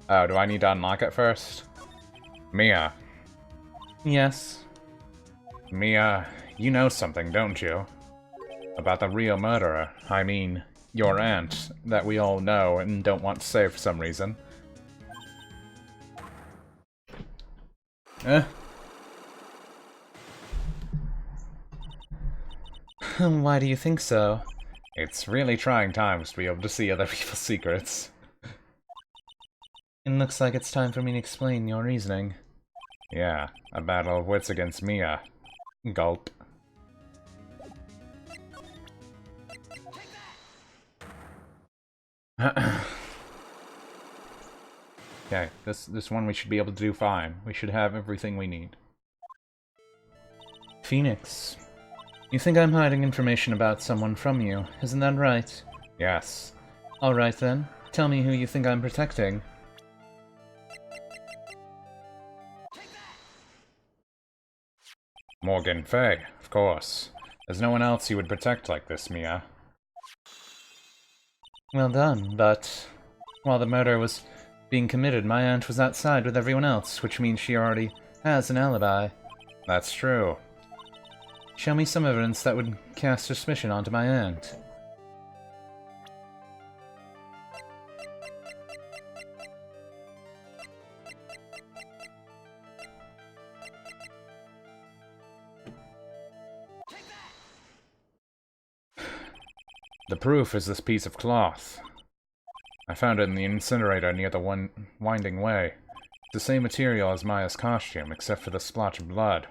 Oh, do I need to unlock it first? Mia. Yes? Mia, you know something, don't you? About the real murderer. I mean, your aunt, that we all know and don't want to say for some reason. Why do you think so? It's really trying times to be able to see other people's secrets. It looks like it's time for me to explain your reasoning. Yeah, a battle of wits against Mia. Gulp. Okay, this one we should be able to do fine. We should have everything we need. Phoenix, you think I'm hiding information about someone from you, isn't that right? Yes. Alright then, tell me who you think I'm protecting. Morgan Fay, of course. There's no one else you would protect like this, Mia. Well done, but while the murder was being committed, my aunt was outside with everyone else, which means she already has an alibi. That's true. Show me some evidence that would cast suspicion onto my aunt. The proof is this piece of cloth. I found it in the incinerator near the winding way. It's the same material as Maya's costume, except for the splotch of blood.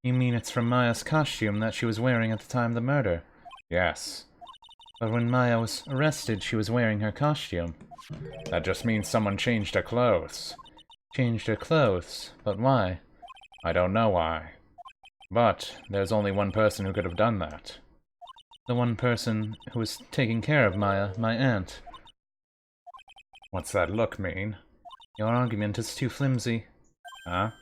You mean it's from Maya's costume that she was wearing at the time of the murder? Yes. But when Maya was arrested, she was wearing her costume. That just means someone changed her clothes. Changed her clothes? But why? I don't know why. But there's only one person who could have done that. The one person who was taking care of Maya, my aunt. What's that look mean? Your argument is too flimsy. Huh?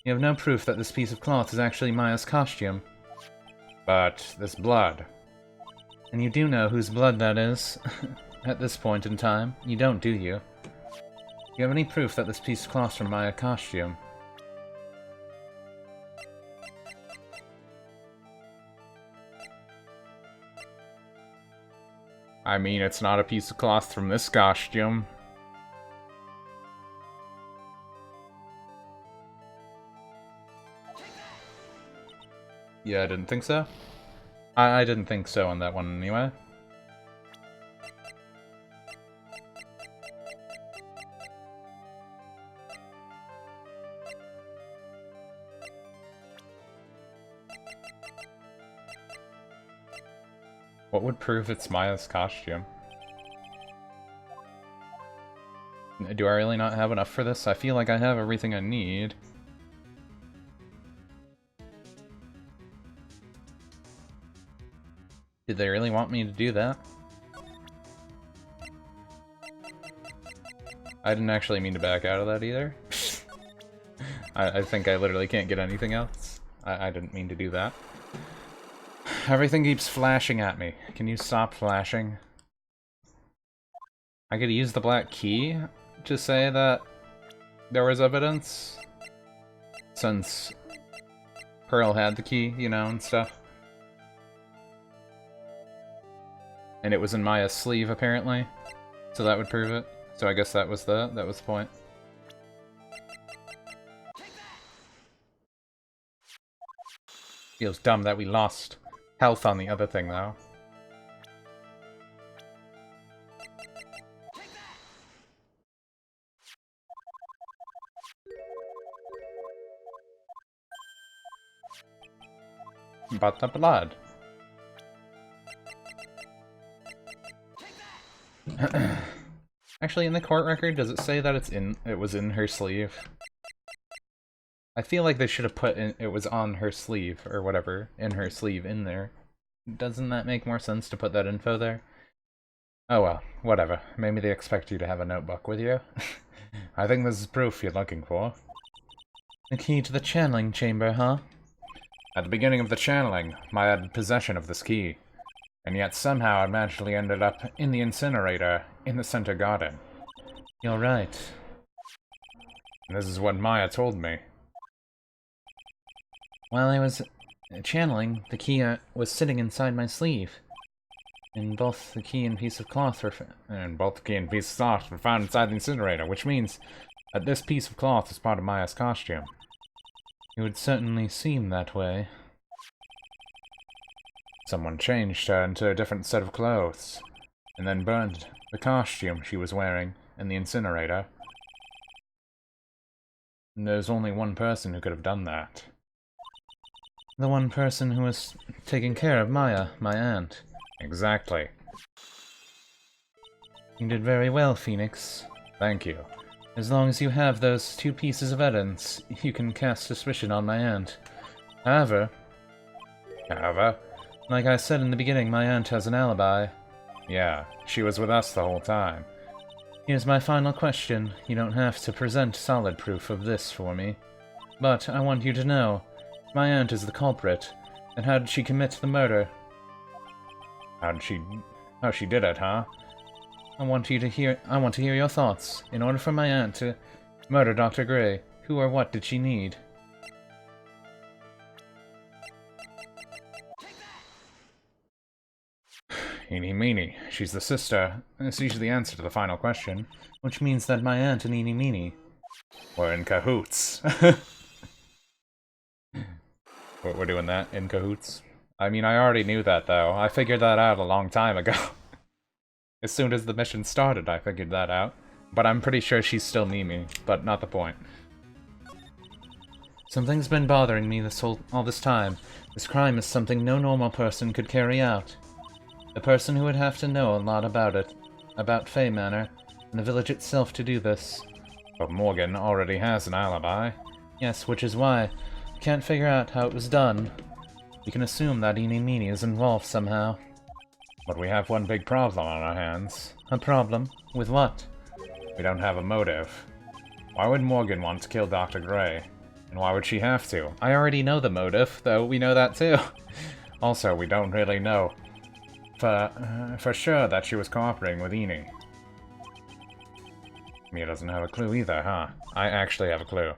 You have no proof that this piece of cloth is actually Maya's costume. But this blood. And you do know whose blood that is. At this point in time, you don't, do you? Do you have any proof that this piece of cloth is from Maya's costume? I mean, it's not a piece of cloth from this costume. Yeah, I didn't think so. I didn't think so on that one anyway. What would prove it's Maya's costume? Do I really not have enough for this? I feel like I have everything I need. Did they really want me to do that? I didn't actually mean to back out of that either. I think I literally can't get anything else. I didn't mean to do that. Everything keeps flashing at me. Can you stop flashing? I could use the black key to say that there was evidence. Since Pearl had the key, you know, and stuff. And it was in Maya's sleeve, apparently. So that would prove it. So I guess that was the point. Feels dumb that we lost health on the other thing, though. But the blood. Actually, in the court record, does it say that it was in her sleeve? I feel like they should have put it was on her sleeve, or whatever, in her sleeve in there. Doesn't that make more sense to put that info there? Oh well, whatever. Maybe they expect you to have a notebook with you. I think this is proof you're looking for. The key to the channeling chamber, huh? At the beginning of the channeling, Maya had possession of this key. And yet somehow it magically ended up in the incinerator in the center garden. You're right. And this is what Maya told me. While I was channeling, the key was sitting inside my sleeve. And both the key and piece of cloth were found inside the incinerator, which means that this piece of cloth is part of Maya's costume. It would certainly seem that way. Someone changed her into a different set of clothes, and then burned the costume she was wearing in the incinerator. And there's only one person who could have done that. The one person who was taking care of Maya, my aunt. Exactly. You did very well, Phoenix. Thank you. As long as you have those two pieces of evidence, you can cast suspicion on my aunt. However, like I said in the beginning, my aunt has an alibi. Yeah, she was with us the whole time. Here's my final question. You don't have to present solid proof of this for me. But I want you to know, my aunt is the culprit. And how did she commit the murder? Oh, she did it, huh? I want to hear your thoughts. In order for my aunt to murder Dr. Gray, who or what did she need? Eeny meeny. She's the sister. It's usually the answer to the final question. Which means that my aunt and Eeny Meeny we're in cahoots. We're doing that in cahoots. I mean, I already knew that, though. I figured that out a long time ago. As soon as the mission started, I figured that out. But I'm pretty sure she's still Mimi, but not the point. Something's been bothering me all this time. This crime is something no normal person could carry out. The person who would have to know a lot about it, about Fey Manor, and the village itself to do this. But Morgan already has an alibi. Yes, which is why I can't figure out how it was done. We can assume that Eeny Meeny is involved somehow. But we have one big problem on our hands. A problem? With what? We don't have a motive. Why would Morgan want to kill Dr. Gray? And why would she have to? I already know the motive, though we know that too. Also, we don't really know for sure that she was cooperating with Enid. Mia doesn't have a clue either, huh? I actually have a clue.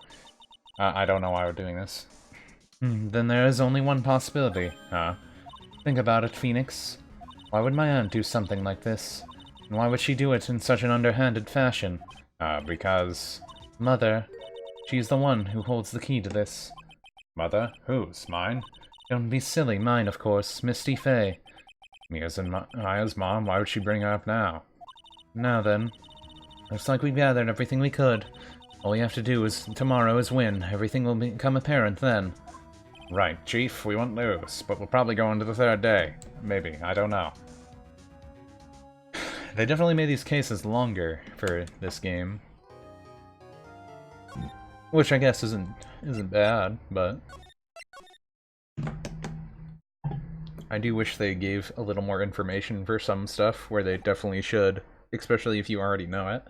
I don't know why we're doing this. Then there is only one possibility. Huh? Think about it, Phoenix. Why would my aunt do something like this? And why would she do it in such an underhanded fashion? Because... Mother. She's the one who holds the key to this. Mother? Whose? Mine? Don't be silly. Mine, of course. Misty Fey. Mia's and Maya's mom? Why would she bring her up now? Now then. Looks like we've gathered everything we could. All we have to do tomorrow is win. Everything will become apparent then. Right, Chief, we won't lose, but we'll probably go into the third day. Maybe, I don't know. They definitely made these cases longer for this game. Which I guess isn't bad, but... I do wish they gave a little more information for some stuff, where they definitely should. Especially if you already know it.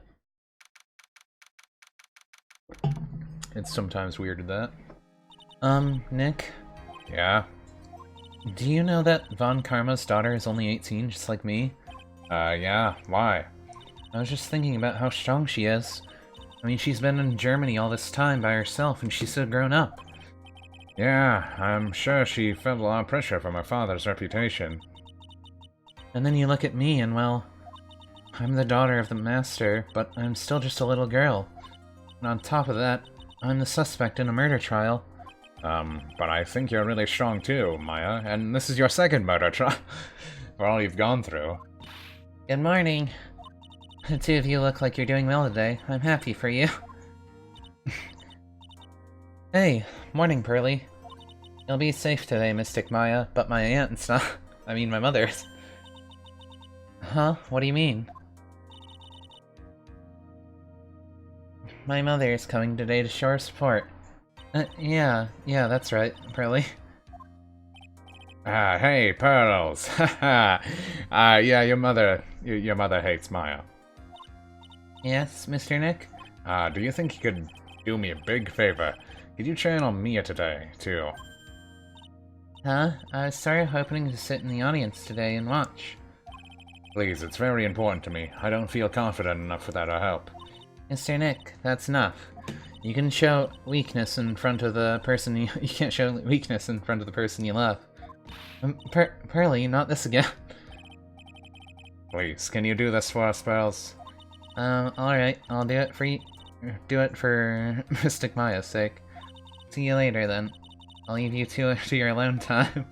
It's sometimes weird that. Nick? Yeah? Do you know that Von Karma's daughter is only 18, just like me? Yeah, why? I was just thinking about how strong she is. I mean, she's been in Germany all this time by herself, and she's so grown up. Yeah, I'm sure she felt a lot of pressure from her father's reputation. And then you look at me, and well... I'm the daughter of the master, but I'm still just a little girl. And on top of that, I'm the suspect in a murder trial. But I think you're really strong too, Maya, and this is your second murder trial for all you've gone through. Good morning. The two of you look like you're doing well today. I'm happy for you. Hey, morning, Pearly. You'll be safe today, Mystic Maya, but my aunt's not. I mean, my mother's. Huh? What do you mean? My mother is coming today to show her support. Yeah, that's right, Pearly. Hey, Pearls! Haha! Yeah, your mother hates Maya. Yes, Mr. Nick? Do you think you could do me a big favor? Could you channel Mia today, too? Huh? I started hoping to sit in the audience today and watch. Please, it's very important to me. I don't feel confident enough for that to help. Mr. Nick, that's enough. You can show weakness in front of the person you can't show weakness in front of the person you love. Pearly, not this again. Please, can you do this for us, Pearls? Alright, I'll do it for you. Do it for Mystic Maya's sake. See you later, then. I'll leave you to your alone time.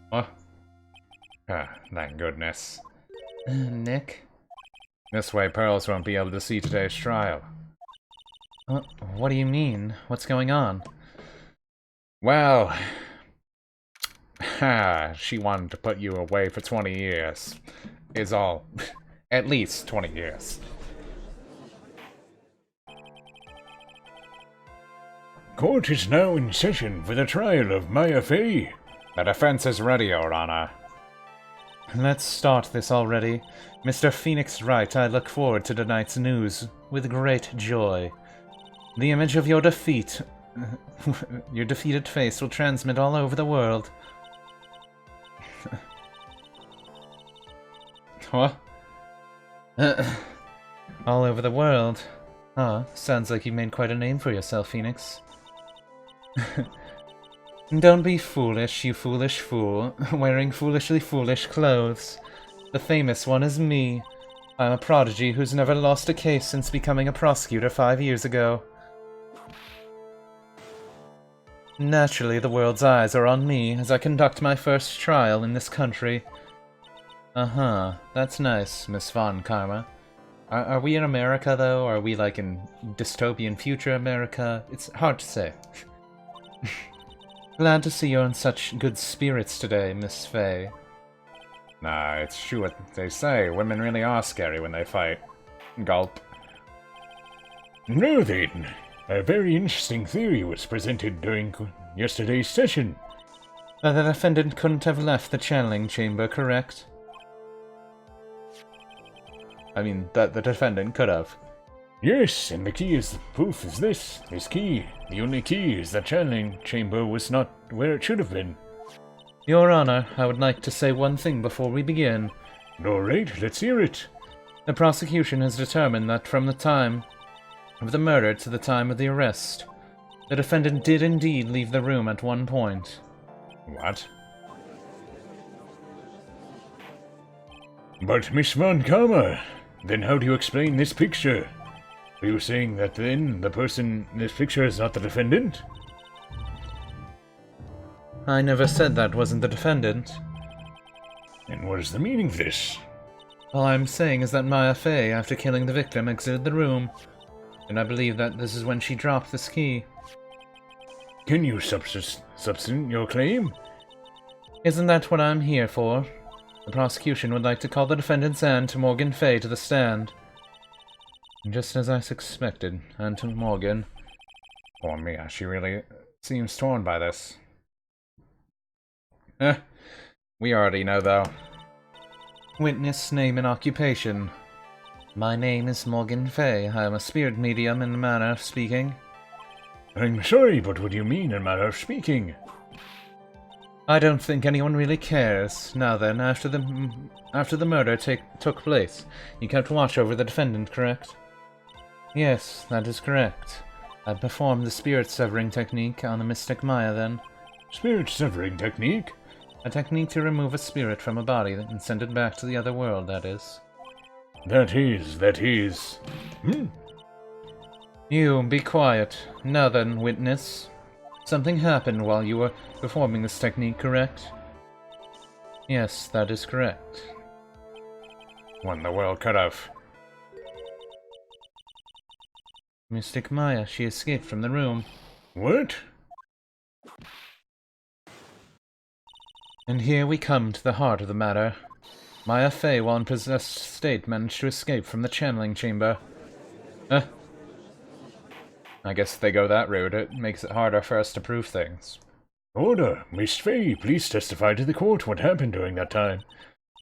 What? Thank goodness. Nick? This way Pearls won't be able to see today's trial. What do you mean? What's going on? Well... she wanted to put you away for 20 years. Is all. At least 20 years. Court is now in session for the trial of Maya Fey. The defense is ready, Your Honor. Let's start this already. Mr. Phoenix Wright, I look forward to tonight's news with great joy. The image of your defeat, your defeated face will transmit all over the world. What? All over the world. Huh, sounds like you made quite a name for yourself, Phoenix. Don't be foolish, you foolish fool, wearing foolishly foolish clothes. The famous one is me. I'm a prodigy who's never lost a case since becoming a prosecutor 5 years ago. Naturally, the world's eyes are on me as I conduct my first trial in this country. Uh-huh, that's nice, Miss Von Karma. Are we in America, though? Or are we, like, in dystopian future America? It's hard to say. Glad to see you're in such good spirits today, Miss Fey. Nah, it's true what they say. Women really are scary when they fight. Gulp. Now then, a very interesting theory was presented during yesterday's session. The defendant couldn't have left the channeling chamber, correct? I mean, that the defendant could have. Yes, and the key is proof is this key. The only key is that channeling chamber was not where it should have been. Your Honor, I would like to say one thing before we begin. All right, let's hear it. The prosecution has determined that from the time of the murder to the time of the arrest, the defendant did indeed leave the room at one point. What? But Miss Von Karma, then how do you explain this picture? Are you saying that then the person in this picture is not the defendant? I never said that wasn't the defendant. And what is the meaning of this? All I'm saying is that Maya Fey, after killing the victim, exited the room, and I believe that this is when she dropped this key. Can you substantiate your claim? Isn't that what I'm here for? The prosecution would like to call the defendant's aunt, Morgan Fey, to the stand. Just as I suspected, Aunt Morgan. Poor Mia, she really seems torn by this. We already know, though. Witness, name, and occupation. My name is Morgan Fey. I am a spirit medium in a manner of speaking. I'm sorry, but what do you mean in a manner of speaking? I don't think anyone really cares. Now then, after the murder took place, you kept watch over the defendant, correct? Yes, that is correct. I performed the spirit severing technique on the mystic Maya then. Spirit severing technique? A technique to remove a spirit from a body and send it back to the other world, that is. That is. You, be quiet. Now then, witness. Something happened while you were performing this technique, correct? Yes, that is correct. When the world could have. Mystic Maya, she escaped from the room. What? And here we come to the heart of the matter. Maya Fey, while in possessed state, managed to escape from the channeling chamber. I guess if they go that route, it makes it harder for us to prove things. Order! Miss Fey, please testify to the court what happened during that time.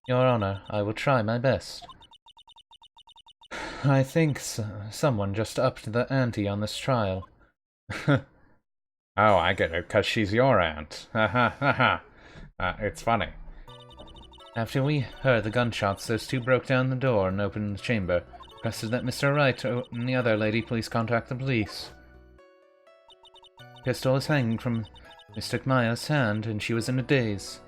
Your Honor, I will try my best. I think someone just upped the ante on this trial. Oh, I get it, 'cause she's your aunt. Ha ha ha ha. It's funny. After we heard the gunshots, those two broke down the door and opened the chamber. Requested that Mr. Wright and the other lady please contact the police. Pistol is hanging from Mystic Maya's hand, and she was in a daze.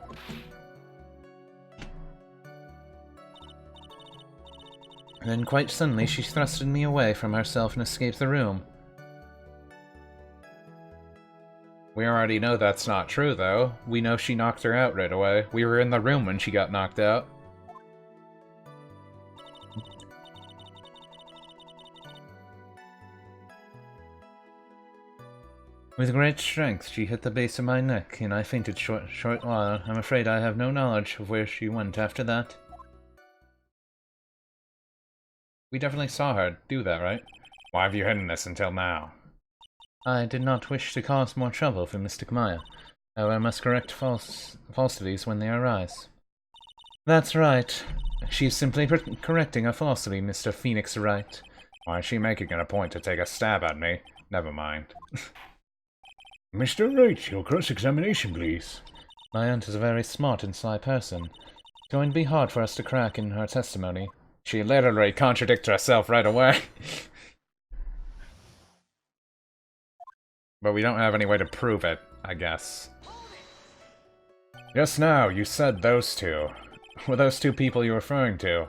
Then quite suddenly she thrusted me away from herself and escaped the room. We already know that's not true, though. We know she knocked her out right away. We were in the room when she got knocked out. With great strength, she hit the base of my neck, and I fainted short while. I'm afraid I have no knowledge of where she went after that. We definitely saw her do that, right? Why have you hidden this until now? I did not wish to cause more trouble for Mystic Maya. However, I must correct falsities when they arise. That's right. She's simply correcting a falsity, Mr. Phoenix Wright. Why is she making it a point to take a stab at me? Never mind. Mr. Wright, your cross-examination, please. My aunt is a very smart and sly person. It's going to be hard for us to crack in her testimony. She literally contradicts herself right away. But we don't have any way to prove it, I guess. Just now, you said those two. Were those two people you're referring to?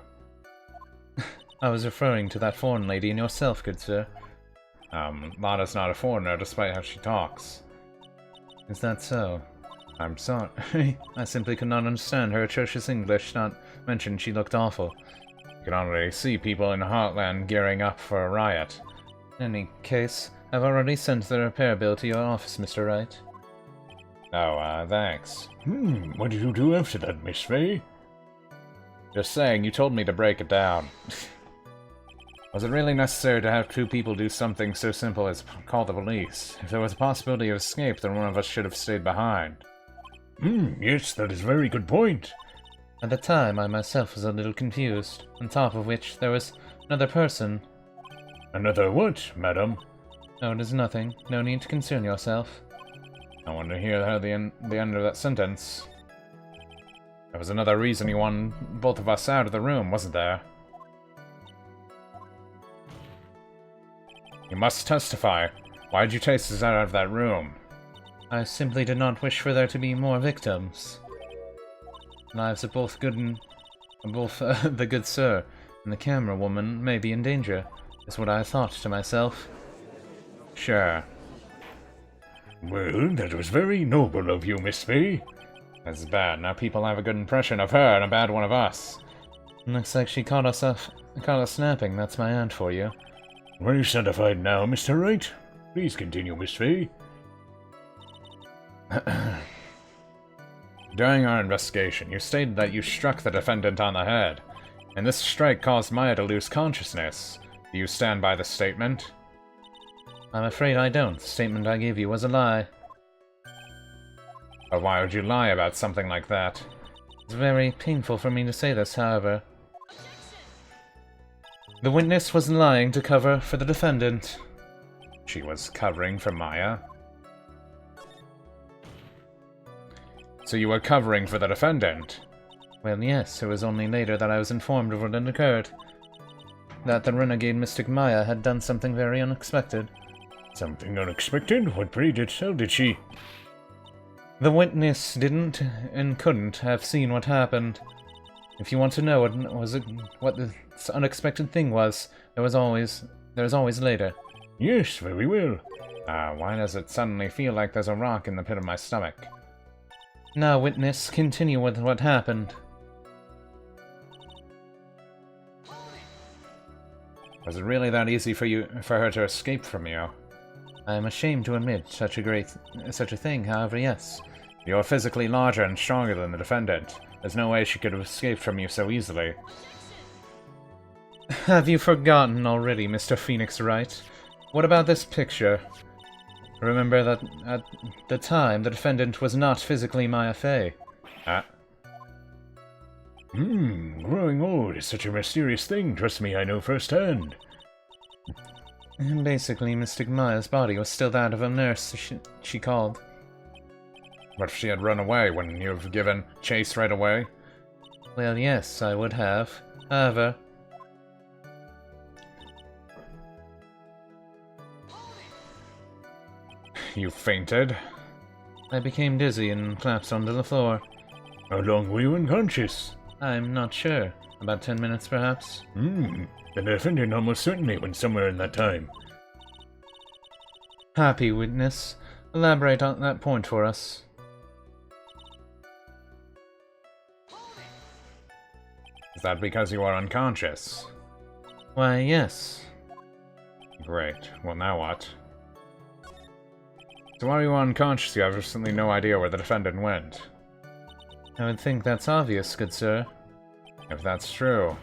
I was referring to that foreign lady and yourself, good sir. Lana's not a foreigner, despite how she talks. Is that so? I'm sorry. I simply could not understand her atrocious English, not mention she looked awful. You can already see people in Heartland gearing up for a riot. In any case, I've already sent the repair bill to your office, Mr. Wright. Oh, thanks. What did you do after that, Miss Fey? Just saying, you told me to break it down. Was it really necessary to have two people do something so simple as call the police? If there was a possibility of escape, then one of us should have stayed behind. Yes, that is a very good point. At the time, I myself was a little confused, on top of which there was another person. Another what, madam? Oh, it is nothing. No need to concern yourself. I want to hear how the end of that sentence. There was another reason you wanted both of us out of the room, wasn't there? You must testify. Why'd you chase us out of that room? I simply did not wish for there to be more victims. Lives of both the good sir and the camera woman may be in danger, is what I thought to myself. Sure. Well, that was very noble of you, Miss Fay. That's bad. Now people have a good impression of her and a bad one of us. Looks like she caught us snapping. That's my aunt for you. Well satisfied now, Mr. Wright. Please continue, Miss Fay. During our investigation, you stated that you struck the defendant on the head, and this strike caused Maya to lose consciousness. Do you stand by this statement? I'm afraid I don't. The statement I gave you was a lie. But why would you lie about something like that? It's very painful for me to say this, however. The witness was lying to cover for the defendant. She was covering for Maya? So you were covering for the defendant? Well, yes, it was only later that I was informed of what had occurred. That the renegade Mystic Maya had done something very unexpected. Something unexpected? What pray did she? The witness didn't and couldn't have seen what happened. If you want to know what the unexpected thing was, there's always later. Yes, very well. Why does it suddenly feel like there's a rock in the pit of my stomach? Now, witness, continue with what happened. Was it really that easy for her to escape from you? I am ashamed to admit such a thing, however, yes. You're physically larger and stronger than the defendant. There's no way she could have escaped from you so easily. Have you forgotten already, Mr. Phoenix Wright? What about this picture? Remember that at the time, the defendant was not physically Maya Fey. Growing old is such a mysterious thing. Trust me, I know firsthand. Basically, Mystic Maya's body was still that of a nurse she called. What if she had run away? Wouldn't you have given chase right away? Well, yes, I would have. However... You fainted? I became dizzy and collapsed onto the floor. How long were you unconscious? I'm not sure. About 10 minutes, perhaps? The defendant almost certainly went somewhere in that time. Happy witness. Elaborate on that point for us. Is that because you are unconscious? Why, yes. Great. Well, now what? So while you were unconscious, you have absolutely no idea where the defendant went. I would think that's obvious, good sir. If that's true,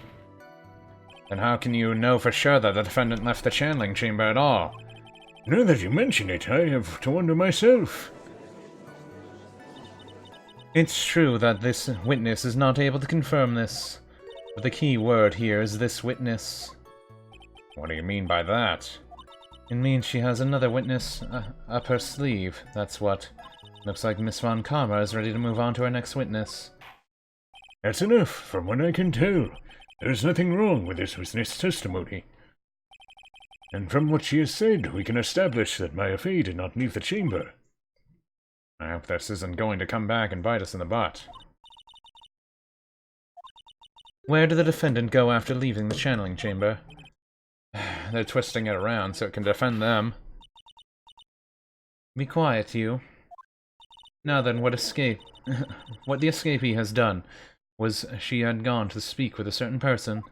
then how can you know for sure that the defendant left the channeling chamber at all? Now that you mention it, I have to wonder myself. It's true that this witness is not able to confirm this, but the key word here is this witness. What do you mean by that? It means she has another witness up her sleeve, that's what. Looks like Miss Von Karma is ready to move on to her next witness. That's enough, from what I can tell. There's nothing wrong with this witness' testimony. And from what she has said, we can establish that Maya Fey did not leave the chamber. I hope this isn't going to come back and bite us in the butt. Where did the defendant go after leaving the channeling chamber? They're twisting it around so it can defend them. Be quiet, you. Now then, what the escapee has done was she had gone to speak with a certain person.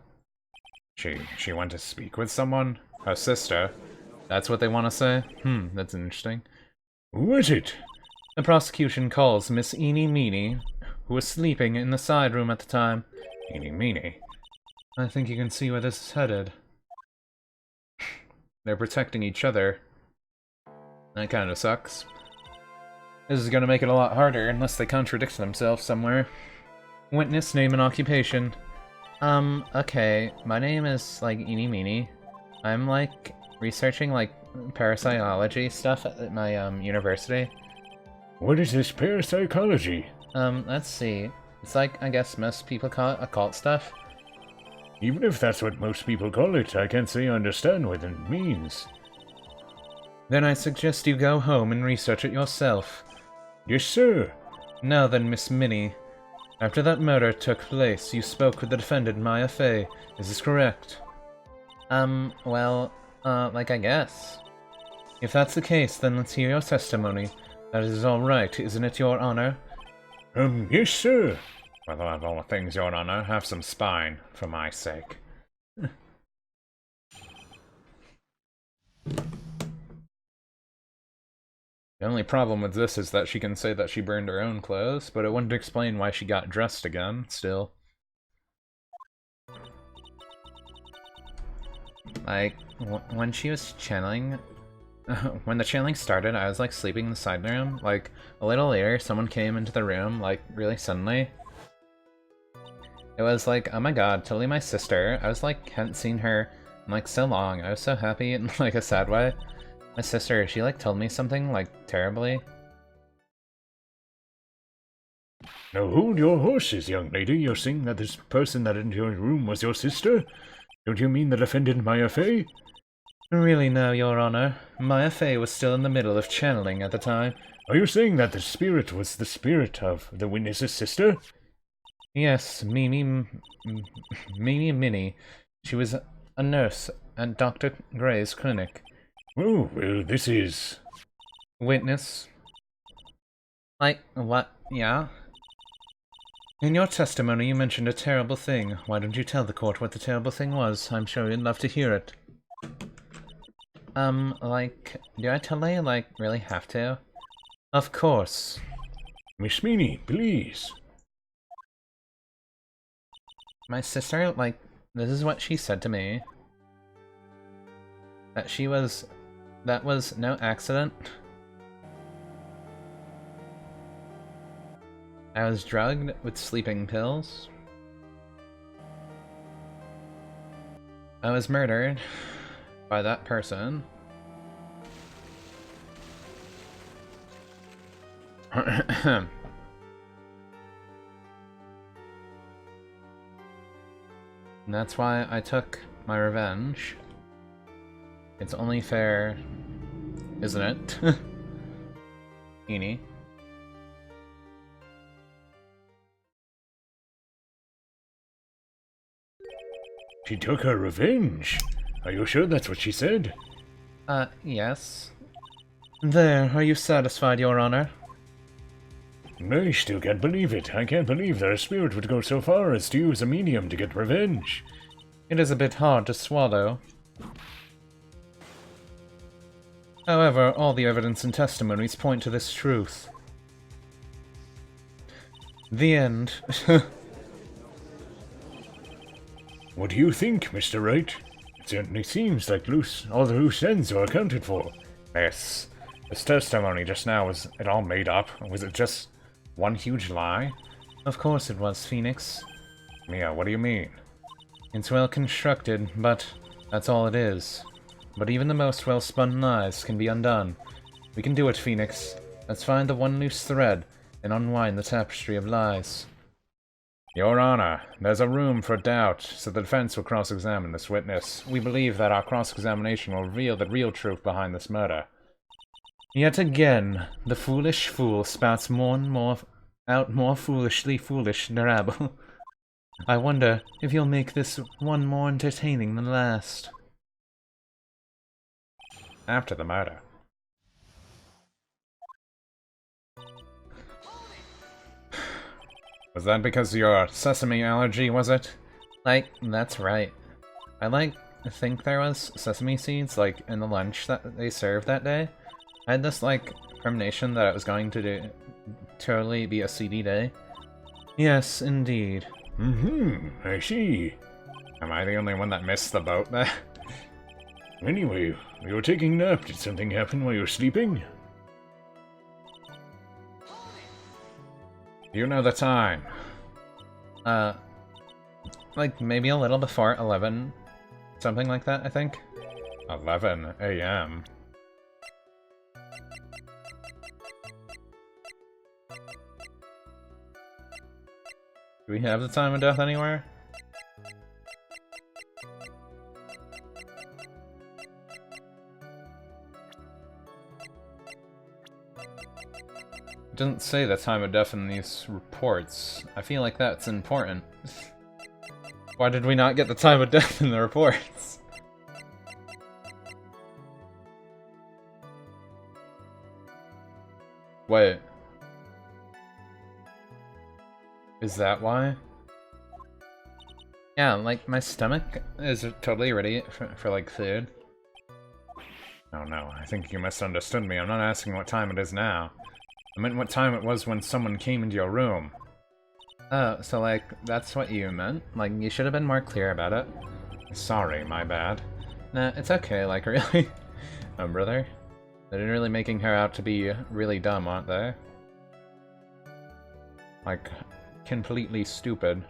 She went to speak with someone? Her sister? That's what they want to say? That's interesting. Who was it? The prosecution calls Miss Eenie Meenie, who was sleeping in the side room at the time. Eenie Meenie? I think you can see where this is headed. They're protecting each other. That kinda sucks. This is gonna make it a lot harder unless they contradict themselves somewhere. Witness, name, and occupation. Okay. My name is, like, Eeny Meeny. I'm, like, researching, like, parapsychology stuff at my, university. What is this parapsychology? Let's see. It's like, I guess most people call it occult stuff. Even if that's what most people call it, I can't say I understand what it means. Then I suggest you go home and research it yourself. Yes, sir. Now then, Miss Minnie. After that murder took place, you spoke with the defendant, Maya Fey. Is this correct? Well, like I guess. If that's the case, then let's hear your testimony. That is all right, isn't it, Your Honor? Yes, sir. Well, of all things, Your Honor, have some spine, for my sake. The only problem with this is that she can say that she burned her own clothes, but it wouldn't explain why she got dressed again, still. Like, when she was channeling... when the channeling started, I was, like, sleeping in the side room. Like, a little later, someone came into the room, like, really suddenly. It was like, oh my god, totally my sister. I was, like, hadn't seen her in, like, so long. I was so happy in, like, a sad way. My sister, she, like, told me something, like, terribly. Now hold your horses, young lady. You're saying that this person that entered your room was your sister? Don't you mean the defendant Maya Fey? Really, no, Your Honor. Maya Fey was still in the middle of channeling at the time. Are you saying that the spirit was the spirit of the witness's sister? Yes, Mimi Minnie. She was a nurse at Dr. Gray's clinic. Oh, well, this is... Witness. Like, what? Yeah? In your testimony, you mentioned a terrible thing. Why don't you tell the court what the terrible thing was? I'm sure you'd love to hear it. Like, do I totally, like, really have to? Of course. Miss Meany, please. My sister, like, this is what she said to me. That was no accident. I was drugged with sleeping pills. I was murdered by that person. And that's why I took my revenge. It's only fair, isn't it? Eeny. She took her revenge. Are you sure that's what she said? Yes. There, are you satisfied, Your Honor? I still can't believe it. I can't believe that a spirit would go so far as to use a medium to get revenge. It is a bit hard to swallow. However, all the evidence and testimonies point to this truth. The end. What do you think, Mr. Wright? It certainly seems like all the loose ends are accounted for. This testimony just now, was it all made up? Was it just one huge lie? Of course it was, Phoenix. Mia, what do you mean? It's well constructed, but that's all it is. But even the most well-spun lies can be undone. We can do it, Phoenix. Let's find the one loose thread and unwind the tapestry of lies. Your Honor, there's a room for doubt, so the defense will cross-examine this witness. We believe that our cross-examination will reveal the real truth behind this murder. Yet again, the foolish fool spouts more foolishly foolish rabble. I wonder if you'll make this one more entertaining than last. After the murder. Was that because of your sesame allergy, was it? Like, that's right. I think there was sesame seeds, like, in the lunch that they served that day. I had this, like, premonition that it was going to totally be a seedy day. Yes, indeed. I see. Am I the only one that missed the boat there? Anyway, you were taking a nap. Did something happen while you were sleeping? You know the time. Like, maybe a little before 11. Something like that, I think. 11 a.m. Do we have the time of death anywhere? It doesn't say the time of death in these reports. I feel like that's important. Why did we not get the time of death in the reports? Wait. Is that why? Yeah, like, my stomach is totally ready for like, food. Oh no, I think you misunderstood me. I'm not asking what time it is now. I meant what time it was when someone came into your room. Oh, so like, that's what you meant? Like, you should have been more clear about it. Sorry, my bad. Nah, it's okay, like, really? Oh, brother? They're really making her out to be really dumb, aren't they? Like, completely stupid.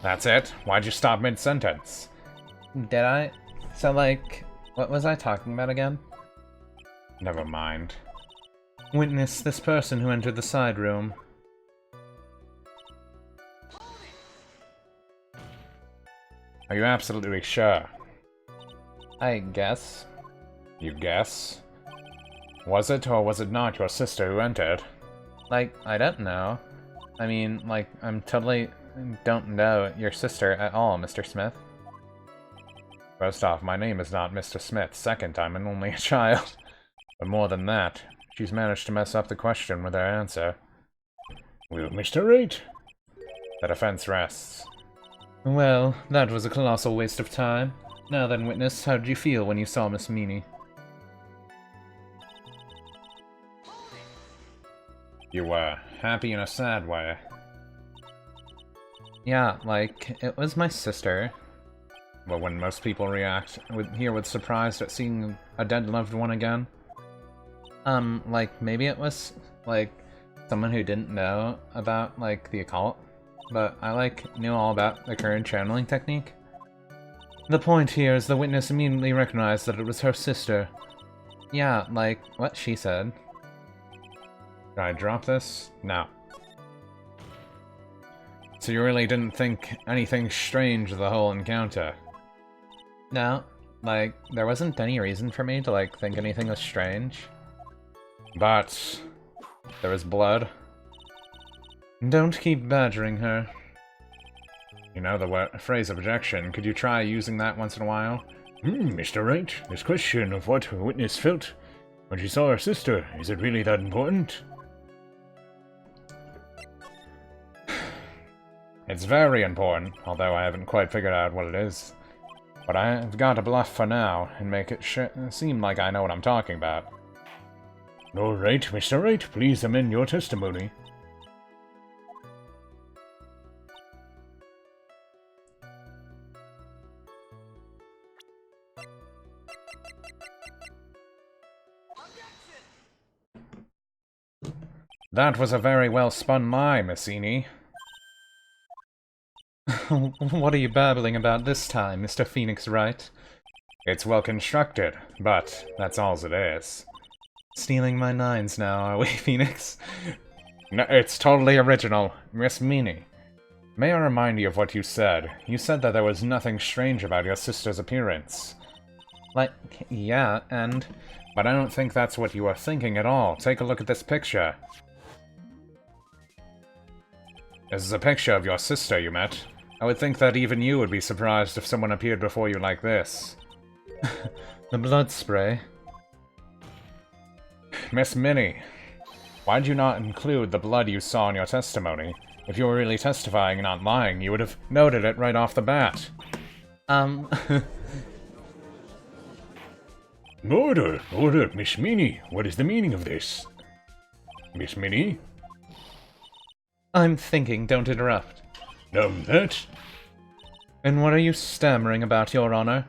That's it? Why'd you stop mid-sentence? Did I? So, like, what was I talking about again? Never mind. Witness this person who entered the side room. Are you absolutely sure? I guess. You guess? Was it or was it not your sister who entered? Like, I don't know. I mean, like, I'm totally don't know your sister at all, Mr. Smith. First off, my name is not Mr. Smith. Second, I'm only a child. But more than that, she's managed to mess up the question with her answer. Well, Mr. Wright? The defense rests. Well, that was a colossal waste of time. Now then, witness, how did you feel when you saw Miss Meanie? You were happy in a sad way. Yeah, like, it was my sister. But when most people react here with surprise at seeing a dead loved one again? Like, maybe it was, like, someone who didn't know about, like, the occult. But I, like, knew all about the current channeling technique. The point here is the witness immediately recognized that it was her sister. Yeah, like, what she said. Should I drop this? No. So you really didn't think anything strange of the whole encounter? No, like, there wasn't any reason for me to, like, think anything was strange. But there was blood. Don't keep badgering her. You know the phrase objection. Could you try using that once in a while? Mr. Wright, this question of what a witness felt when she saw her sister, is it really that important? It's very important, although I haven't quite figured out what it is. But I've got to bluff for now, and make it seem like I know what I'm talking about. All right, Mr. Wright, please amend your testimony. That was a very well-spun lie, Miss Eni. What are you babbling about this time, Mr. Phoenix Wright? It's well constructed, but that's all it is. Stealing my nines now, are we, Phoenix? No, it's totally original, Miss Meanie. May I remind you of what you said? You said that there was nothing strange about your sister's appearance. Like, yeah, and... But I don't think that's what you are thinking at all. Take a look at this picture. This is a picture of your sister you met. I would think that even you would be surprised if someone appeared before you like this. The blood spray. Miss Minnie, why'd you not include the blood you saw in your testimony? If you were really testifying and not lying, you would have noted it right off the bat. Order! Order! Miss Minnie, what is the meaning of this? Miss Minnie? I'm thinking, don't interrupt. That? And what are you stammering about, Your Honor?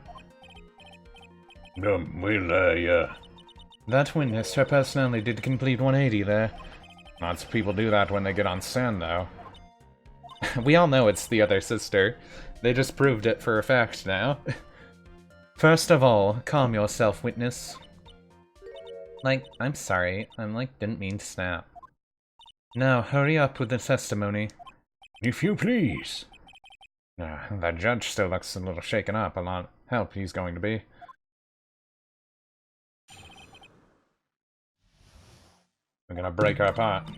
That witness, her personality did complete 180 there. Lots of people do that when they get on sand, though. We all know it's the other sister. They just proved it for a fact now. First of all, calm yourself, witness. Like, I'm sorry. Didn't mean to snap. Now, hurry up with the testimony. If you please. That judge still looks a little shaken up. A lot of help he's going to be. We're gonna break her apart.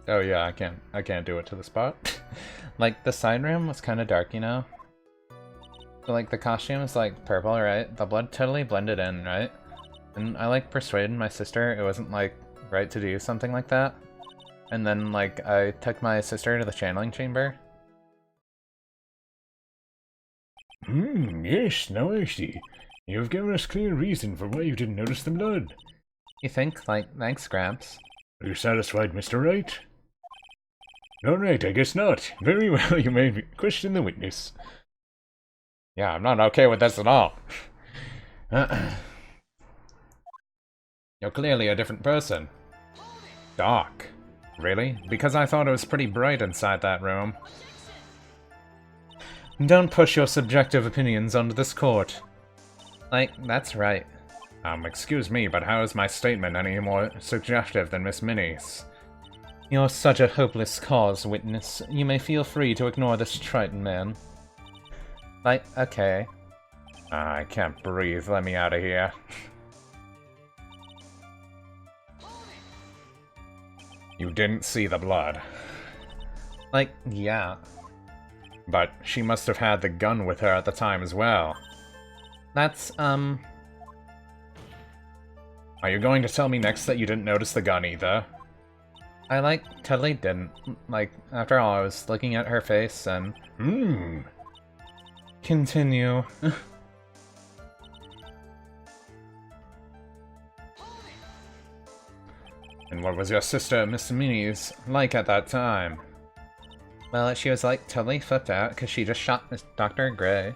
Oh yeah, I can't do it to the spot. Like, the side room was kind of dark, you know? So, like, the costume is, like, purple, right? The blood totally blended in, right? And I, like, persuaded my sister it wasn't, like, right to do something like that. And then, like, I took my sister to the channeling chamber. Yes, now I see. You've given us clear reason for why you didn't notice the blood. You think? Like, thanks, Gramps. Are you satisfied, Mr. Wright? Alright, I guess not. Very well, you may question the witness. Yeah, I'm not okay with this at all. You're clearly a different person. Dark. Really? Because I thought it was pretty bright inside that room. Don't push your subjective opinions onto this court. Like, that's right. Excuse me, but how is my statement any more suggestive than Miss Minnie's? You're such a hopeless cause, witness. You may feel free to ignore this Triton man. Like, okay. I can't breathe. Let me out of here. You didn't see the blood. Like, yeah. But she must have had the gun with her at the time as well. That's, Are you going to tell me next that you didn't notice the gun either? I, like, totally didn't. Like, after all, I was looking at her face and... Continue. And what was your sister, Miss Minnie's, like at that time? Well, she was, like, totally flipped out because she just shot Dr. Gray.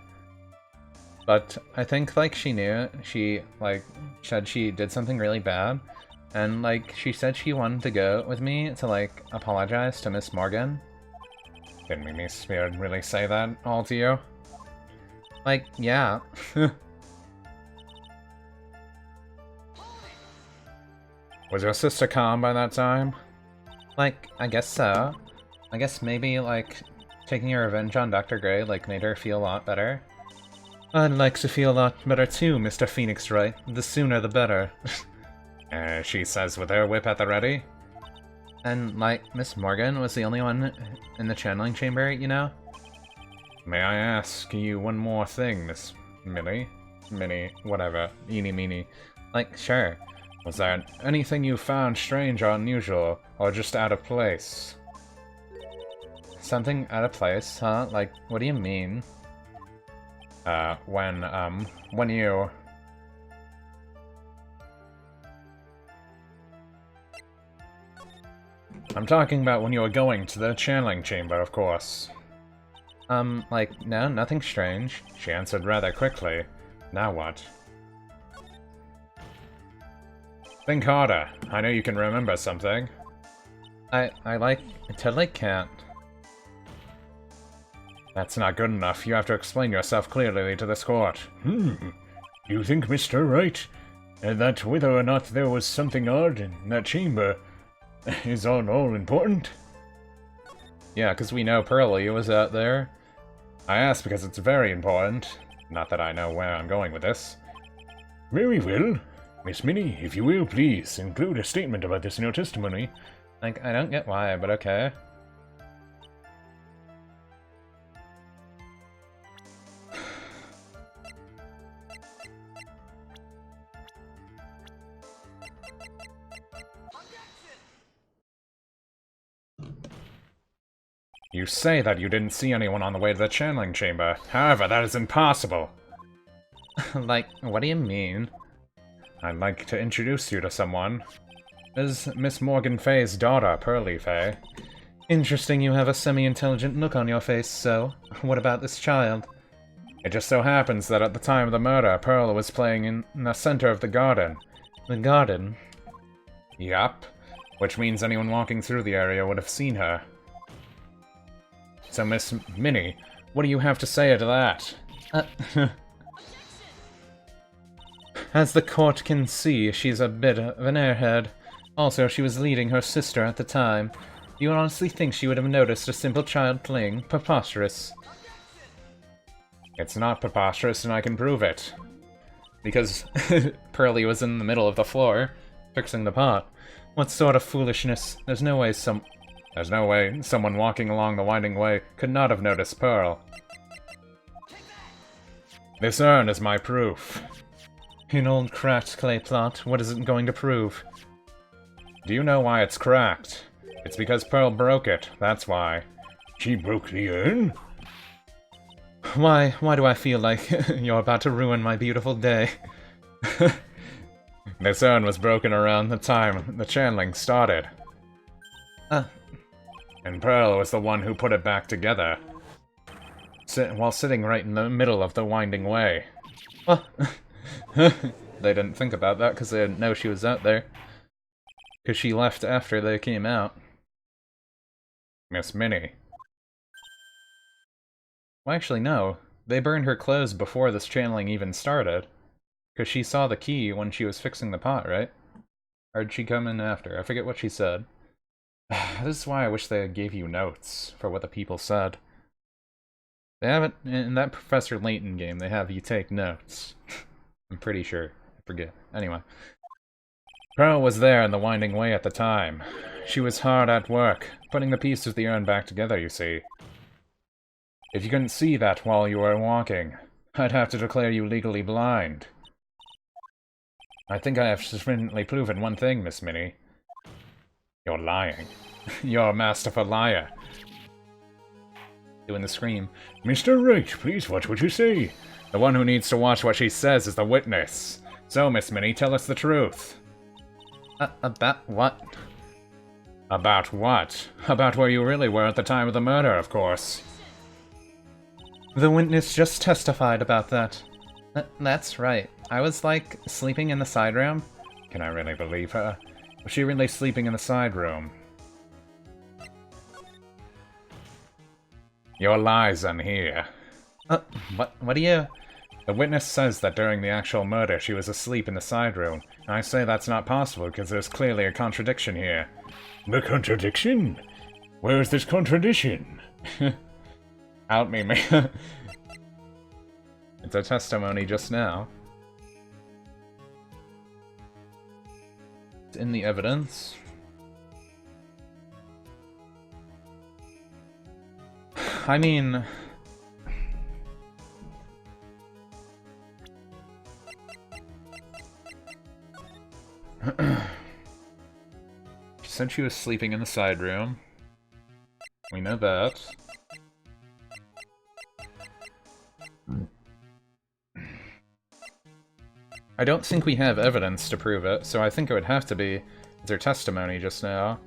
But I think, like, she knew. She, like, said she did something really bad. And, like, she said she wanted to go with me to, like, apologize to Miss Morgan. Didn't Miss Spirit really say that all to you? Like, yeah. Was your sister calm by that time? Like, I guess so. I guess maybe, like, taking her revenge on Dr. Gray, like, made her feel a lot better. I'd like to feel a lot better too, Mr. Phoenix Wright. The sooner the better. She says with her whip at the ready. And, like, Miss Morgan was the only one in the channeling chamber, you know? May I ask you one more thing, Miss Minnie? Minnie, whatever. Eeny meeny. Like, sure. Was there anything you found strange or unusual, or just out of place? Something out of place, huh? Like, what do you mean? When you... I'm talking about when you were going to the channeling chamber, of course. Like, no, nothing strange. She answered rather quickly. Now what? Think harder. I know you can remember something. I totally can't. That's not good enough. You have to explain yourself clearly to this court. You think, Mr. Wright, that whether or not there was something odd in that chamber is all important? Yeah, because we know Pearlie was out there. I asked because it's very important. Not that I know where I'm going with this. Very well. Miss Minnie, if you will, please include a statement about this in your testimony. Like, I don't get why, but okay. You say that you didn't see anyone on the way to the channeling chamber. However, that is impossible. Like, what do you mean? I'd like to introduce you to someone. This is Miss Morgan Fay's daughter, Pearlie Fay. Interesting you have a semi-intelligent look on your face, so what about this child? It just so happens that at the time of the murder, Pearl was playing in the center of the garden. The garden? Yup. Which means anyone walking through the area would have seen her. So, Miss Minnie, what do you have to say to that? As the court can see, she's a bit of an airhead. Also, she was leading her sister at the time. Do you honestly think she would have noticed a simple child playing? Preposterous. It's not preposterous, and I can prove it. Because Pearlie was in the middle of the floor, fixing the pot. What sort of foolishness? There's no way someone walking along the winding way could not have noticed Pearl. This urn is my proof. An old cracked clay plot. What is it going to prove? Do you know why it's cracked? It's because Pearl broke it, that's why. She broke the urn? Why do I feel like you're about to ruin my beautiful day? This urn was broken around the time the channeling started. And Pearl was the one who put it back together. While sitting right in the middle of the winding way. They didn't think about that because they didn't know she was out there. Because she left after they came out. Miss Minnie. Well, actually, no. They burned her clothes before this channeling even started. Because she saw the key when she was fixing the pot, right? Or did she come in after? I forget what she said. This is why I wish they gave you notes for what the people said. They have it in that Professor Layton game, they have you take notes. I'm pretty sure. I forget. Anyway. Pearl was there in the winding way at the time. She was hard at work, putting the pieces of the urn back together, you see. If you couldn't see that while you were walking, I'd have to declare you legally blind. I think I have sufficiently proven one thing, Miss Minnie. You're lying. You're a masterful liar. Doing the scream. Mr. Wright, please watch what you say. The one who needs to watch what she says is the witness. So, Miss Minnie, tell us the truth. About what? About what? About where you really were at the time of the murder, of course. The witness just testified about that. That's right. I was, like, sleeping in the side room. Can I really believe her? Was she really sleeping in the side room? Your lies on here. What do you... The witness says that during the actual murder she was asleep in the side room. And I say that's not possible because there's clearly a contradiction here. The contradiction? Where's this contradiction? Help me, man. It's a testimony just now. It's in the evidence. I mean... She said she was sleeping in the side room. We know that. I don't think we have evidence to prove it, so I think it would have to be their testimony just now.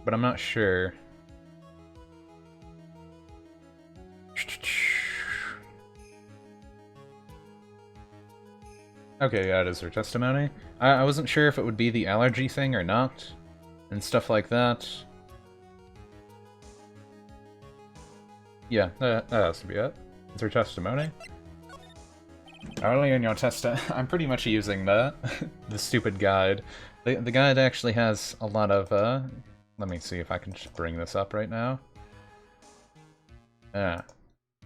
But I'm not sure. Okay, yeah, it is her testimony. I wasn't sure if it would be the allergy thing or not, and stuff like that. Yeah, that has to be it. It's her testimony. Early in your I'm pretty much using the stupid guide. The guide actually has a lot of, let me see if I can just bring this up right now. Yeah.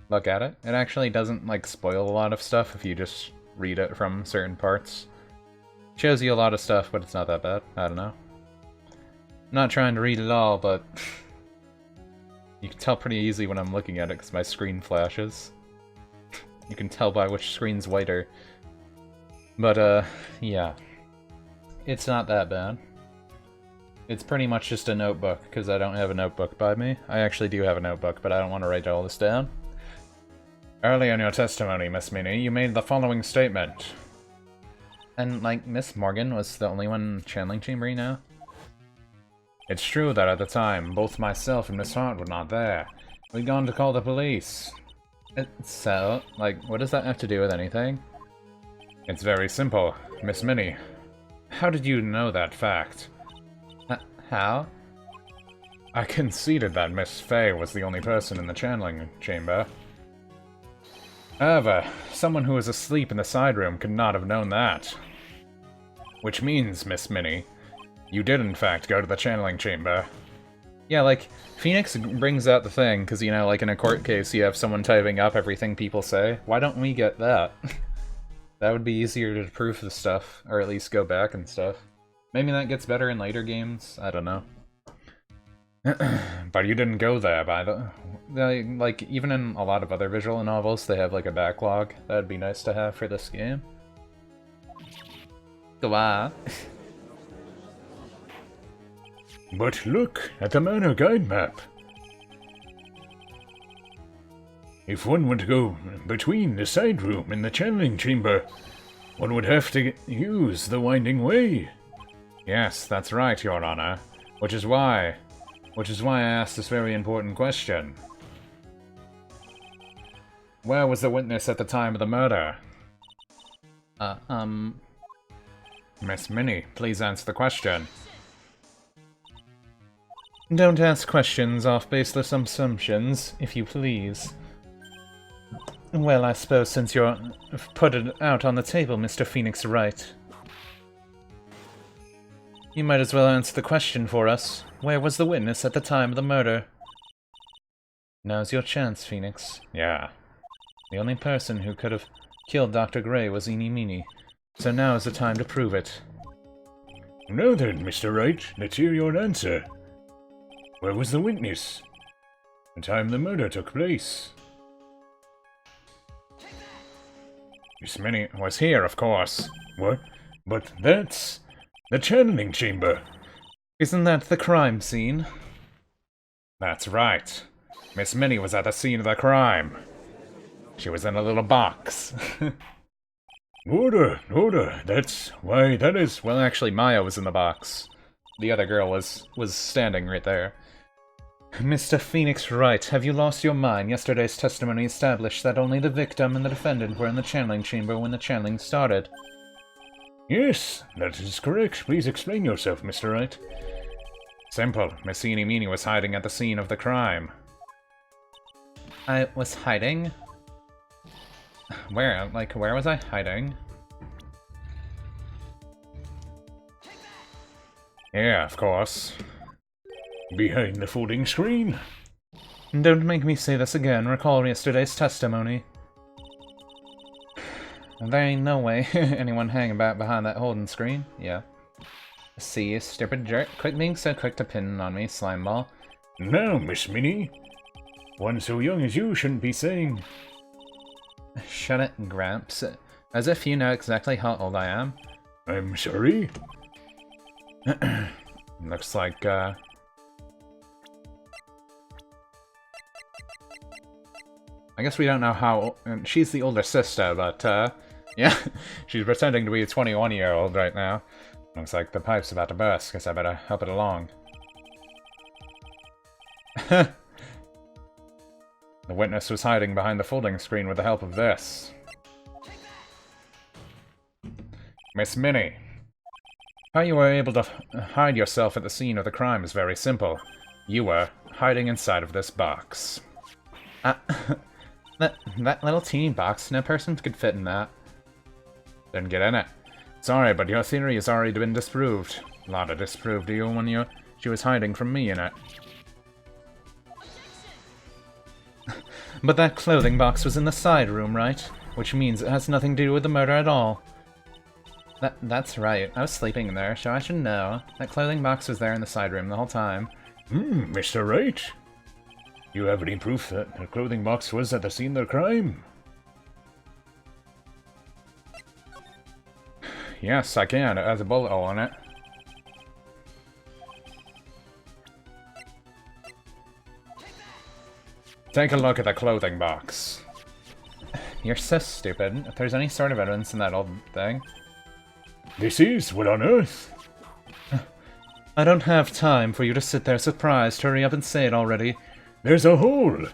Look at it. It actually doesn't, like, spoil a lot of stuff if you just read it from certain parts. Shows you a lot of stuff, but it's not that bad. I don't know. I'm not trying to read it all, but you can tell pretty easy when I'm looking at it because my screen flashes. You can tell by which screen's whiter. But, yeah. It's not that bad. It's pretty much just a notebook, because I don't have a notebook by me. I actually do have a notebook, but I don't want to write all this down. Early in your testimony, Miss Minnie, you made the following statement. And, like, Miss Morgan was the only one in the channeling chamber, you know? It's true that at the time, both myself and Miss Hart were not there. We'd gone to call the police. So, like, what does that have to do with anything? It's very simple, Miss Minnie. How did you know that fact? How? I conceded that Miss Fay was the only person in the channeling chamber. However, someone who was asleep in the side room could not have known that. Which means, Miss Minnie, you did in fact go to the channeling chamber. Yeah, like, Phoenix brings out the thing, because, you know, like in a court case, you have someone typing up everything people say. Why don't we get that? That would be easier to prove the stuff, or at least go back and stuff. Maybe that gets better in later games? I don't know. But you didn't go there by the... Like, even in a lot of other visual novels, they have, like, a backlog. That'd be nice to have for this game. Go on. But look at the manor guide map. If one were to go between the side room and the channeling chamber, one would have to use the winding way. Yes, that's right, Your Honor. Which is why I asked this very important question. Where was the witness at the time of the murder? Miss Minnie, please answer the question. Don't ask questions off baseless assumptions, if you please. Well, I suppose since you're put it out on the table, Mr. Phoenix Wright, you might as well answer the question for us. Where was the witness at the time of the murder? Now's your chance, Phoenix. Yeah. The only person who could have killed Dr. Gray was Eeny Meeny, so now is the time to prove it. Now then, Mr. Wright, let's hear your answer. Where was the witness? The time the murder took place. Miss Minnie was here, of course. What? But that's the channeling chamber. Isn't that the crime scene? That's right. Miss Minnie was at the scene of the crime. She was in a little box. Order, that's why that is... Well, actually, Maya was in the box. The other girl was standing right there. Mr. Phoenix Wright, have you lost your mind? Yesterday's testimony established that only the victim and the defendant were in the channeling chamber when the channeling started. Yes, that is correct. Please explain yourself, Mr. Wright. Simple. Miss Eeny Meeny was hiding at the scene of the crime. I was hiding? Where? Like, where was I hiding? Yeah, of course. Behind the folding screen. Don't make me say this again. Recall yesterday's testimony. There ain't no way anyone hanging about behind that holding screen. Yeah. See, you stupid jerk. Quit being so quick to pin on me, slimeball. Now, Miss Minnie. One so young as you shouldn't be saying... Shut it, Gramps. As if you know exactly how old I am. I'm sorry? Looks like, I guess we don't know how... She's the older sister, but, yeah. she's pretending to be a 21-year-old right now. Looks like the pipe's about to burst. Guess I better help it along. The witness was hiding behind the folding screen with the help of this. Miss Minnie. How you were able to hide yourself at the scene of the crime is very simple. You were hiding inside of this box. That little teeny box, no person could fit in that. Then get in it. Sorry, but your theory has already been disproved. Lotta disproved you when she was hiding from me in it. But that clothing box was in the side room, right? Which means it has nothing to do with the murder at all. That's right. I was sleeping in there, so I should know. That clothing box was there in the side room the whole time. Mr. Wright? You have any proof that the clothing box was at the scene of the crime? Yes, I can. It has a bullet hole in it. Take a look at the clothing box. You're so stupid. If there's any sort of evidence in that old thing... This is what on earth? I don't have time for you to sit there surprised. Hurry up and say it already. There's a hole!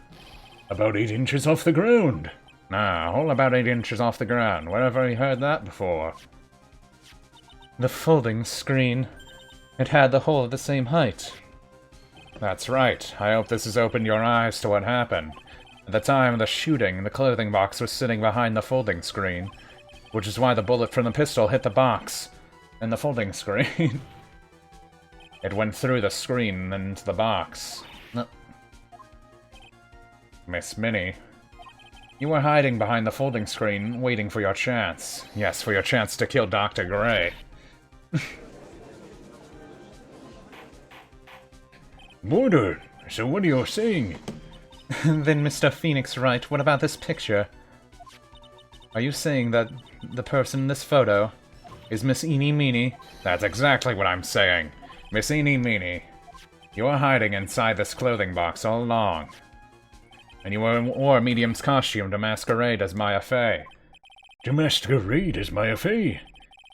About 8 inches off the ground. Nah, a hole about 8 inches off the ground. Where have I heard that before? The folding screen. It had the hole at the same height. That's right. I hope this has opened your eyes to what happened. At the time of the shooting, the clothing box was sitting behind the folding screen, which is why the bullet from the pistol hit the box and the folding screen. It went through the screen and into the box. No. Miss Minnie, you were hiding behind the folding screen, waiting for your chance. Yes, for your chance to kill Dr. Gray. Border, so what are you saying? Then, Mr. Phoenix Wright, what about this picture? Are you saying that the person in this photo is Miss Eenie Meenie? That's exactly what I'm saying. Miss Eenie Meenie, you were hiding inside this clothing box all along. And you wore Medium's costume to masquerade as Maya Fey. To masquerade as Maya Fey?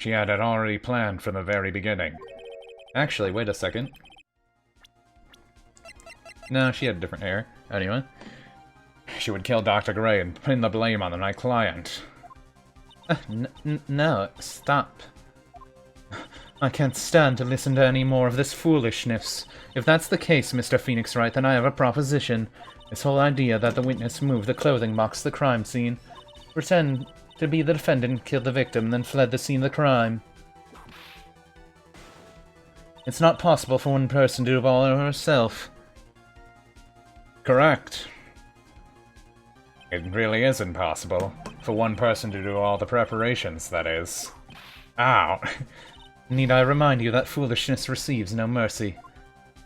She had it already planned from the very beginning. Actually, wait a second. No, she had different hair. Anyway. She would kill Dr. Gray and pin the blame on my client. No, stop. I can't stand to listen to any more of this foolishness. If that's the case, Mr. Phoenix Wright, then I have a proposition. This whole idea that the witness moved the clothing box to the crime scene, pretend to be the defendant, killed the victim, then fled the scene of the crime. It's not possible for one person to do it all herself. Correct. It really is impossible for one person to do all the preparations, that is. Ow! Need I remind you that foolishness receives no mercy?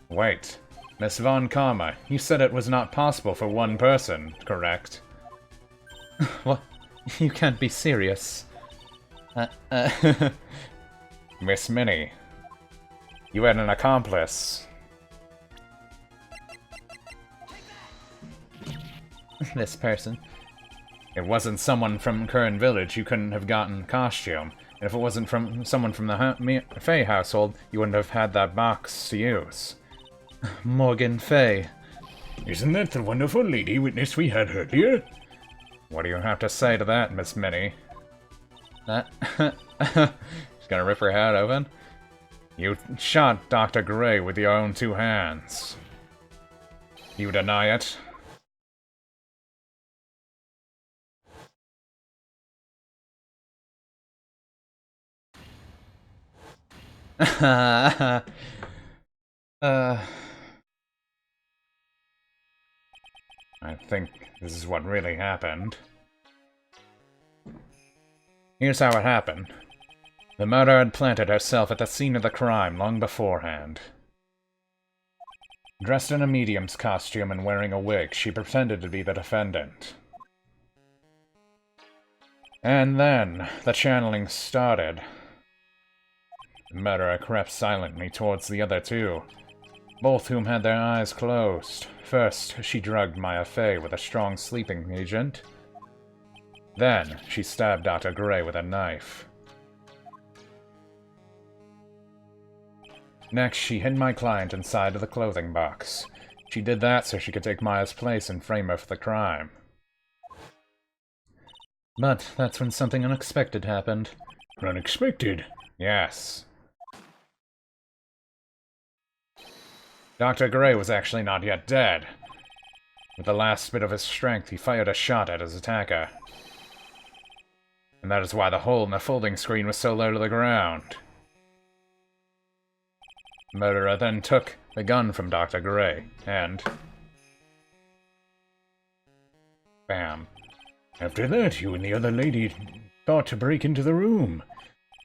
Wait. Miss Von Karma, you said it was not possible for one person, correct? What? You can't be serious. Miss Minnie, you had an accomplice. This person. It wasn't someone from Kern Village, you couldn't have gotten costume. And if it wasn't from someone from the Fey household, you wouldn't have had that box to use. Morgan Fey. Isn't that the wonderful lady witness we had earlier? What do you have to say to that, Miss Minnie? That. She's gonna rip her head open. You shot Dr. Gray with your own 2 hands. You deny it? I think this is what really happened. Here's how it happened. The murderer had planted herself at the scene of the crime long beforehand. Dressed in a medium's costume and wearing a wig, she pretended to be the defendant. And then, the channeling started. The murderer crept silently towards the other 2, both whom had their eyes closed. First, she drugged Maya Fey with a strong sleeping agent. Then, she stabbed Dr. Gray with a knife. Next, she hid my client inside of the clothing box. She did that so she could take Maya's place and frame her for the crime. But that's when something unexpected happened. Unexpected? Yes. Dr. Gray was actually not yet dead. With the last bit of his strength, he fired a shot at his attacker. And that is why the hole in the folding screen was so low to the ground. The murderer then took the gun from Dr. Gray, and... bam. After that, you and the other lady thought to break into the room.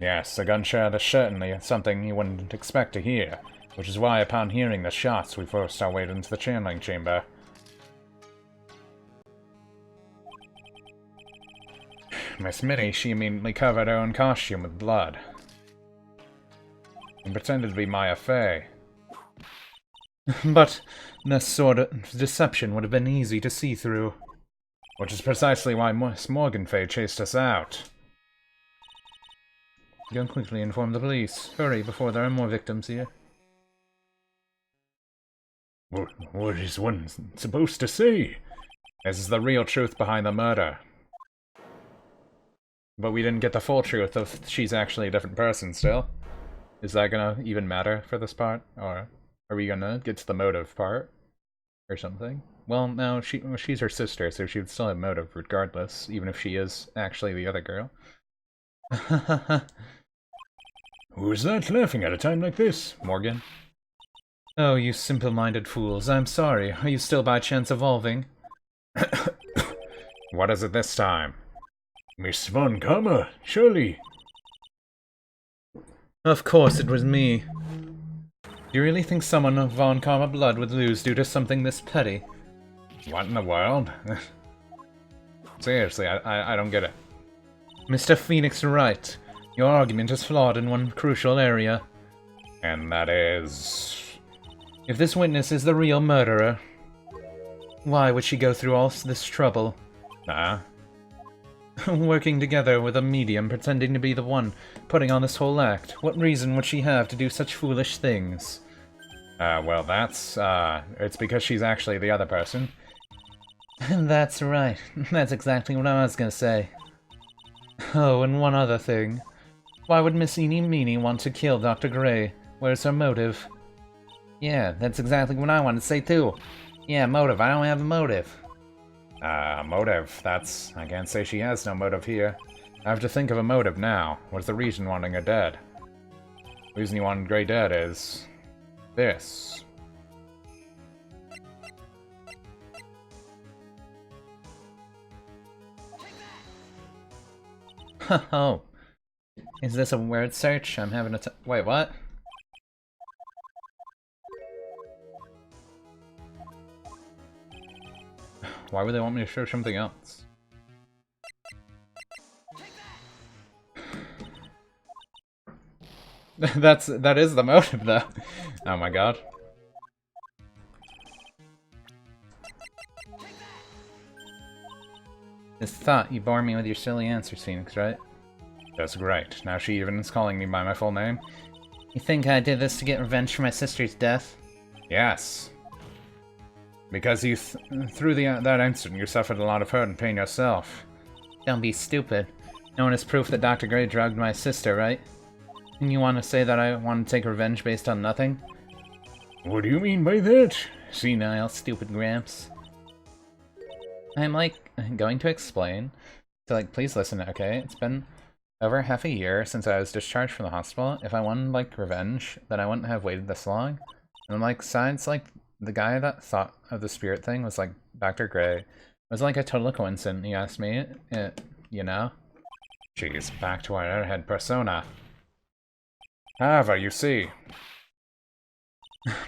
Yes, a gunshot is certainly something you wouldn't expect to hear, which is why upon hearing the shots, we forced our way into the channeling chamber. Miss Minnie, she immediately covered her own costume with blood. And pretended to be Maya Fey. But this sort of deception would have been easy to see through. Which is precisely why Miss Morgan Fey chased us out. Go quickly inform the police. Hurry, before there are more victims here. What is one supposed to say? This is the real truth behind the murder. But we didn't get the full truth of she's actually a different person still. Is that gonna even matter for this part? Or are we gonna get to the motive part? Or something? Well, no, she's her sister, so she would still have motive regardless, even if she is actually the other girl. Who is that laughing at a time like this? Morgan? Oh, you simple-minded fools. I'm sorry. Are you still by chance evolving? What is it this time? Miss Von Karma, surely. Of course it was me. Do you really think someone of Von Karma blood would lose due to something this petty? What in the world? Seriously, I don't get it. Mr. Phoenix Wright, your argument is flawed in one crucial area. And that is... If this witness is the real murderer, why would she go through all this trouble? Working together with a medium, pretending to be the one putting on this whole act. What reason would she have to do such foolish things? Well, it's because she's actually the other person. That's right. That's exactly what I was gonna say. Oh, and one other thing. Why would Miss Eenie Meenie want to kill Dr. Gray? Where's her motive? Yeah, that's exactly what I wanted to say too. Yeah, motive. I don't have a motive. Motive. I can't say she has no motive here. I have to think of a motive now. What's the reason wanting her dead? The reason you want Gray dead is... this. Oh. Is this a word search? I'm having a wait, what? Why would they want me to show something else? That is the motive, though. Oh my god. This thought, you bore me with your silly answers, Phoenix, right? That's great. Now she even is calling me by my full name. You think I did this to get revenge for my sister's death? Yes. Because you through that incident, you suffered a lot of hurt and pain yourself. Don't be stupid. No one has proof that Dr. Gray drugged my sister, right? And you want to say that I want to take revenge based on nothing? What do you mean by that? Senile, stupid Gramps. I'm, going to explain. So, please listen, okay? It's been over half a year since I was discharged from the hospital. If I wanted, revenge, then I wouldn't have waited this long. And, besides, the guy that thought of the spirit thing was, Dr. Gray. It was, a total coincidence, he asked me, you know? Jeez, back to our airhead persona. However, you see...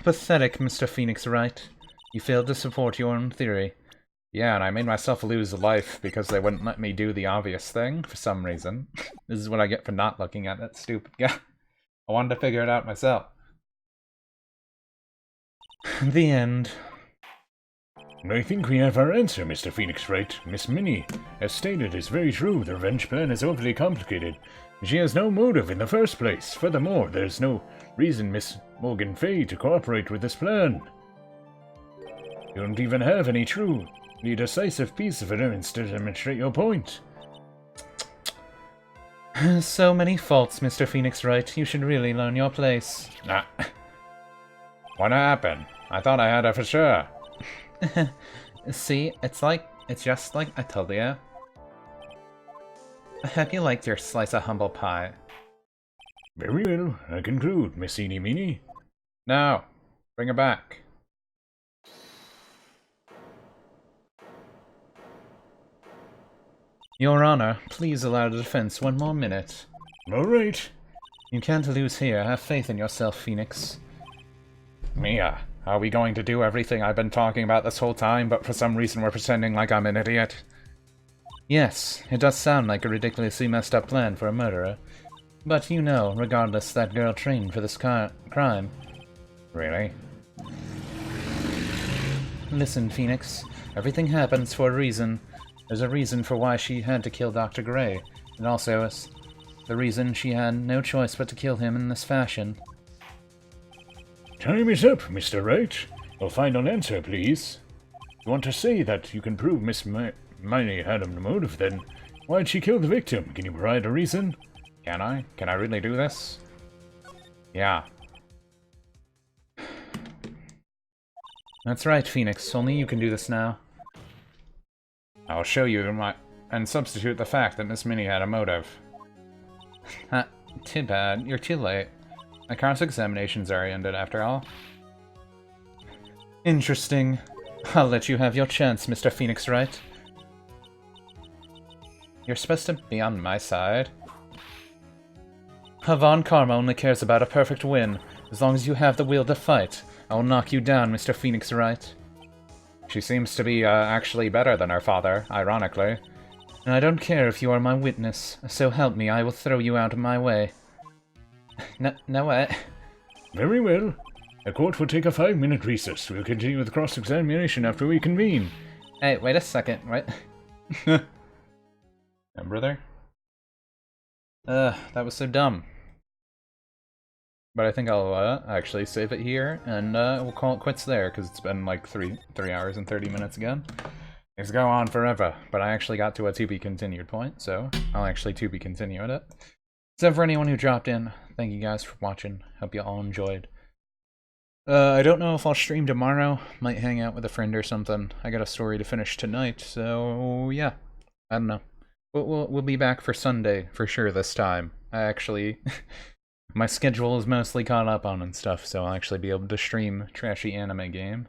Pathetic, Mr. Phoenix Wright. You failed to support your own theory. Yeah, and I made myself lose life because they wouldn't let me do the obvious thing for some reason. This is what I get for not looking at that stupid guy. I wanted to figure it out myself. The end. I think we have our answer, Mr. Phoenix Wright. Miss Minnie, as stated, is very true. The revenge plan is overly complicated. She has no motive in the first place. Furthermore, there's no reason Miss Morgan Fay to cooperate with this plan. You don't even have any truly decisive piece of evidence to demonstrate your point. So many faults, Mr. Phoenix Wright. You should really learn your place. What happened? I thought I had it for sure. See, it's just like I told you. I hope you liked your slice of humble pie. Very well, I conclude, Miss Eenie Meenie. No, bring her back. Your Honor, please allow the defense one more minute. All right. You can't lose here. Have faith in yourself, Phoenix. Mia, are we going to do everything I've been talking about this whole time, but for some reason we're pretending like I'm an idiot? Yes, it does sound like a ridiculously messed up plan for a murderer. But you know, regardless, that girl trained for this crime. Really? Listen, Phoenix. Everything happens for a reason. There's a reason for why she had to kill Dr. Gray. And also, the reason she had no choice but to kill him in this fashion. Time is up, Mr. Wright. Your final answer, please. You want to say that you can prove Miss Miney had a motive, then why'd she kill the victim? Can you provide a reason? Can I? Can I really do this? Yeah. That's right, Phoenix. Only you can do this now. I'll show you and substitute the fact that Miss Minnie had a motive. Too bad. You're too late. My cross-examinations are ended after all. Interesting. I'll let you have your chance, Mr. Phoenix Wright. You're supposed to be on my side. Von Karma only cares about a perfect win. As long as you have the will to fight, I will knock you down, Mr. Phoenix Wright. She seems to be actually better than her father, ironically. And I don't care if you are my witness. So help me, I will throw you out of my way. No way. Very well. The court will take a 5-minute recess. We'll continue with cross-examination after we convene. Hey, wait a second, right? Remember there? That was so dumb. But I think I'll actually save it here, and we'll call it quits there, because it's been like 3 hours and 30 minutes again. It's go on forever, but I actually got to a to-be-continued point, so I'll actually to-be-continue it. So for anyone who dropped in, thank you guys for watching. Hope you all enjoyed. I don't know if I'll stream tomorrow. Might hang out with a friend or something. I got a story to finish tonight, so yeah. I don't know. We'll be back for Sunday for sure this time. I actually... my schedule is mostly caught up on and stuff, so I'll actually be able to stream trashy anime game.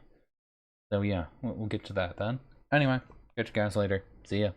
So yeah, we'll get to that then. Anyway, catch you guys later. See ya.